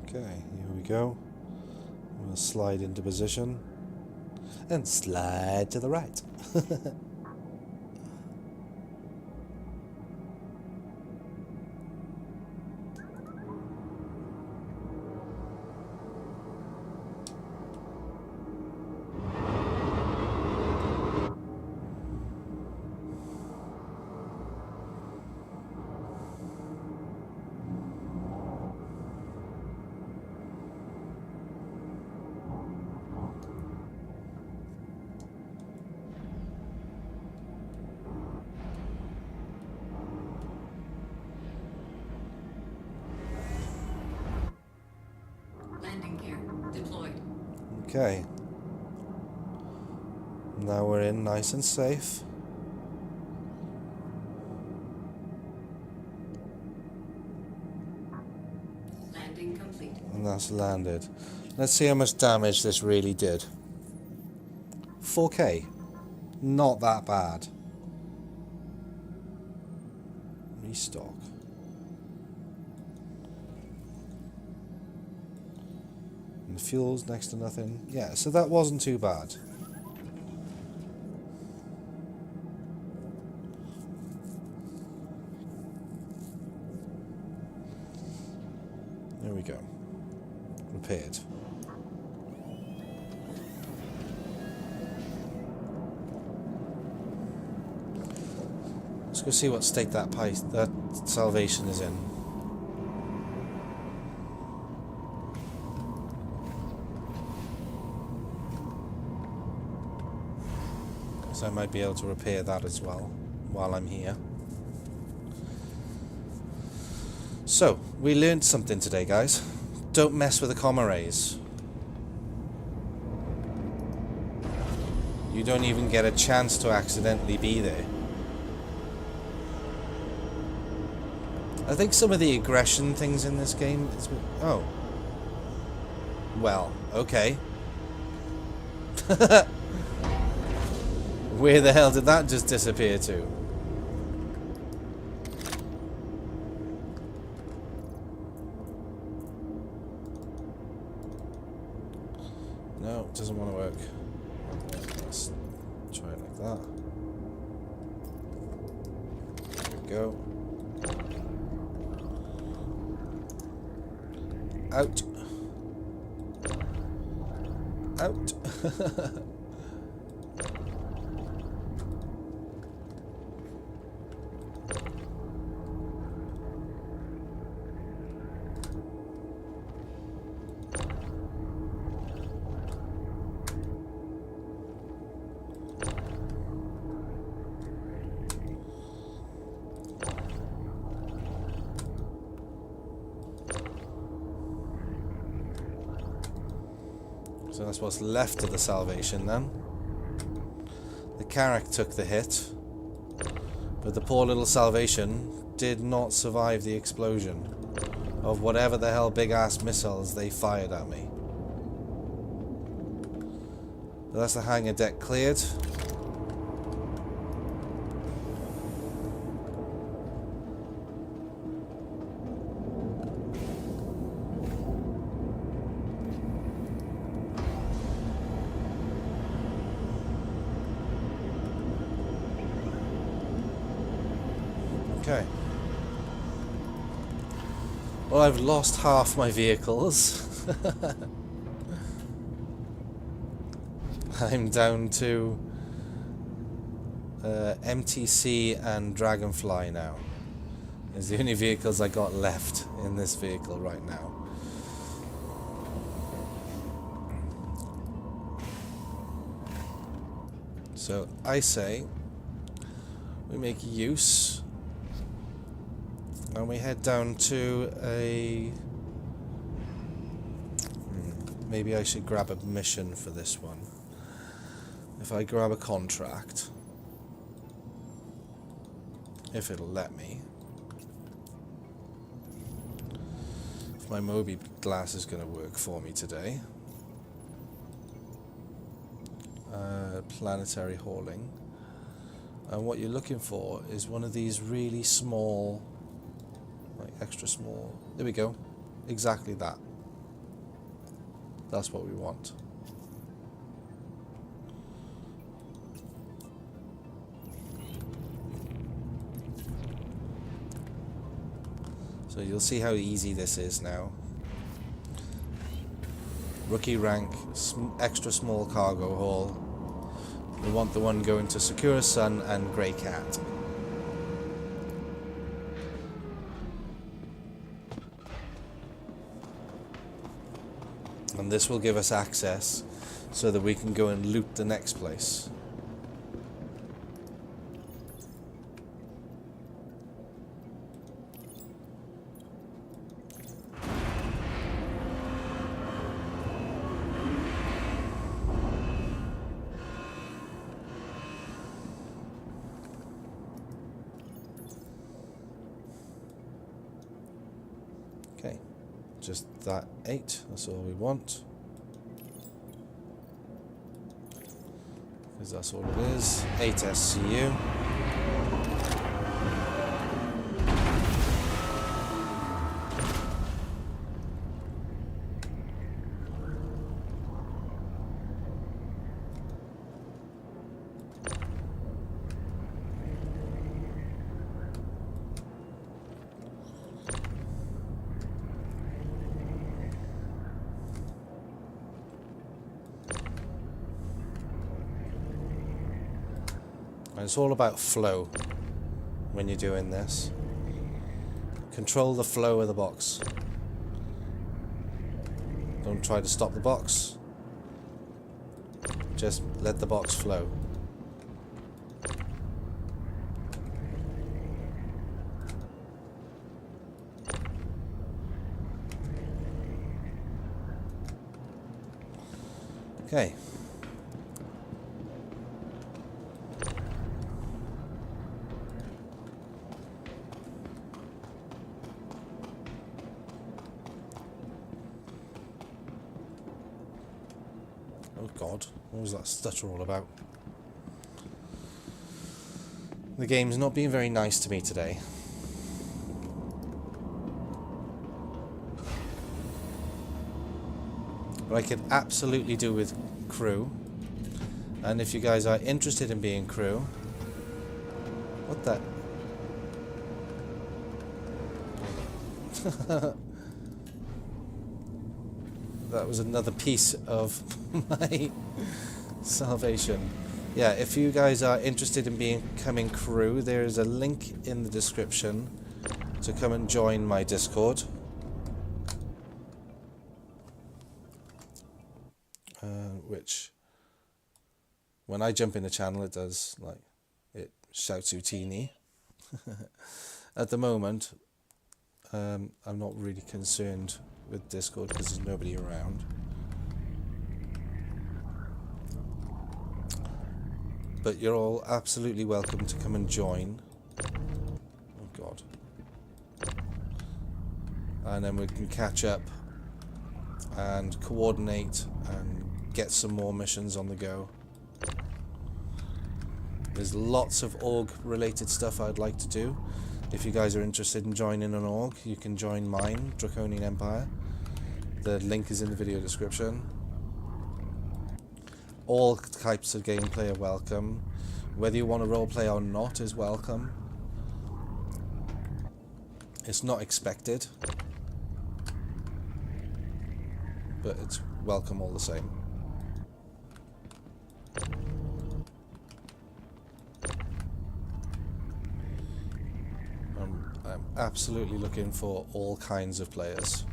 Okay, here we go. We'll slide into position and slide to the right. Landing gear deployed. Okay. Now we're in nice and safe. Landing And that's landed. Let's see how much damage this really did. 4k. Not that bad. Restock. And the fuel's next to nothing. Yeah, so that wasn't too bad. There we go. Repaired. Let's go see what state that Salvation is in. So I might be able to repair that as well while I'm here. So, we learned something today, guys. Don't mess with the comm arrays. You don't even get a chance to accidentally be there. I think some of the aggression things in this game is... Oh. Well, okay. Where the hell did that just disappear to? No, it doesn't want to work. Let's try it like that. There we go. Out. Out. So that's what's left of the Salvation then. The Carrack took the hit, but the poor little Salvation did not survive the explosion of whatever the hell big ass missiles they fired at me. But that's the hangar deck cleared. Okay. Well, I've lost half my vehicles. I'm down to MTC and Dragonfly now. It's the only vehicles I got left in this vehicle right now. So I say we make use. And we head down to a... Maybe I should grab a mission for this one. If I grab a contract. If it'll let me. If my Moby glass is going to work for me today. Planetary hauling. And what you're looking for is one of these really small... like extra small. There we go. Exactly that. That's what we want. So you'll see how easy this is now. Rookie rank, extra small cargo haul. We want the one going to Sakura Sun and Grey Cat. And this will give us access so that we can go and loot the next place. just that 8, that's all we want. Because that's all it is. 8 SCU. It's all about flow when you're doing this. Control the flow of the box. Don't try to stop the box. Just let the box flow. Okay. Oh God, what was that stutter all about? The game's not being very nice to me today. But I could absolutely do with crew. And if you guys are interested in being crew... What the... That was another piece of my salvation. Yeah, if you guys are interested in becoming crew, there is a link in the description to come and join my Discord. Which, when I jump in the channel, it does, like, it shouts Utini. At the moment, I'm not really concerned with Discord because there's nobody around. But you're all absolutely welcome to come and join. Oh God. And then we can catch up and coordinate and get some more missions on the go. There's lots of org related stuff I'd like to do. If you guys are interested in joining an org, you can join mine, Draconian Empire. The link is in the video description. All types of gameplay are welcome. Whether you want to roleplay or not is welcome. It's not expected, but it's welcome all the same. I'm absolutely looking for all kinds of players.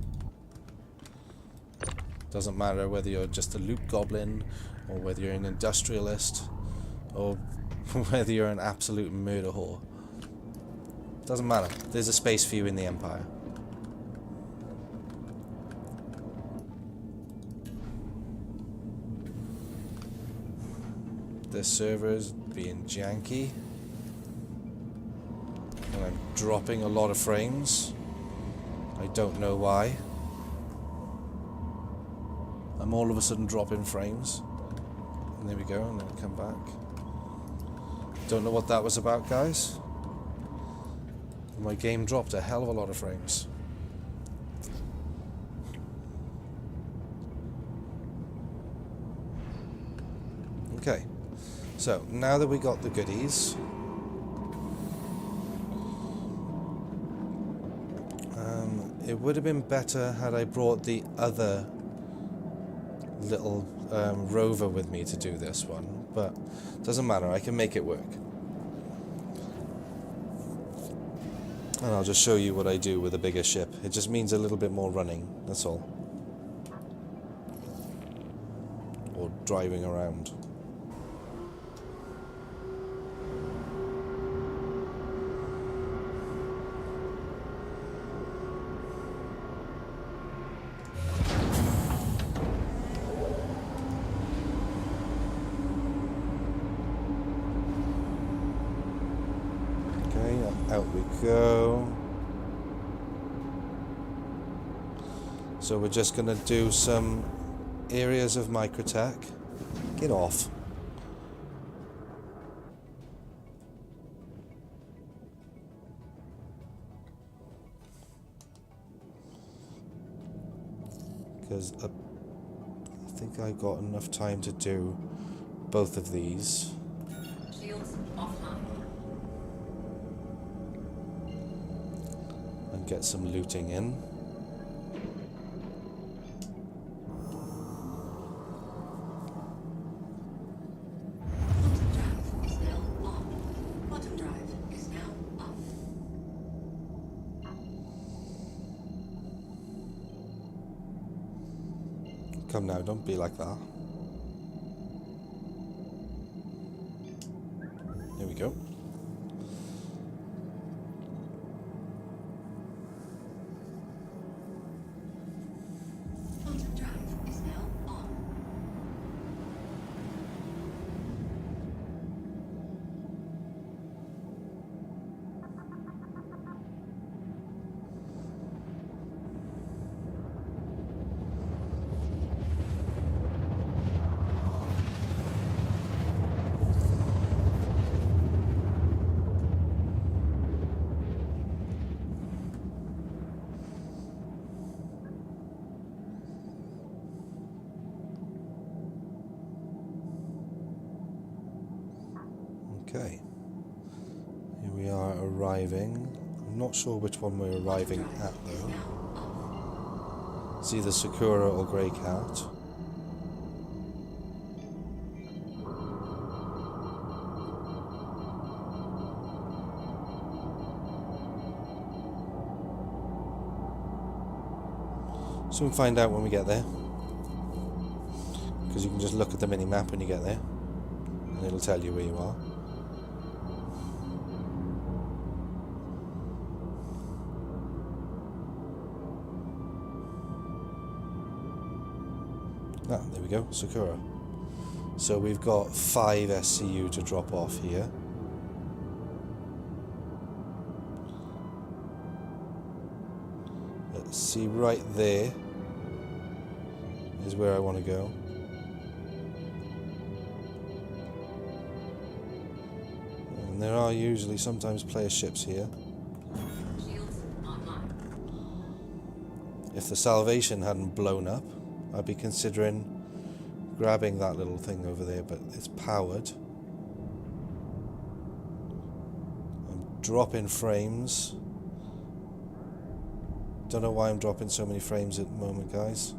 Doesn't matter whether you're just a loot goblin, or whether you're an industrialist, or whether you're an absolute murder whore. Doesn't matter. There's a space for you in the Empire. This server's being janky. And I'm dropping a lot of frames. I don't know why. I'm all of a sudden dropping frames. And there we go, and then I come back. Don't know what that was about, guys. My game dropped a hell of a lot of frames. Okay, so now that we got the goodies, it would have been better had I brought the other little rover with me to do this one, but doesn't matter, I can make it work. And I'll just show you what I do with a bigger ship. It just means a little bit more running, that's all. Or driving around. Out we go. So we're just going to do some areas of Microtech. Get off. Because I think I got enough time to do both of these. Shields offline. And get some looting in. Bottom drive is now on. Bottom drive is now off. Come now, don't be like that. Here we go. Bottom drive is now on. Okay. Here we are arriving. I'm not sure which one we're arriving at though. It's either Sakura or Grey Cat. So we'll find out when we get there. Because you can just look at the mini-map when you get there. And it'll tell you where you are. Ah, there we go, Sakura. So we've got 5 SCU to drop off here. Let's see, right there is where I want to go. And there are usually sometimes player ships here. Shields online. If the Salvation hadn't blown up, I'd be considering grabbing that little thing over there, but it's powered. I'm dropping frames. Don't know why I'm dropping so many frames at the moment, guys.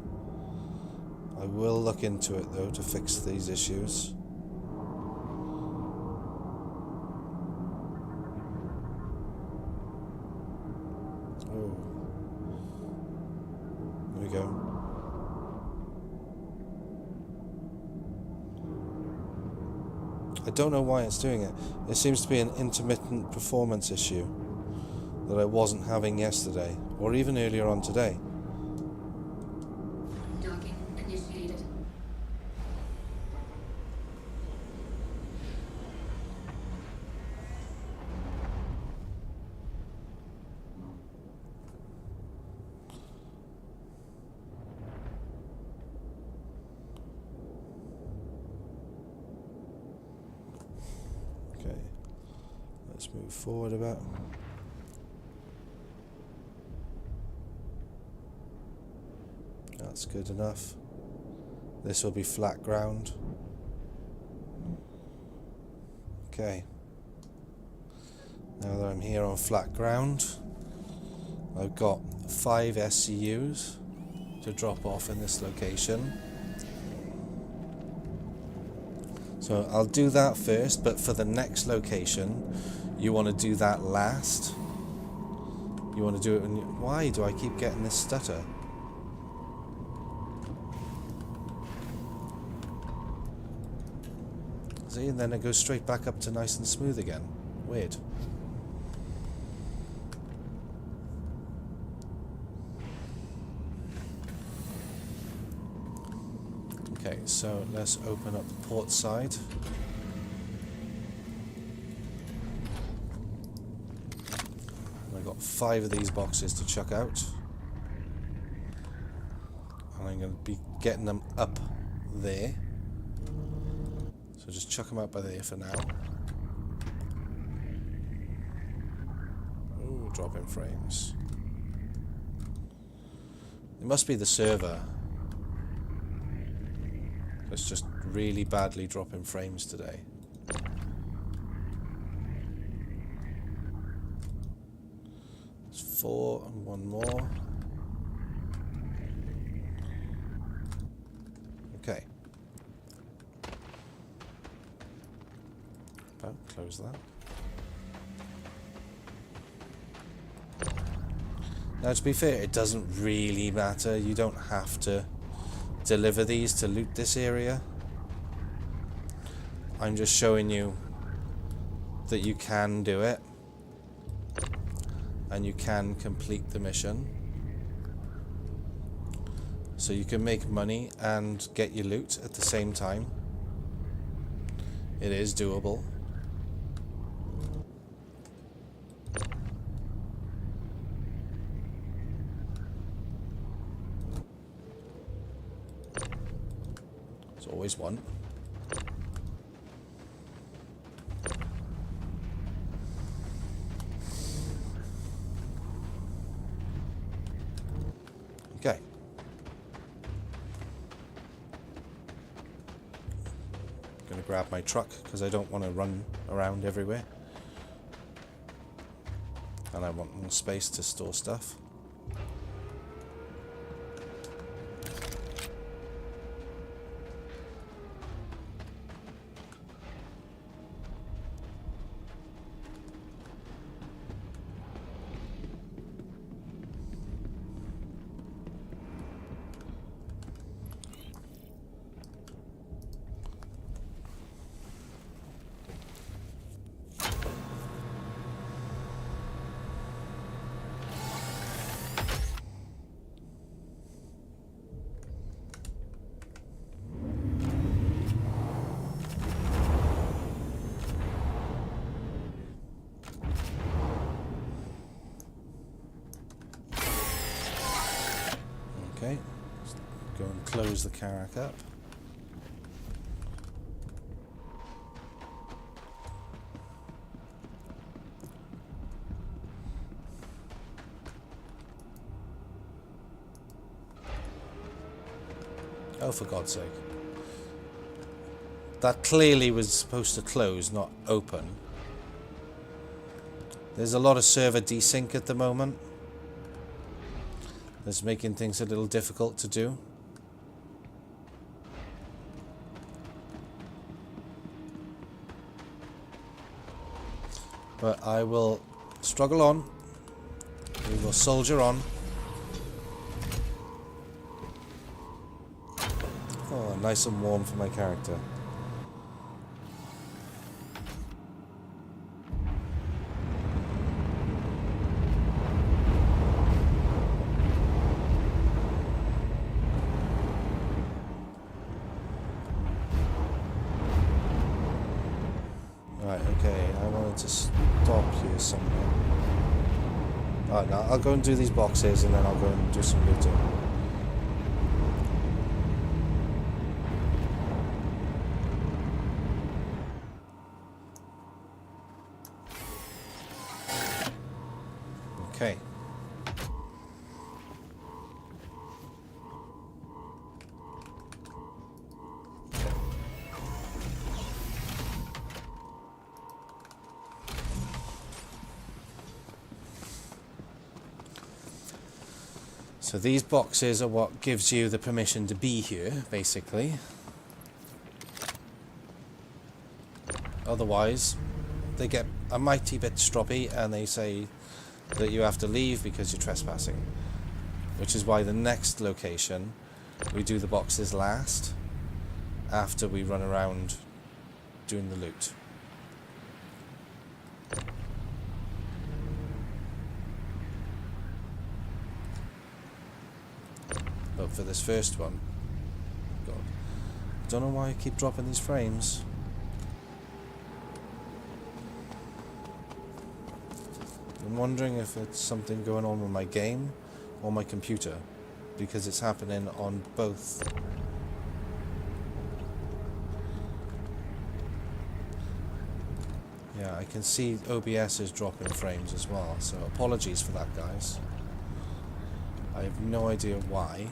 I will look into it though to fix these issues. Oh. There we go. I don't know why it's doing it. It seems to be an intermittent performance issue that I wasn't having yesterday, or even earlier on today. Docking initiated. Okay, let's move forward a bit. That's good enough. This will be flat ground. Okay. Now that I'm here on flat ground, I've got 5 SCUs to drop off in this location. So I'll do that first, but for the next location, you want to do that last. You want to do it when you... Why do I keep getting this stutter? See, and then it goes straight back up to nice and smooth again. Weird. Okay, so let's open up the port side. I've got 5 of these boxes to chuck out. going to be getting them up there. So just chuck them out by there for now. Ooh, dropping frames. It must be the server. It's just really badly dropping frames today. There's 4 and 1 more. Okay. Oh, close that. Now, to be fair, it doesn't really matter. You don't have to deliver these to loot this area. I'm just showing you that you can do it. And you can complete the mission. So you can make money and get your loot at the same time. It is doable. There's always one. Okay. Gonna grab my truck because I don't want to run around everywhere. And I want more space to store stuff. Okay, let's go and close the Karak up. Oh, for God's sake. That clearly was supposed to close, not open. There's a lot of server desync at the moment. That's making things a little difficult to do. But I will struggle on. We will soldier on. Oh, nice and warm for my character. Right, okay, I wanted to stop here somewhere. Alright, now I'll go and do these boxes and then I'll go and do some looting. Okay. So these boxes are what gives you the permission to be here, basically. Otherwise, they get a mighty bit stroppy and they say that you have to leave because you're trespassing. Which is why the next location, we do the boxes last, after we run around doing the loot. But for this first one, God, I don't know why I keep dropping these frames. I'm wondering if it's something going on with my game or my computer. because it's happening on both. Yeah, I can see OBS is dropping frames as well, so apologies for that, guys. I have no idea why.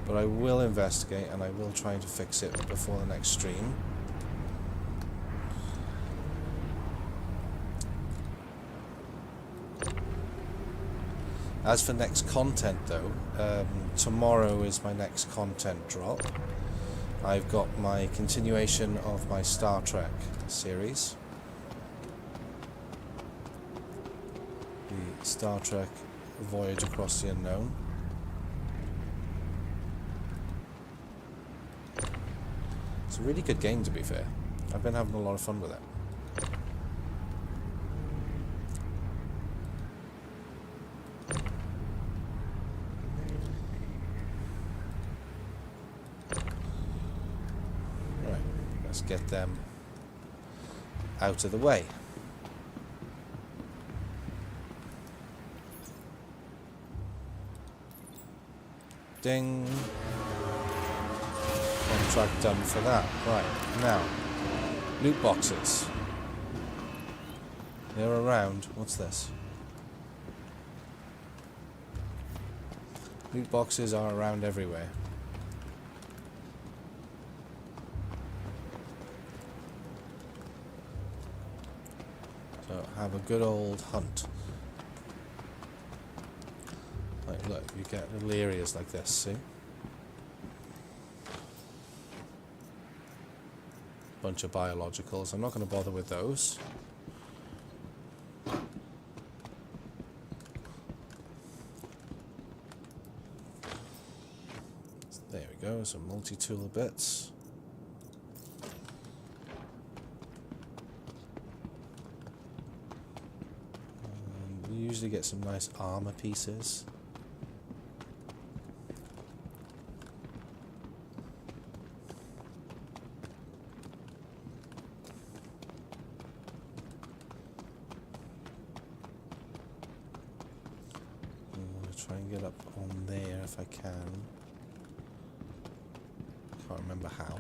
But I will investigate and I will try to fix it before the next stream. As for next content though, tomorrow is my next content drop. I've got my continuation of my Star Trek series. The Star Trek Voyage Across the Unknown. It's a really good game, to be fair. I've been having a lot of fun with it. Right, let's get them out of the way. Ding. Contract done for that. Right, now, loot boxes. They're around. What's this? Loot boxes are around everywhere. So have a good old hunt. Like, look, you get little areas like this, see? Bunch of biologicals. I'm not going to bother with those. There we go, some multi-tool bits. We usually get some nice armor pieces. Try and get up on there if I can. Can't remember how.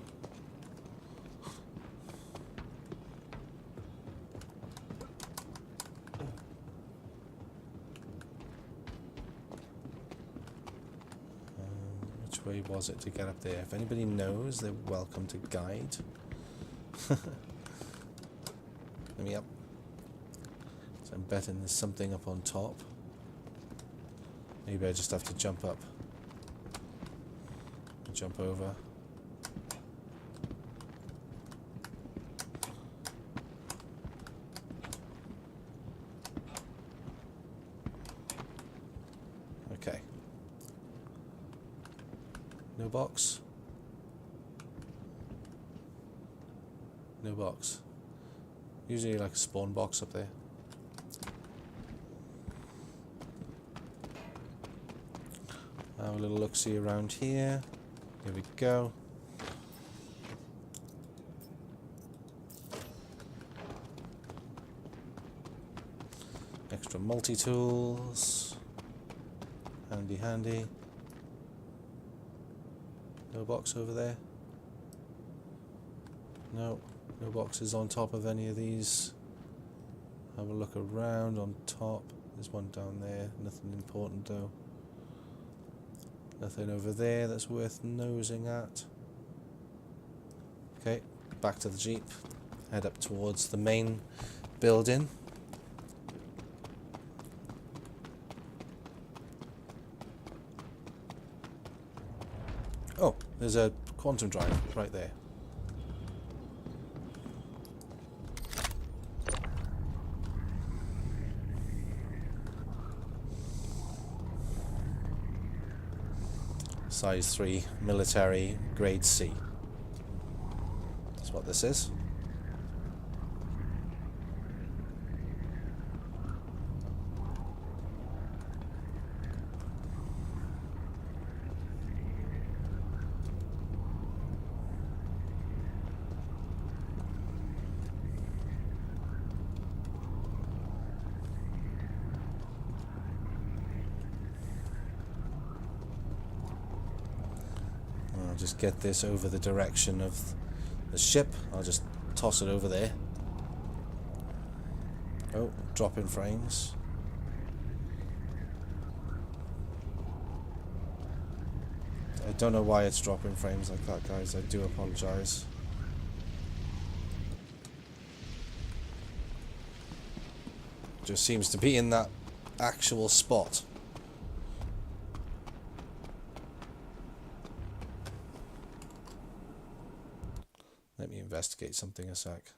Which way was it to get up there? If anybody knows, they're welcome to guide. Let me up. So I'm betting there's something up on top. Maybe I just have to jump up. Jump over. Okay. No box. No box. Usually like a spawn box up there. Have a little look-see around here. Here we go. Extra multi-tools. Handy, handy. No box over there. No, no boxes on top of any of these. Have a look around on top. There's one down there. Nothing important though. Nothing over there that's worth nosing at. Okay, back to the Jeep. Head up towards the main building. Oh, there's a quantum drive right there. Size 3 military grade C. That's what this is. just get this over the direction of the ship. I'll just toss it over there. Oh, dropping frames. I don't know why it's dropping frames like that, guys. I do apologize. Just seems to be in that actual spot. Let me investigate something a sec.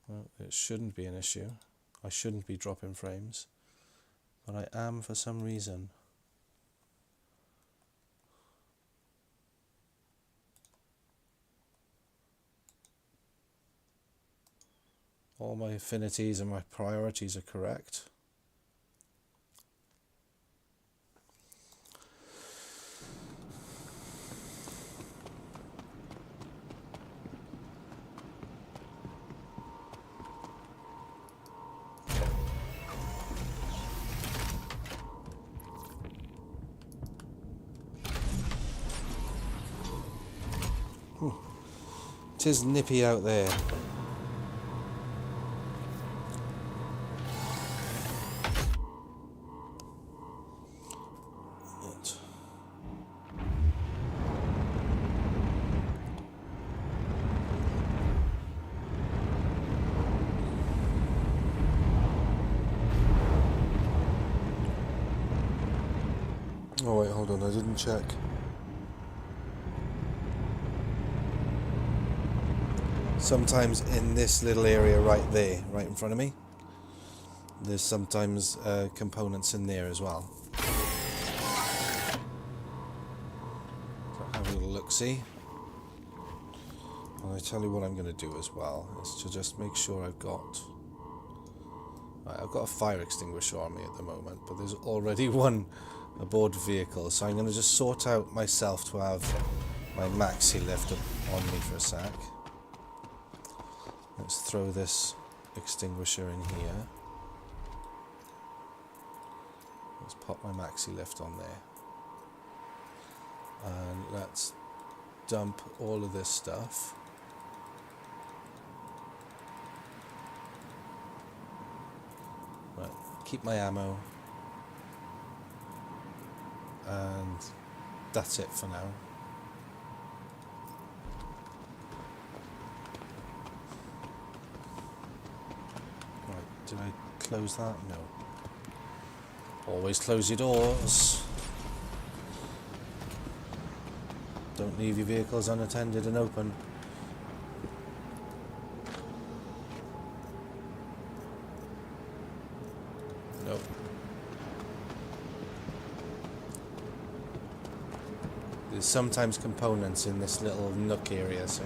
Well, it shouldn't be an issue. I shouldn't be dropping frames, but I am for some reason. All my affinities and my priorities are correct. It is nippy out there. Oh wait, hold on, I didn't check. Sometimes in this little area right there, right in front of me, there's sometimes components in there as well. So have a little look-see. And I tell you what I'm going to do as well, is to just make sure I've got... Right, I've got a fire extinguisher on me at the moment, but there's already one aboard the vehicle, so I'm going to just sort out myself to have my maxi lift on me for a sec. Let's throw this extinguisher in here. Let's pop my maxi lift on there. And let's dump all of this stuff. Right, keep my ammo. And that's it for now. Right, did I close that? No. Always close your doors. Don't leave your vehicles unattended and open. Nope. There's sometimes components in this little nook area, see?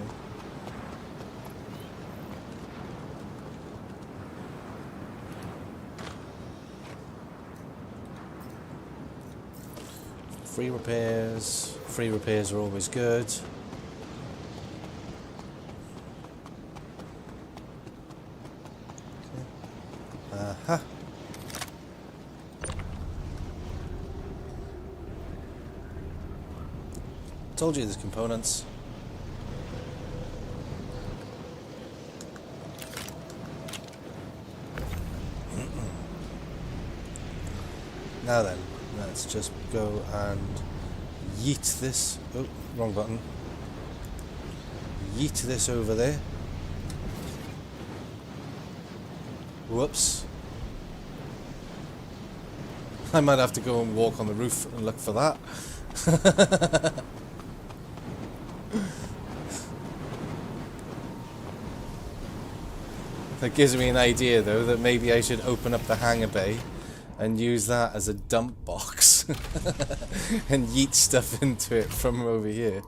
Free repairs. Free repairs are always good. Okay. Aha. Told you there's components. Now then, let's just go and yeet this. Oh, wrong button. Yeet this over there. Whoops. I might have to go and walk on the roof and look for that. That gives me an idea, though, that maybe I should open up the hangar bay and use that as a dump box and yeet stuff into it from over here.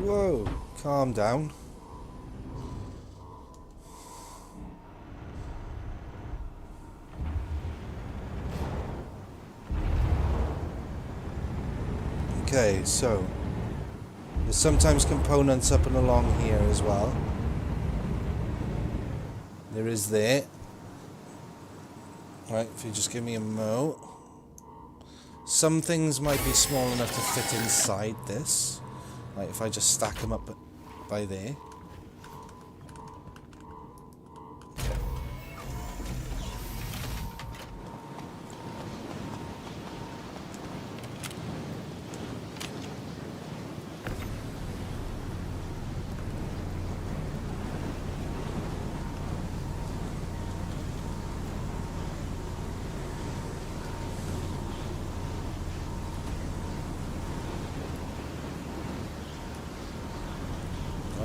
Whoa, calm down. Okay, so there's sometimes components up and along here as well. There is there. Right, if you just give me a mo. Some things might be small enough to fit inside this. Like if I just stack them up by there.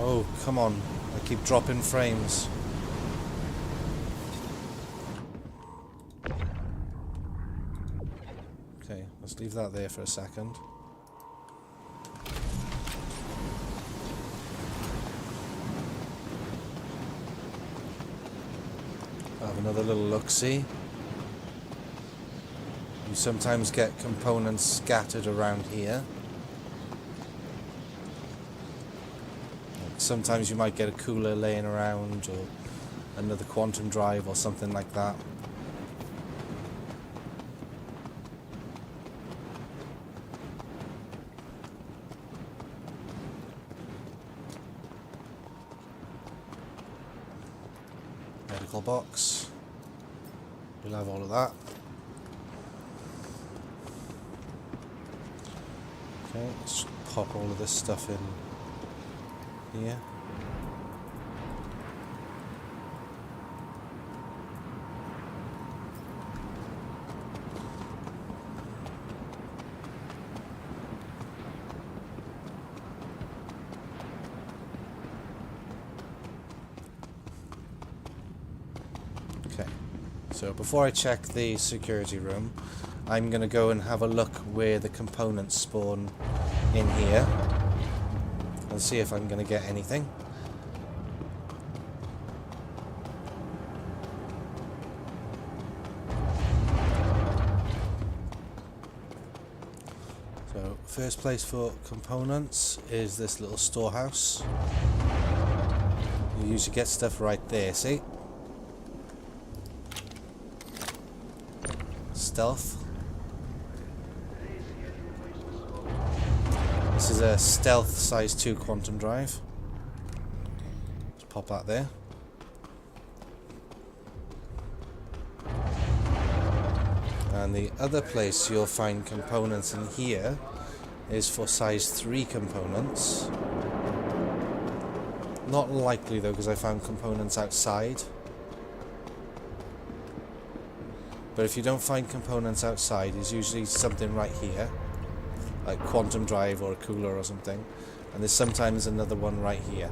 Oh, come on. I keep dropping frames. Okay, let's leave that there for a second. Have another little look-see. You sometimes get components scattered around here. Sometimes you might get a cooler laying around, or another quantum drive or something like that. Medical box. We'll have all of that. Okay, let's pop all of this stuff in here. Okay, so before I check the security room, I'm going to go and have a look where the components spawn in here. And see if I'm going to get anything. So, first place for components is this little storehouse. You usually get stuff right there, see? Stealth. This is a stealth size 2 quantum drive. Just pop that there. And the other place you'll find components in here is for size 3 components. Not likely though, because I found components outside. But if you don't find components outside, there's usually something right here. Like quantum drive or a cooler or something, and there's sometimes another one right here.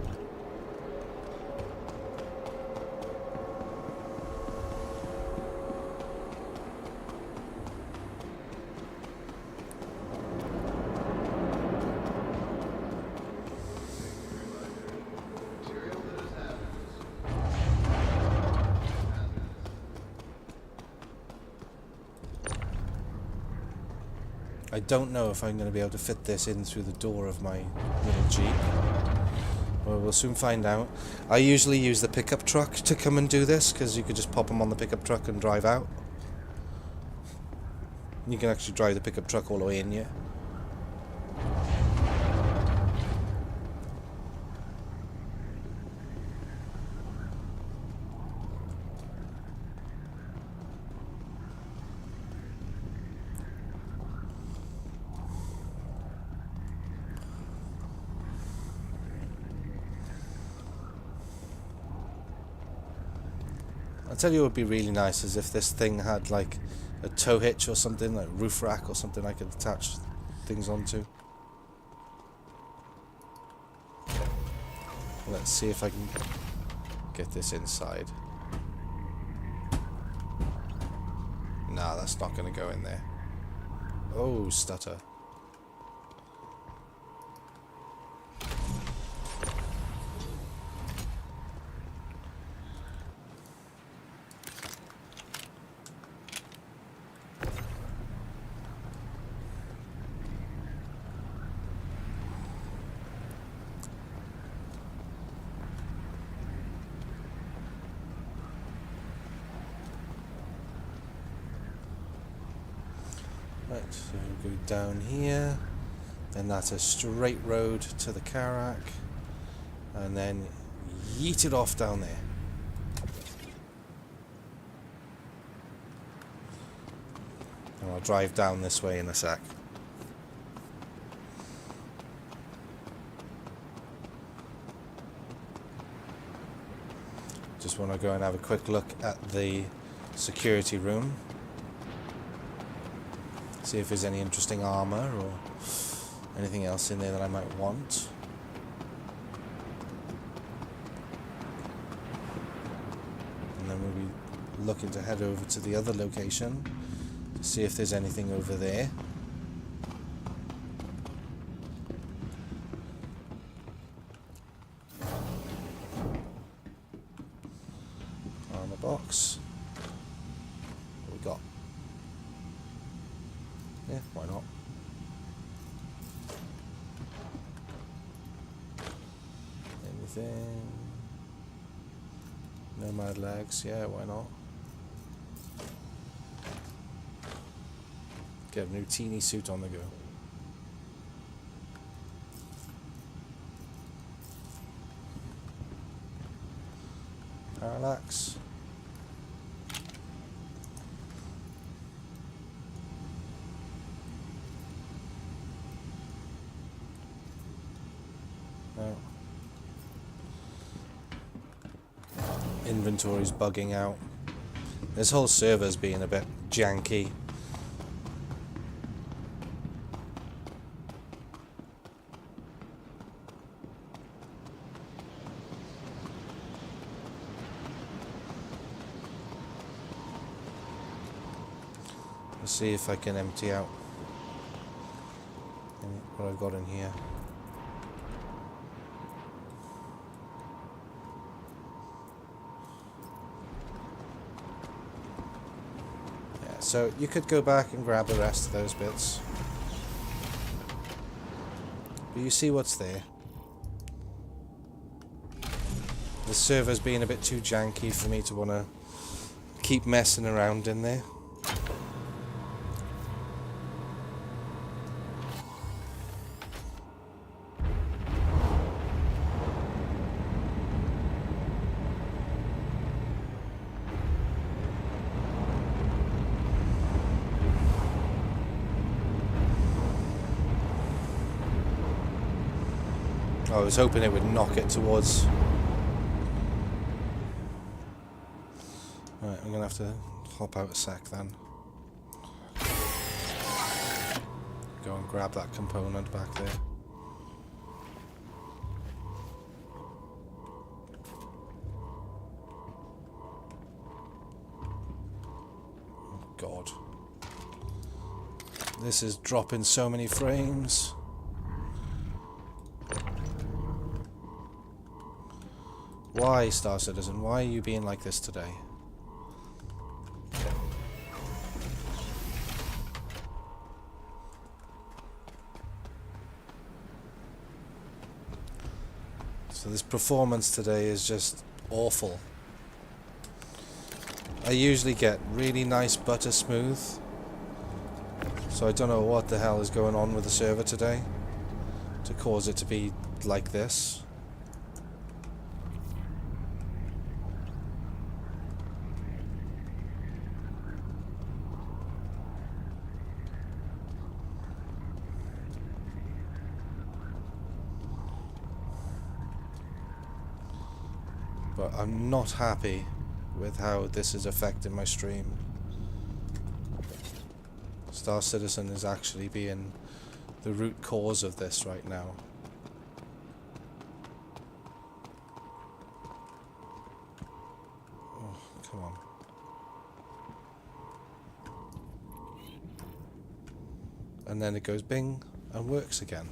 I don't know if I'm going to be able to fit this in through the door of my little Jeep. Well, we'll soon find out. I usually use the pickup truck to come and do this, because you could just pop them on the pickup truck and drive out. You can actually drive the pickup truck all the way in here. I tell you what would be really nice is if this thing had like a tow hitch or something, like a roof rack or something I could attach things onto. Let's see if I can get this inside. Nah, that's not going to go in there. Oh, stutter. Right, so we go down here, then that's a straight road to the Karak, and then yeet it off down there. And I'll drive down this way in a sec. Just want to go and have a quick look at the security room. See if there's any interesting armor or anything else in there that I might want. And then we'll be looking to head over to the other location to see if there's anything over there. Armor box. What we got? Yeah, why not? Anything? Nomad legs, yeah, why not? Get a new Utini suit on the go. Parallax. No. Inventory's bugging out. This whole server's being a bit janky. Let's see if I can empty out what I've got in here. Yeah, so you could go back and grab the rest of those bits. But you see what's there. The server's being a bit too janky for me to want to keep messing around in there. I was hoping it would knock it towards... Right, I'm gonna have to hop out a sec then. Go and grab that component back there. Oh God. This is dropping so many frames. Why, Star Citizen? Why are you being like this today? So this performance today is just awful. I usually get really nice butter smooth. So I don't know what the hell is going on with the server today to cause it to be like this. But I'm not happy with how this is affecting my stream. Star Citizen is actually being the root cause of this right now. Oh, come on. And then it goes bing and works again.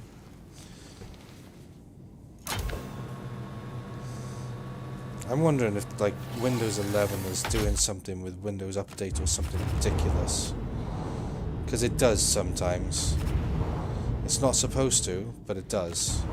I'm wondering if like Windows 11 is doing something with Windows Update or something ridiculous. Because it does sometimes. It's not supposed to, but it does.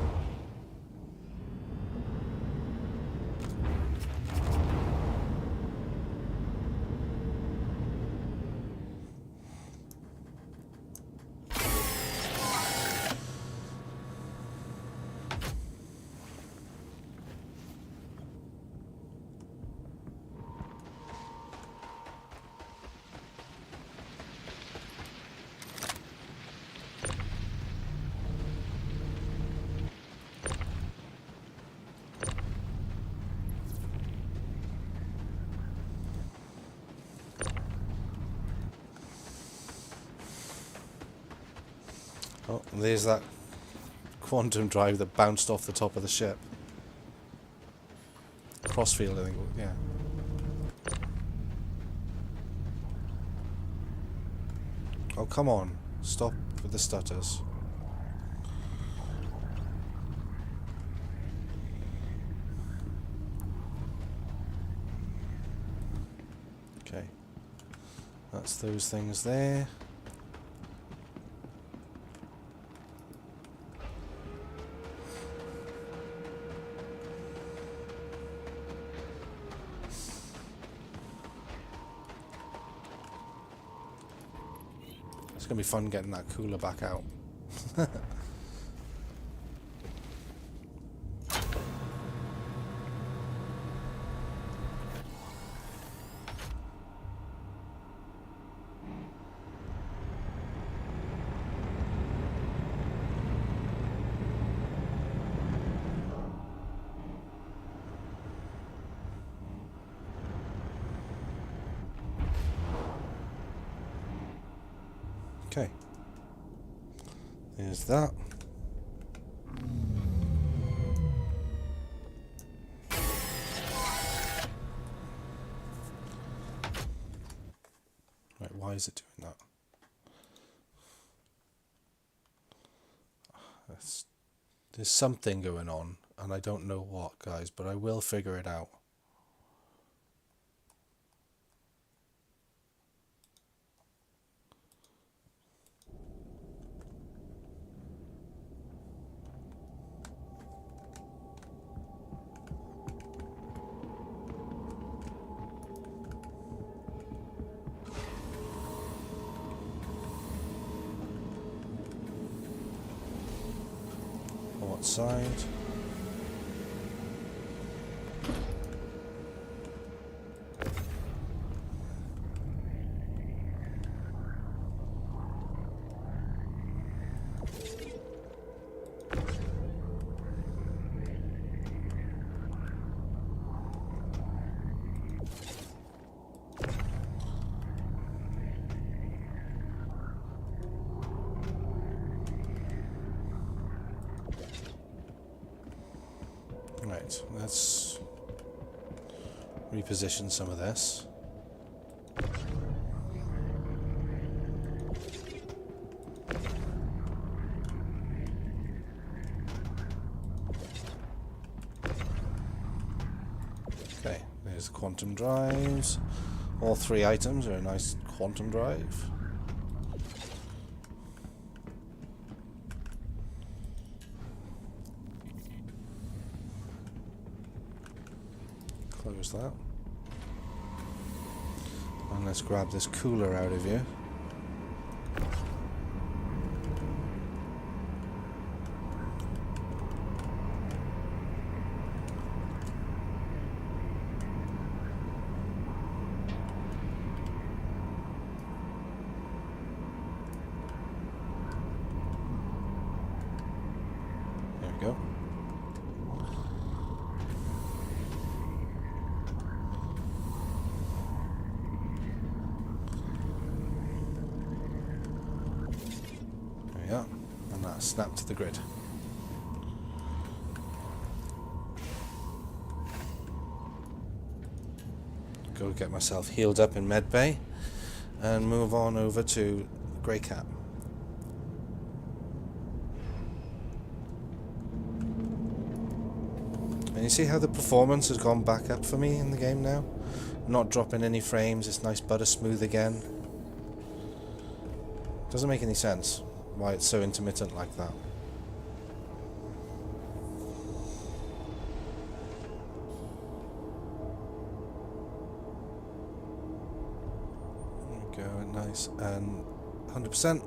Oh, and there's that quantum drive that bounced off the top of the ship. Crossfield, I think. Yeah. Oh, come on. Stop with the stutters. Okay. That's those things there. It's going to be fun getting that cooler back out. Okay. There's that. Right, why is it doing that? There's something going on, and I don't know what, guys, but I will figure it out. What side? Right, let's reposition some of this. Okay, there's the quantum drives. All three items are a nice quantum drive. Close that. And let's grab this cooler out of here. There we go. Yeah, and that snapped to the grid. Go get myself healed up in medbay and move on over to Grey Cap. And you see how the performance has gone back up for me in the game now? Not dropping any frames, it's nice butter smooth again. Doesn't make any sense why it's so intermittent like that. There we go, nice, and 100%.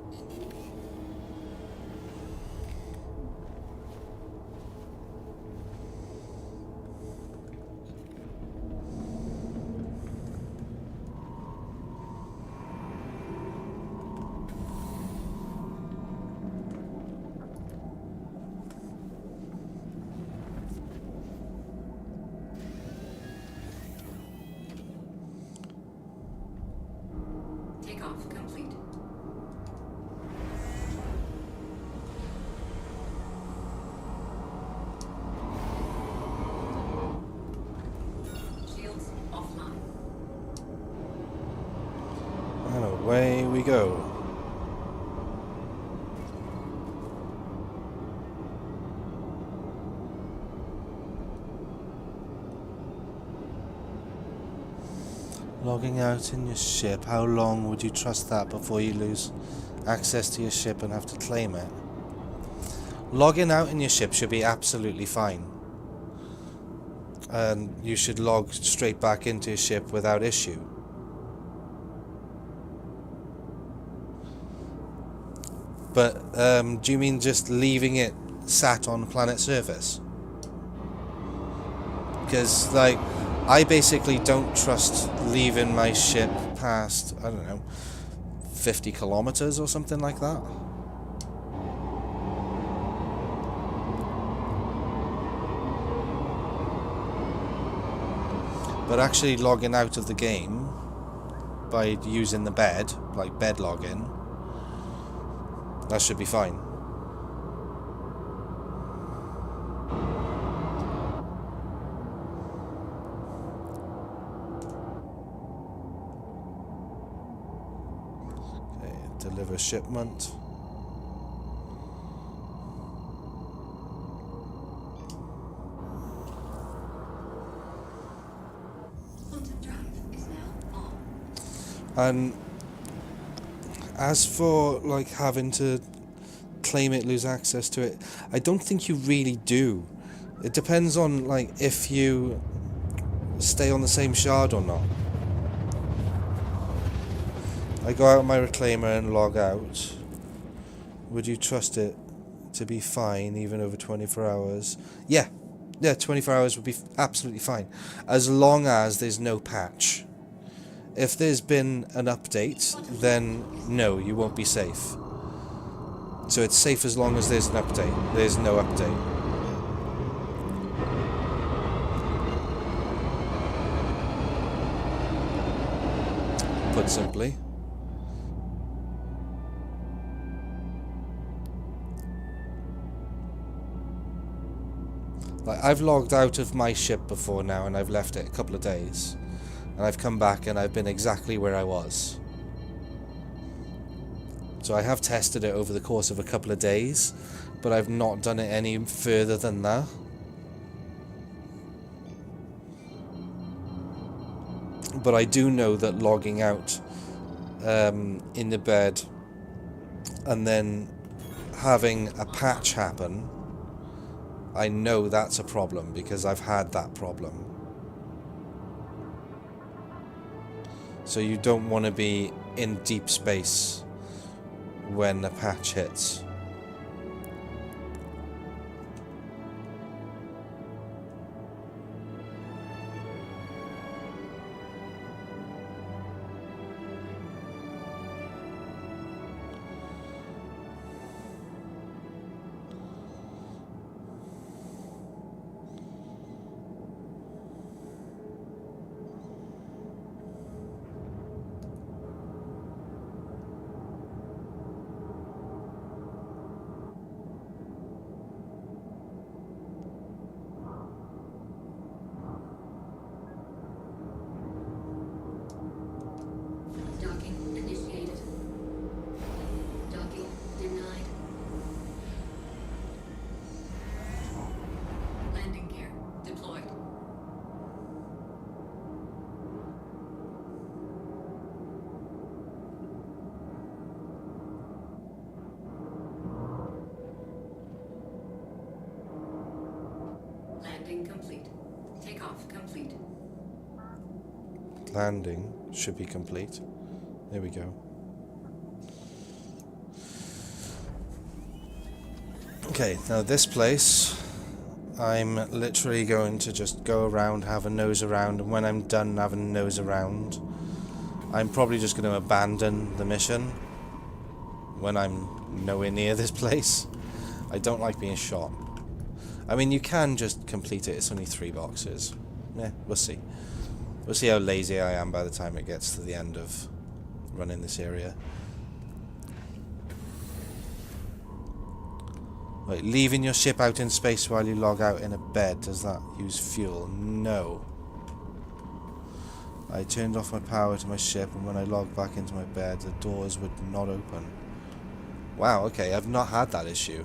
Takeoff complete. away we go. Logging out in your ship, how long would you trust that before you lose access to your ship and have to claim it? Logging out in your ship should be absolutely fine. And you should log straight back into your ship without issue. But do you mean just leaving it sat on the planet surface? Because, like, I basically don't trust leaving my ship past, I don't know, 50 kilometers or something like that. But actually logging out of the game by using the bed, like bed login, that should be fine. Okay, deliver shipment. And as for like having to claim it, lose access to it, I don't think you really do. It depends on like if you stay on the same shard or not. I go out of my reclaimer and log out. Would you trust it to be fine even over 24 hours? Yeah, 24 hours would be absolutely fine, as long as there's no patch. If there's been an update, then no, you won't be safe. So it's safe as long as there's an update. There's no update. Put simply. Like, I've logged out of my ship before now and I've left it a couple of days. And I've come back and I've been exactly where I was. So I have tested it over the course of a couple of days, but I've not done it any further than that. But I do know that logging out in the bed and then having a patch happen, I know that's a problem because I've had that problem. So you don't want to be in deep space when a patch hits. Complete. Takeoff complete. Landing should be complete. There we go. Okay, now this place, I'm literally going to just go around, have a nose around, and when I'm done having a nose around, I'm probably just going to abandon the mission when I'm nowhere near this place. I don't like being shot. I mean, you can just complete it. It's only 3 boxes. Yeah, we'll see. We'll see how lazy I am by the time it gets to the end of running this area. Right, leaving your ship out in space while you log out in a bed, does that use fuel? No. I turned off my power to my ship, and when I logged back into my bed, the doors would not open. Wow, okay, I've not had that issue.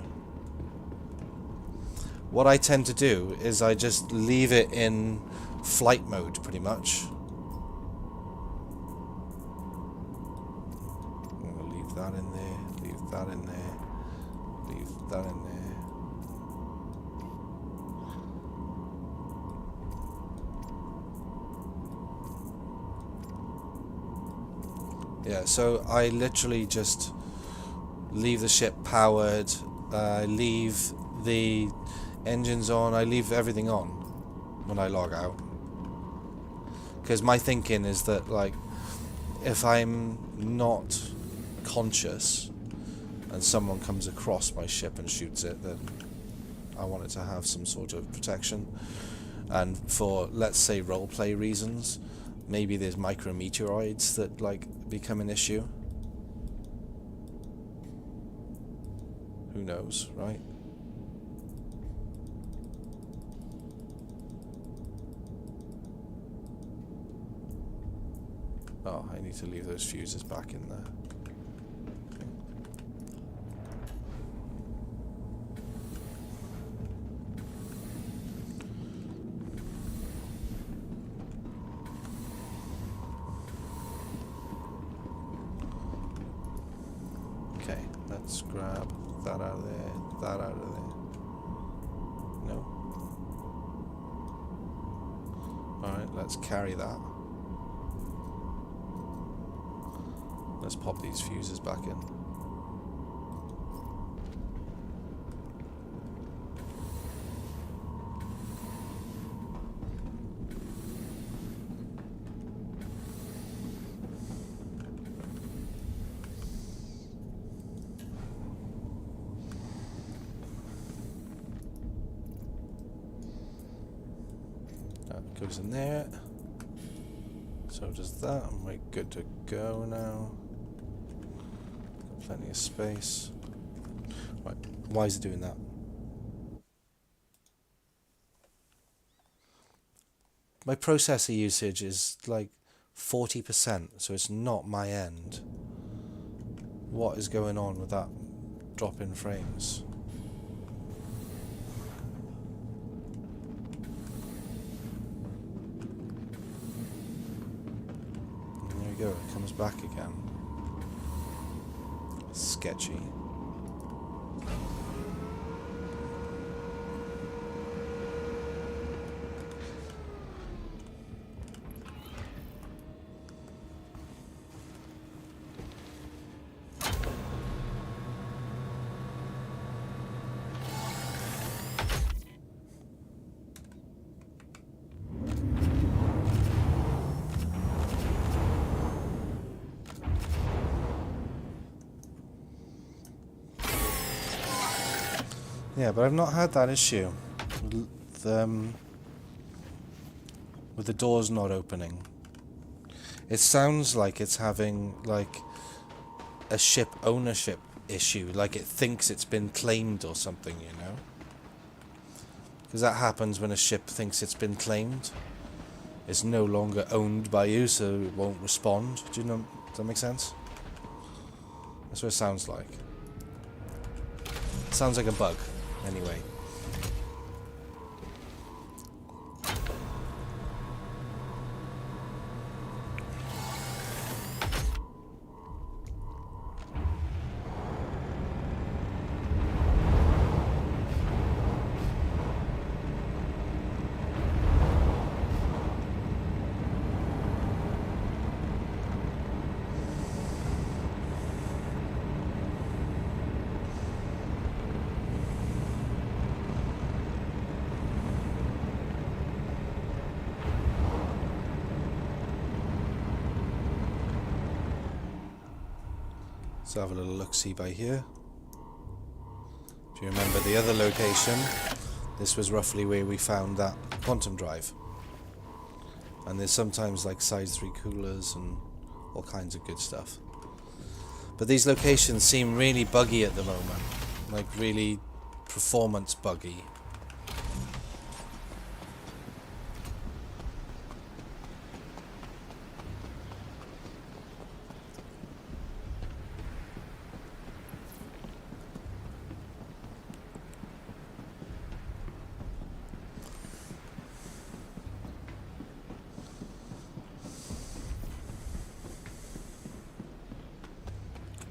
What I tend to do is I just leave it in flight mode, pretty much. I'm gonna leave that in there, leave that in there, leave that in there. Yeah, so I literally just leave the ship powered, leave the engines on, I leave everything on when I log out. Because my thinking is that, like, if I'm not conscious and someone comes across my ship and shoots it, then I want it to have some sort of protection. And for, let's say, roleplay reasons, maybe there's micrometeoroids that, like, become an issue. Who knows, right? Oh, I need to leave those fuses back in there. Okay, let's grab that out of there, that out of there. No. Alright, let's carry that. Let's pop these fuses back in. That goes in there. So does that, and we're good to go now. Plenty of space. Right, why is it doing that? My processor usage is like 40%, so it's not my end. What is going on with that drop in frames? And there we go, it comes back again. Sketchy. Yeah, but I've not had that issue with the doors not opening. It sounds like it's having like a ship ownership issue, like it thinks it's been claimed or something, you know? Because that happens when a ship thinks it's been claimed. It's no longer owned by you, so it won't respond. Do you know? Does that make sense? That's what it sounds like. It sounds like a bug. Anyway. Let's have a little look-see by here. Do you remember the other location? This was roughly where we found that quantum drive. And there's sometimes like size 3 coolers and all kinds of good stuff. But these locations seem really buggy at the moment. Like really performance buggy.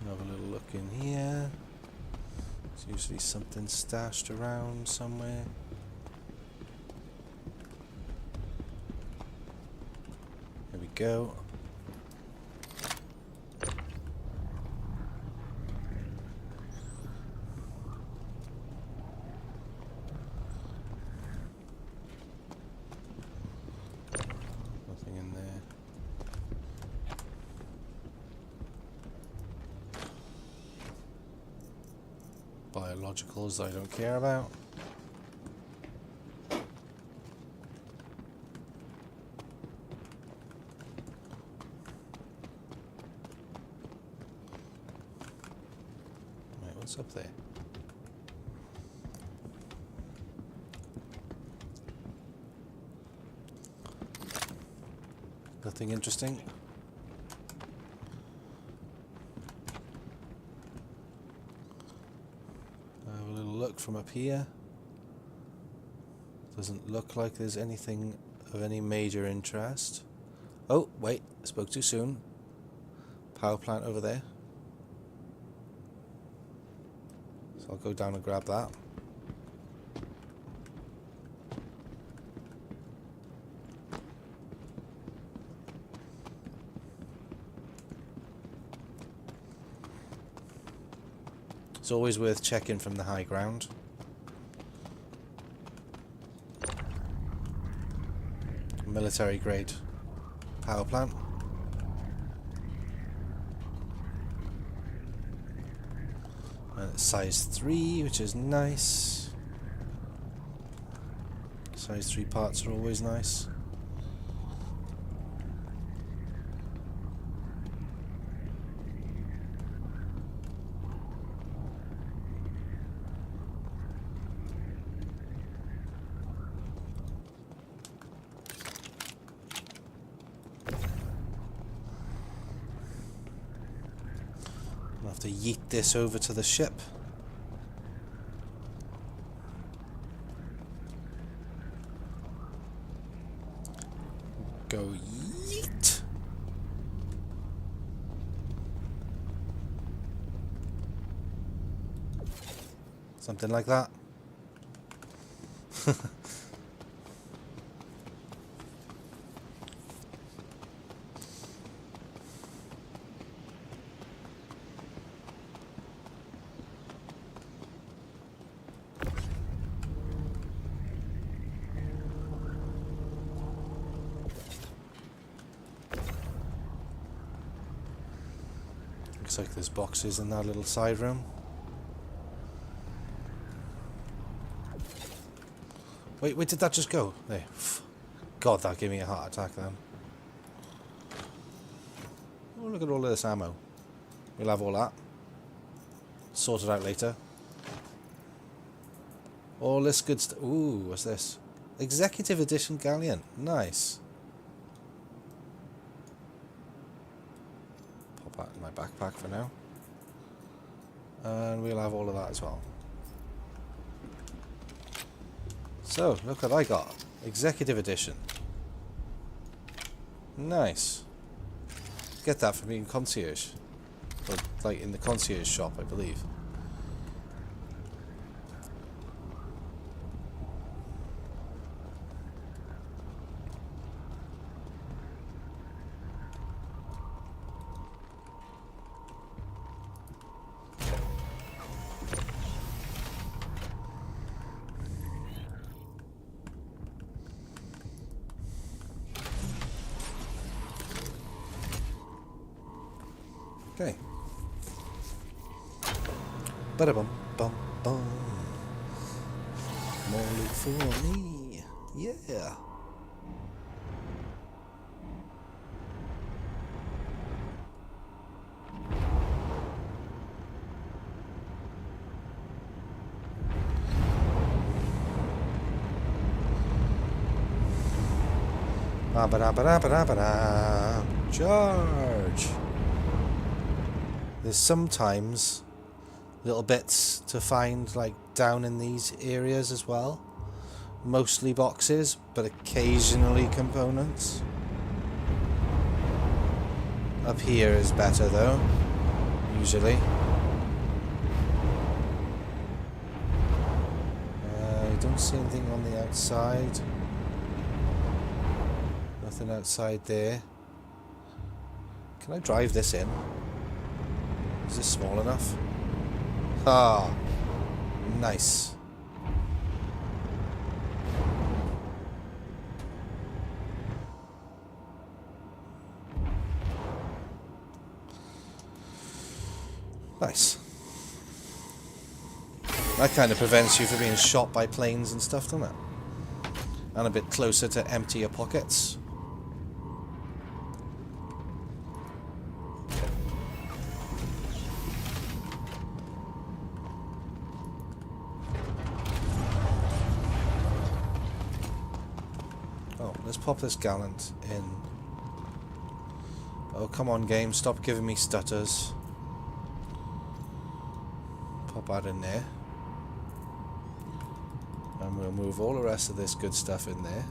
Have a little look in here. There's usually something stashed around somewhere. There we go. Nothing in there. Biologicals I don't care about. Right, what's up there? Nothing interesting. Have a little look from up here. Doesn't look like there's anything of any major interest. Oh, wait, I spoke too soon. Power plant over there. So I'll go down and grab that. It's always worth checking from the high ground. Military grade power plant. And it's size 3, which is nice. Size 3 parts are always nice. I'll have to yeet this over to the ship. Go yeet. Something like that. Looks like there's boxes in that little side room. Wait, where did that just go? There. God, that gave me a heart attack then. Oh, look at all of this ammo. We'll have all that. Sort it out later. All this good stuff. Ooh, what's this? Executive Edition Galleon. Nice. Pop that in my backpack for now. And we'll have all of that as well. So, look what I got. Executive Edition. Nice. Get that from being concierge. Or, like, in the concierge shop, I believe. Okay. Ba-da-bum, bum, bum. More loot for me. Yeah. Ba-ba-da-ba-da-ba-da-ba-da. Charge. There's sometimes little bits to find, like down in these areas as well. Mostly boxes, but occasionally components. Up here is better though. usually. I don't see anything on the outside. Nothing outside there. Can I drive this in? Is this small enough? Ah, nice. Nice. That kind of prevents you from being shot by planes and stuff, doesn't it? And a bit closer to empty your pockets. Oh, let's pop this gallant in. Oh, come on, game, stop giving me stutters. Pop that in there. And we'll move all the rest of this good stuff in there.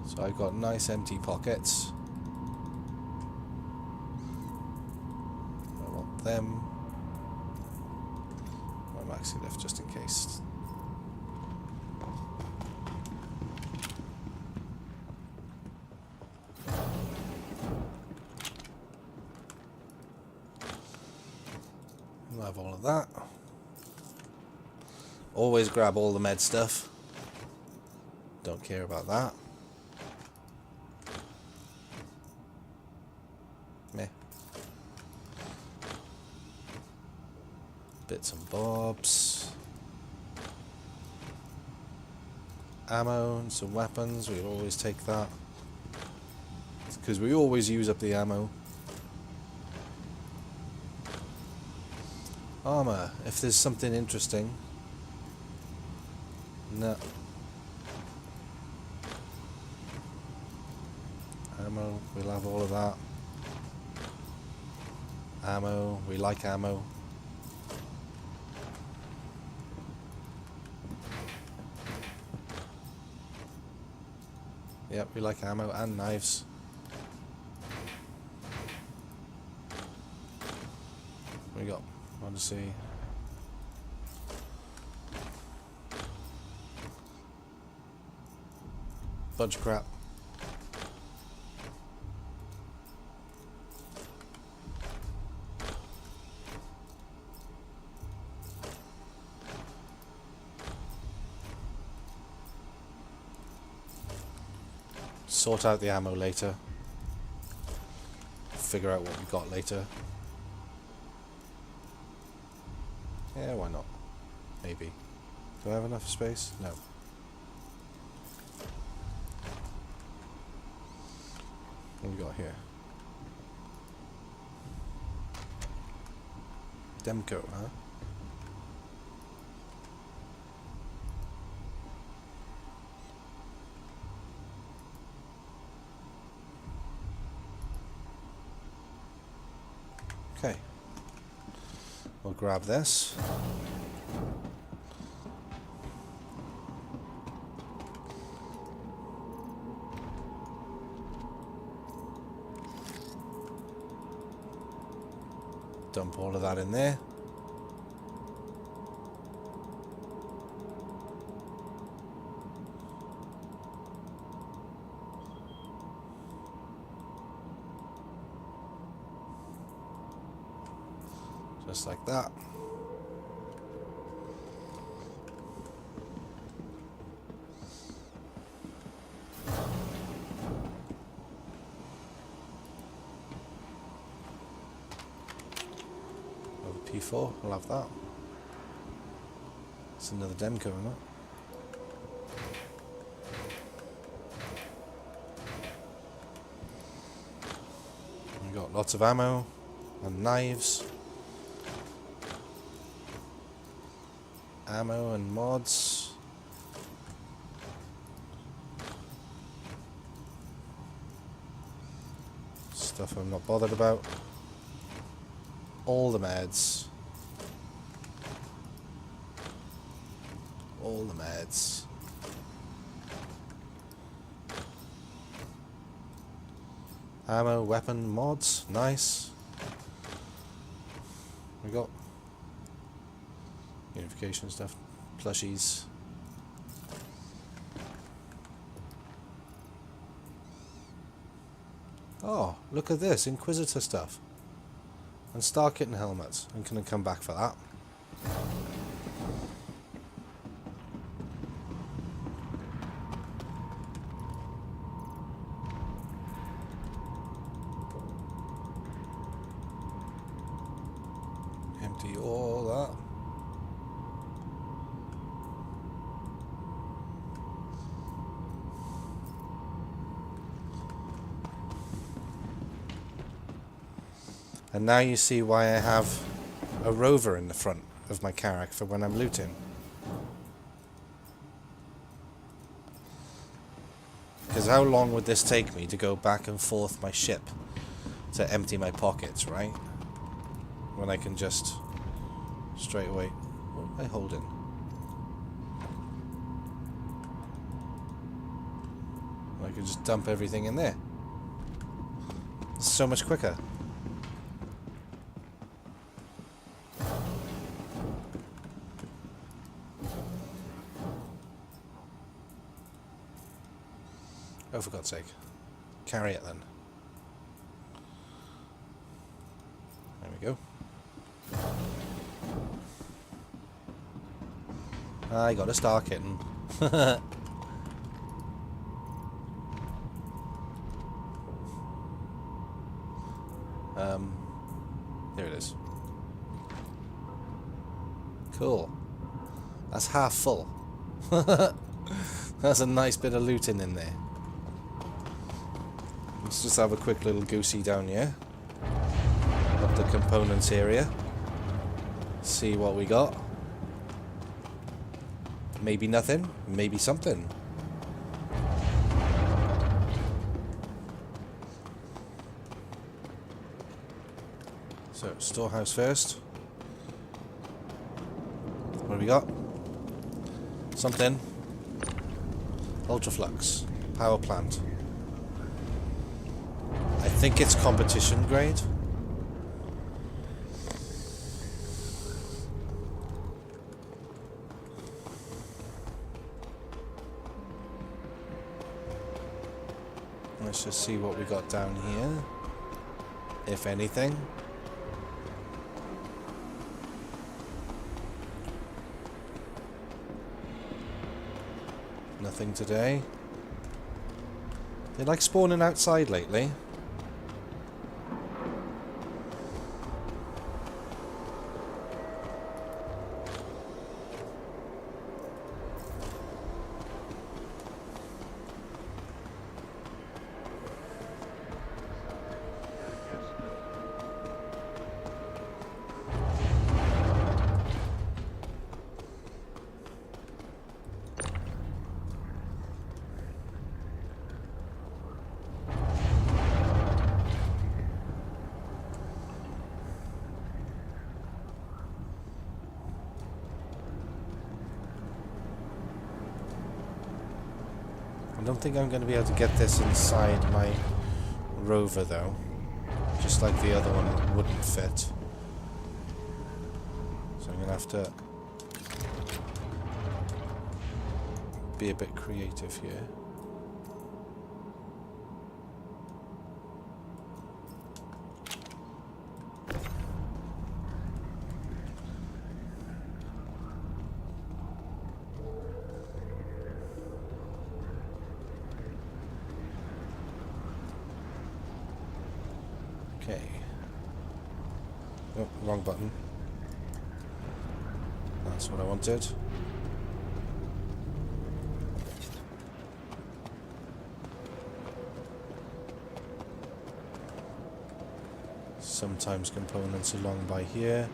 So I've got nice empty pockets. I want them. My maxi lift just in case. We'll have all of that. Always grab all the med stuff. Don't care about that. Meh. Bits and bobs. Ammo and some weapons. We always take that. Because we always use up the ammo. Armor, if there's something interesting. No. Ammo, we'll have all of that. Ammo, we like ammo. Yep, we like ammo and knives. What we got? Want to see. Bunch of crap. Sort out the ammo later. Figure out what we got later. Yeah, why not? Maybe. Do I have enough space? No. What we got here? Demco, huh? Okay. We'll grab this. Dump all of that in there. Just like that. P4, I'll have that. It's another Demco, isn't it? We've got lots of ammo and knives. Ammo and mods. Stuff I'm not bothered about. All the meds. All the meds. Ammo, weapon, mods, nice. We got unification stuff, plushies. Oh, look at this, Inquisitor stuff. And Star Kitten helmets. I'm going to come back for that. Empty all that. And now you see why I have a rover in the front of my Carrack for when I'm looting. Because how long would this take me to go back and forth my ship to empty my pockets, right? When I can just straight away... What am I holding? I can just dump everything in there. It's so much quicker. Oh, for God's sake. Carry it then. There we go. I got a Star Kitten. Here it is. Cool. That's half full. That's a nice bit of looting in there. Let's just have a quick little goosey down here. Up the components area. See what we got. Maybe nothing, maybe something. So, storehouse first. What do we got? Something. Ultraflux. Power plant. I think it's competition grade. Let's just see what we got down here. If anything. Nothing today. They like spawning outside lately. I don't think I'm going to be able to get this inside my rover though. Just like the other one wouldn't fit. So I'm going to have to be a bit creative here. Okay. Oh, wrong button. That's what I wanted. Sometimes components along by here.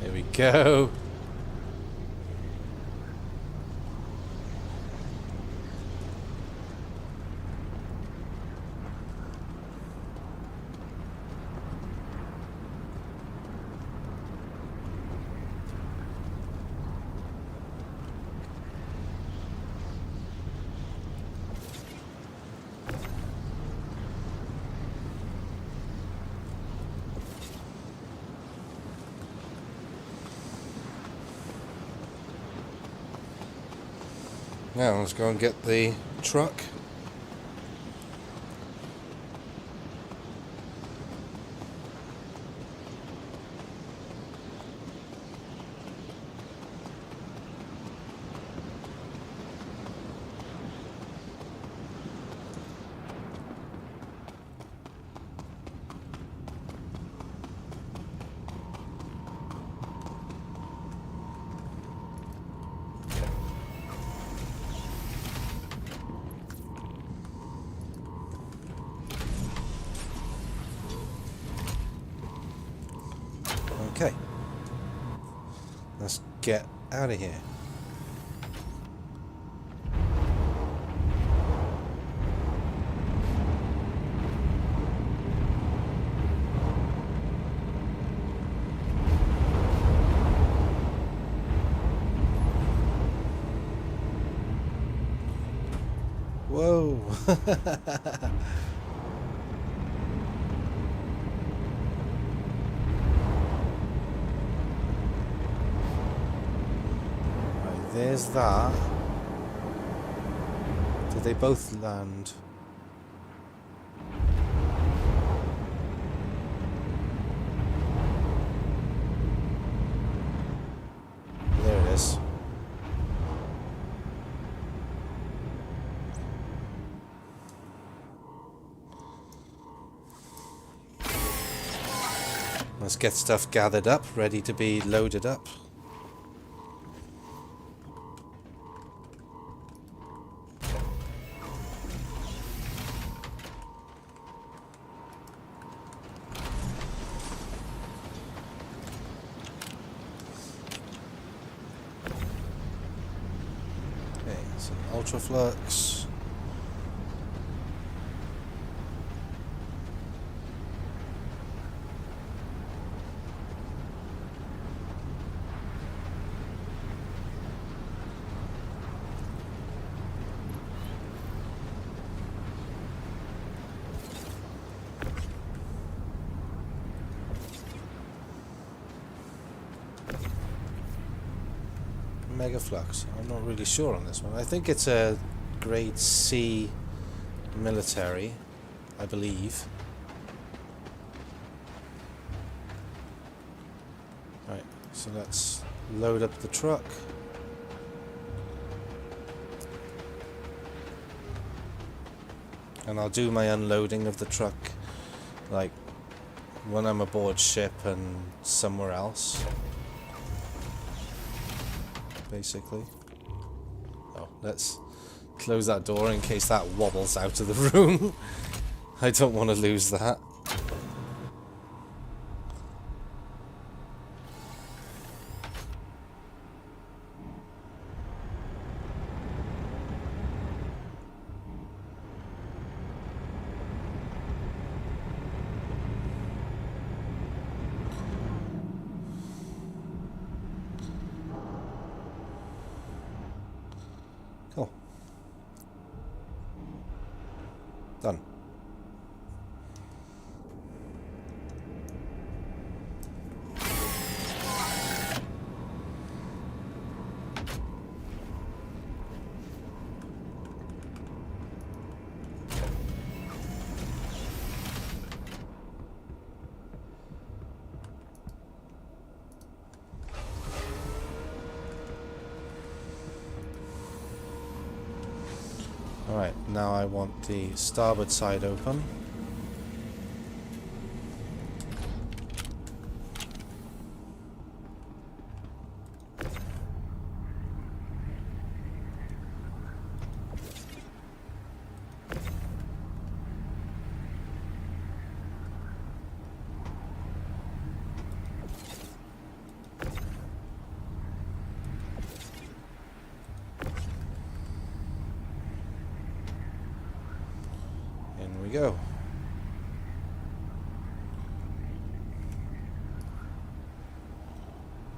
There we go. Now let's go and get the truck. Okay, let's get out of here. Whoa! There's that. Did they both land? There it is. Let's get stuff gathered up, ready to be loaded up. Ultraflux. Megaflux. I'm not really sure on this one. I think it's a grade C military, I believe. Right, so let's load up the truck. And I'll do my unloading of the truck like when I'm aboard ship and somewhere else. Basically. Oh, let's close that door in case that wobbles out of the room. I don't want to lose that. Cool. Done. Alright, now I want the starboard side open. Go.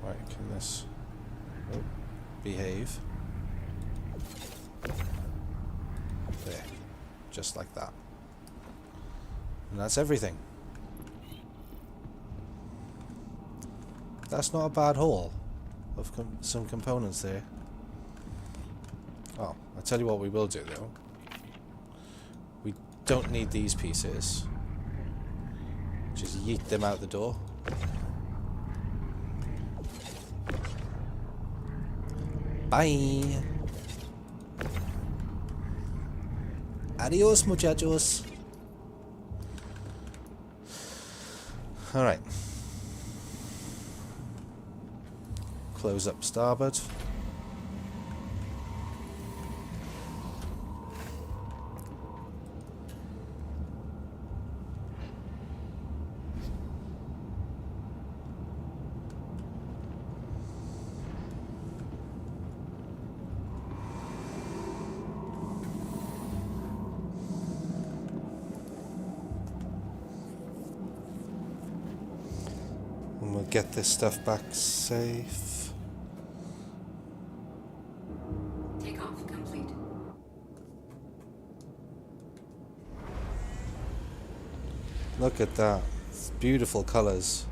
Right, can this behave? There, just like that. And that's everything. That's not a bad haul of some components there. Oh, tell you what we will do though. We don't need these pieces. Just yeet them out the door. Bye. Adios, muchachos. Alright. Close up starboard. And we'll get this stuff back safe. Takeoff complete. Look at that. It's beautiful colours.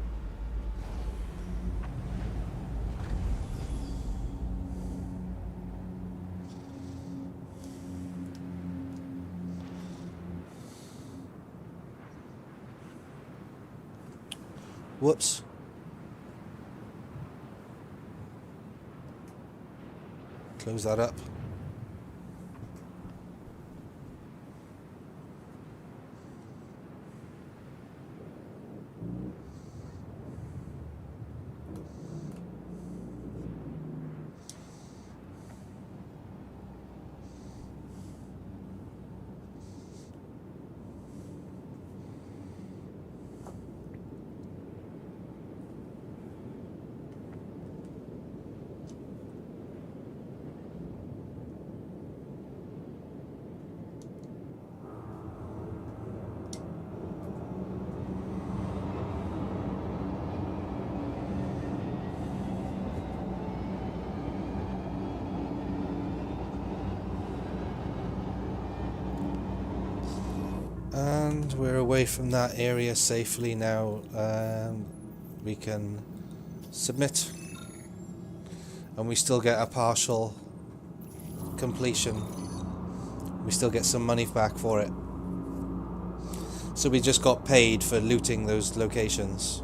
Whoops. Close that up. And we're away from that area safely now. We can submit. And we still get a partial completion. We still get some money back for it. So we just got paid for looting those locations.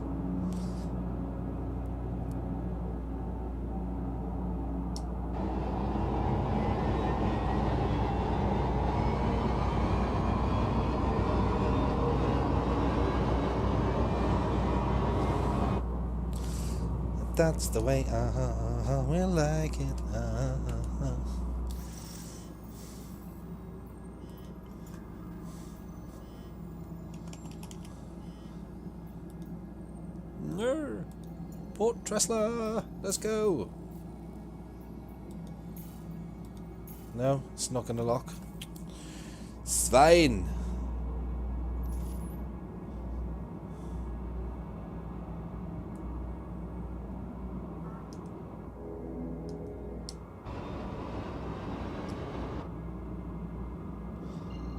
That's the way we like it. No, Port Tressler, let's go. No, it's not gonna lock. Svein.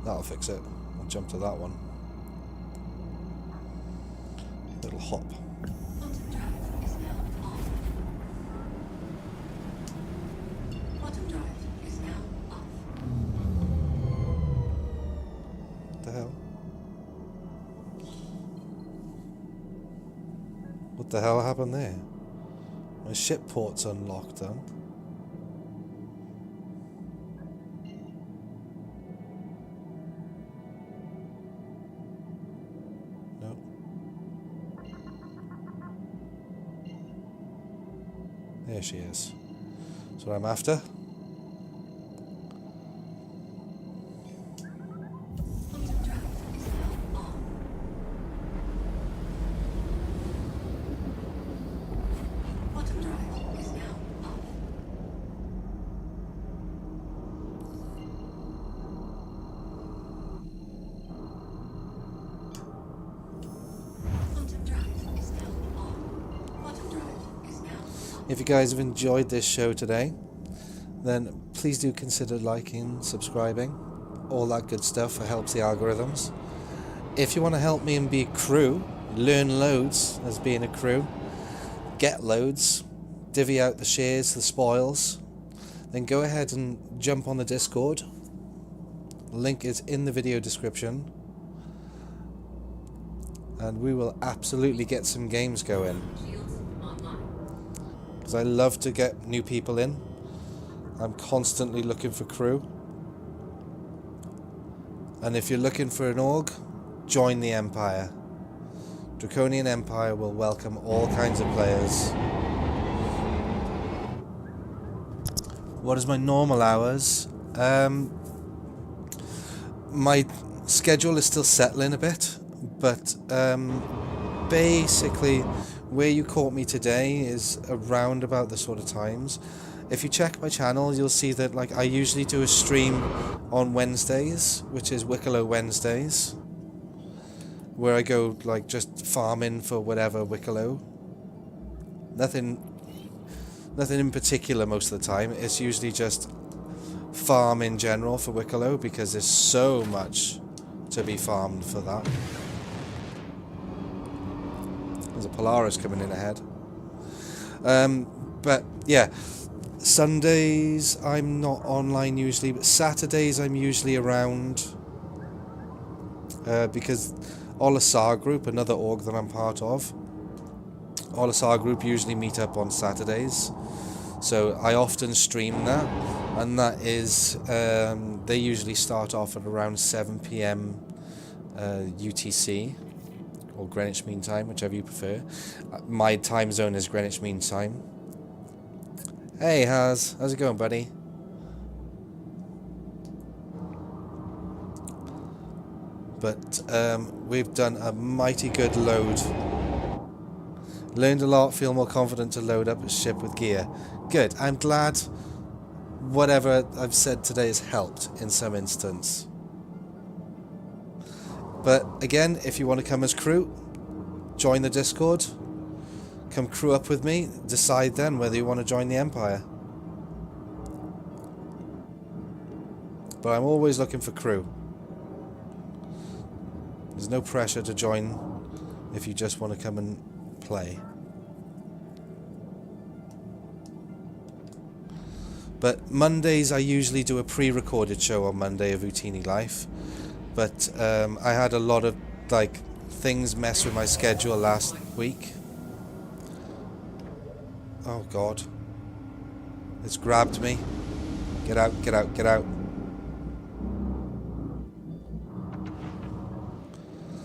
That'll fix it. I'll jump to that one. Little hop. Bottom drive is now off. Bottom drive is now off. What the hell? What the hell happened there? My ship port's unlocked then. There she is. That's what I'm after. Bottom drive is now on. Bottom drive is now off. Bottom drive is now on. Bottom drive is now off. If you guys have enjoyed this show today, then please do consider liking, subscribing, all that good stuff. It helps the algorithms. If you want to help me and be a crew, learn loads as being a crew, get loads, divvy out the shares, the spoils, then go ahead and jump on the Discord. Link is in the video description. And we will absolutely get some games going. Shields online. Because I love to get new people in. I'm constantly looking for crew. And if you're looking for an org, join the Empire. Draconian Empire will welcome all kinds of players. What is my normal hours? My schedule is still settling a bit, but basically where you caught me today is around about the sort of times. If you check my channel, you'll see that like I usually do a stream on Wednesdays, which is Wicklow Wednesdays, where I go like just farming for whatever Wicklow. Nothing in particular most of the time. It's usually just farm in general for Wicklow because there's so much to be farmed for that. There's a Polaris coming in ahead. But yeah, Sundays I'm not online usually, but Saturdays I'm usually around because Olasar Group, another org that I'm part of, Olasar Group usually meet up on Saturdays, so I often stream that, and that is they usually start off at around 7 PM UTC or Greenwich Mean Time, whichever you prefer. My time zone is Greenwich Mean Time. Hey Haz, how's it going, buddy? But we've done a mighty good load. Learned a lot, feel more confident to load up a ship with gear. Good, I'm glad whatever I've said today has helped in some instance. But again, if you want to come as crew, join the Discord. Come crew up with me. Decide then whether you want to join the Empire. But I'm always looking for crew. There's no pressure to join if you just want to come and play. But Mondays I usually do a pre-recorded show on Monday of Utini Life. But I had a lot of like things mess with my schedule last week. Oh God. It's grabbed me. Get out, get out, get out.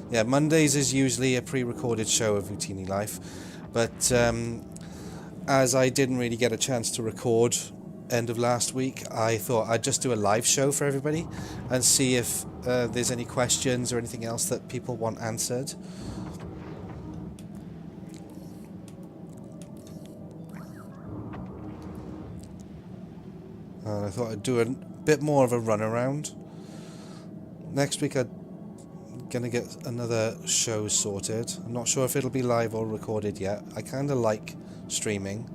Yeah, Mondays is usually a pre-recorded show of Utini Life. But as I didn't really get a chance to record end of last week, I thought I'd just do a live show for everybody and see if there's any questions or anything else that people want answered. And I thought I'd do a bit more of a run around. Next week I'm gonna get another show sorted. I'm not sure if it'll be live or recorded yet. I kinda like streaming,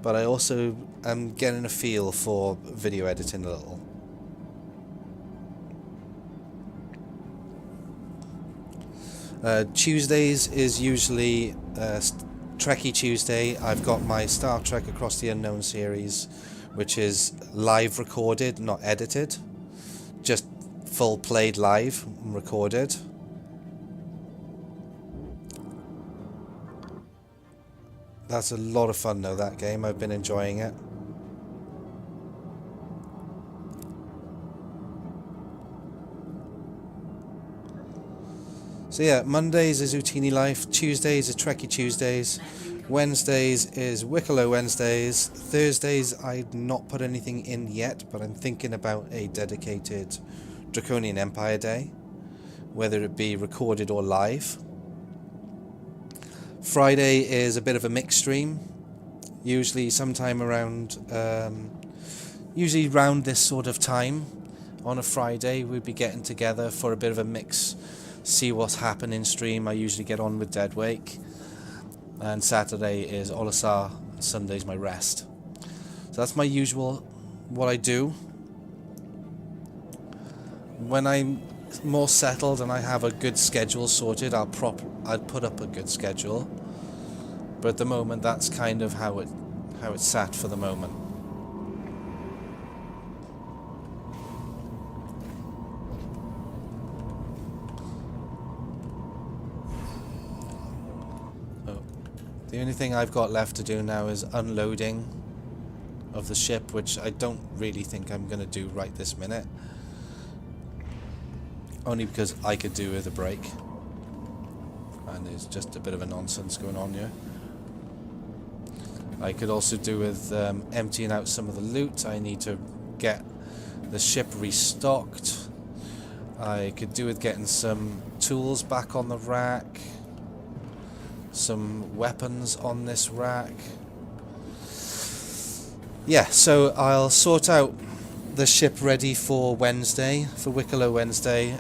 but I also am getting a feel for video editing a little. Tuesdays is usually Trekkie Tuesday. I've got my Star Trek Across the Unknown series, which is live recorded, not edited. Just full played live and recorded. That's a lot of fun though, that game. I've been enjoying it. So yeah, Mondays is Utini Life, Tuesdays is Trekkie Tuesdays, Wednesdays is Wicklow Wednesdays, Thursdays I've not put anything in yet, but I'm thinking about a dedicated Draconian Empire day, whether it be recorded or live. Friday is a bit of a mixed stream, usually sometime around, usually around this sort of time on a Friday we'd be getting together for a bit of a mix, see what's happening in stream. I usually get on with Deadwake, and Saturday is Olasar, Sunday's my rest. So that's my usual, what I do. When I'm more settled and I have a good schedule sorted, I'd put up a good schedule. But at the moment, that's kind of how it's sat for the moment. The only thing I've got left to do now is unloading of the ship, which I don't really think I'm going to do right this minute. Only because I could do with a break. And there's just a bit of a nonsense going on here. I could also do with emptying out some of the loot. I need to get the ship restocked. I could do with getting some tools back on the rack. Some weapons on this rack. Yeah, so I'll sort out the ship ready for Wednesday, for Wicklow Wednesday.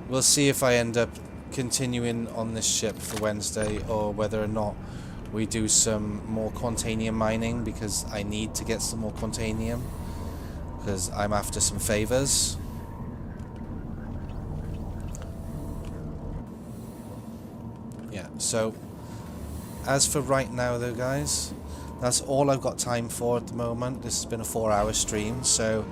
We'll see if I end up continuing on this ship for Wednesday, or whether or not we do some more Quantanium mining, because I need to get some more Quantanium, because I'm after some favors. Yeah, so as for right now though, guys, that's all I've got time for at the moment. This has been a 4-hour stream, so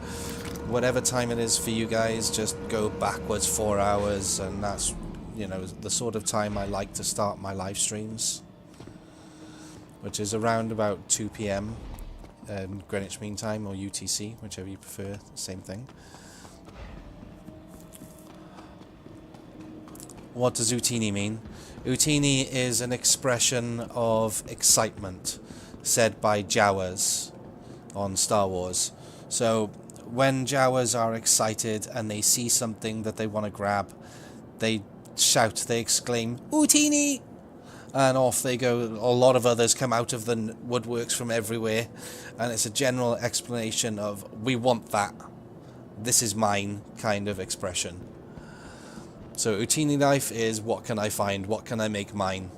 whatever time it is for you guys, just go backwards 4 hours, and that's, you know, the sort of time I like to start my live streams, which is around about 2 PM Greenwich Mean Time, or UTC, whichever you prefer, same thing. What does Utini mean? Utini is an expression of excitement said by Jawas on Star Wars. So when Jawas are excited and they see something that they want to grab, they shout, they exclaim, Utini! And off they go. A lot of others come out of the woodworks from everywhere, and it's a general explanation of, we want that, this is mine kind of expression. So Utini life is, what can I find, what can I make mine?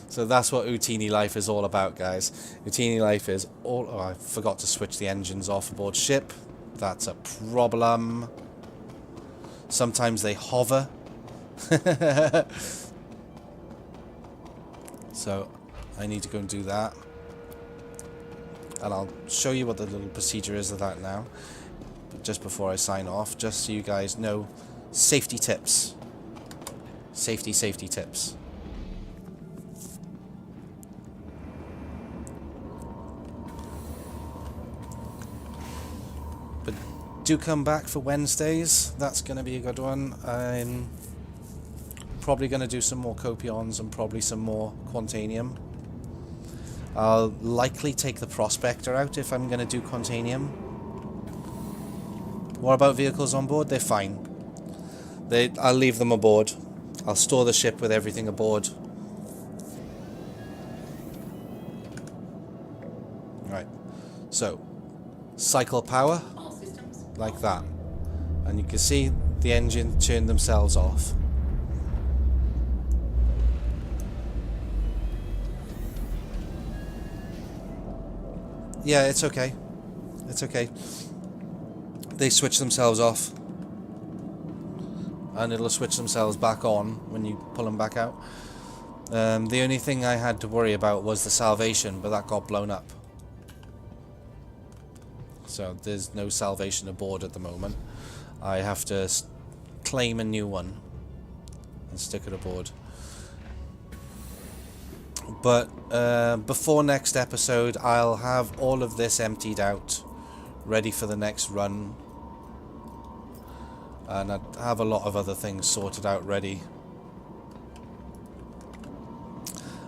So that's what Utini life is all about, guys. Utini life is all... Oh, I forgot to switch the engines off aboard ship. That's a problem. Sometimes they hover. So I need to go and do that. And I'll show you what the little procedure is of that now. But just before I sign off, just so you guys know, safety tips. Safety tips. But do come back for Wednesdays. That's going to be a good one. I'm probably going to do some more Copions and probably some more Quantanium. I'll likely take the Prospector out if I'm going to do Quantanium. What about vehicles on board? They're fine. I'll leave them aboard. I'll store the ship with everything aboard. Right. So, cycle power. All systems. Like that. And you can see the engine turn themselves off. Yeah, it's okay. It's okay. They switch themselves off. And it'll switch themselves back on when you pull them back out. The only thing I had to worry about was the salvation, but that got blown up. So there's no salvation aboard at the moment. I have to claim a new one and stick it aboard. But before next episode, I'll have all of this emptied out, ready for the next run. And I have a lot of other things sorted out ready.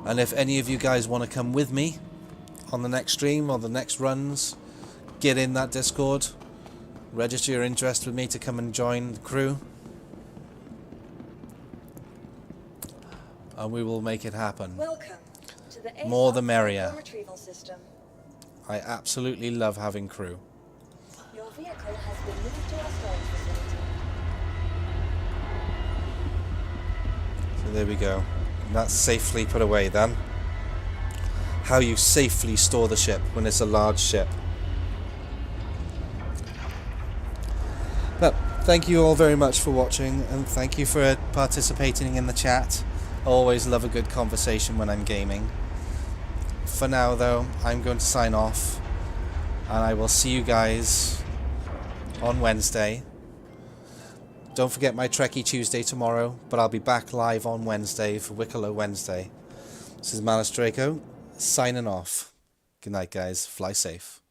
And if any of you guys want to come with me on the next stream or the next runs, get in that Discord, register your interest with me to come and join the crew, and we will make it happen. Welcome to the More ASUS the merrier. retrieval system. I absolutely love having crew. Your vehicle has been moved to our storage facility. So there we go. That's safely put away then. How you safely store the ship when it's a large ship. But thank you all very much for watching, and thank you for participating in the chat. I always love a good conversation when I'm gaming. For now though, I'm going to sign off. And I will see you guys on Wednesday. Don't forget my Trekkie Tuesday tomorrow, but I'll be back live on Wednesday for Wicklow Wednesday. This is Malus Draco, signing off. Good night, guys. Fly safe.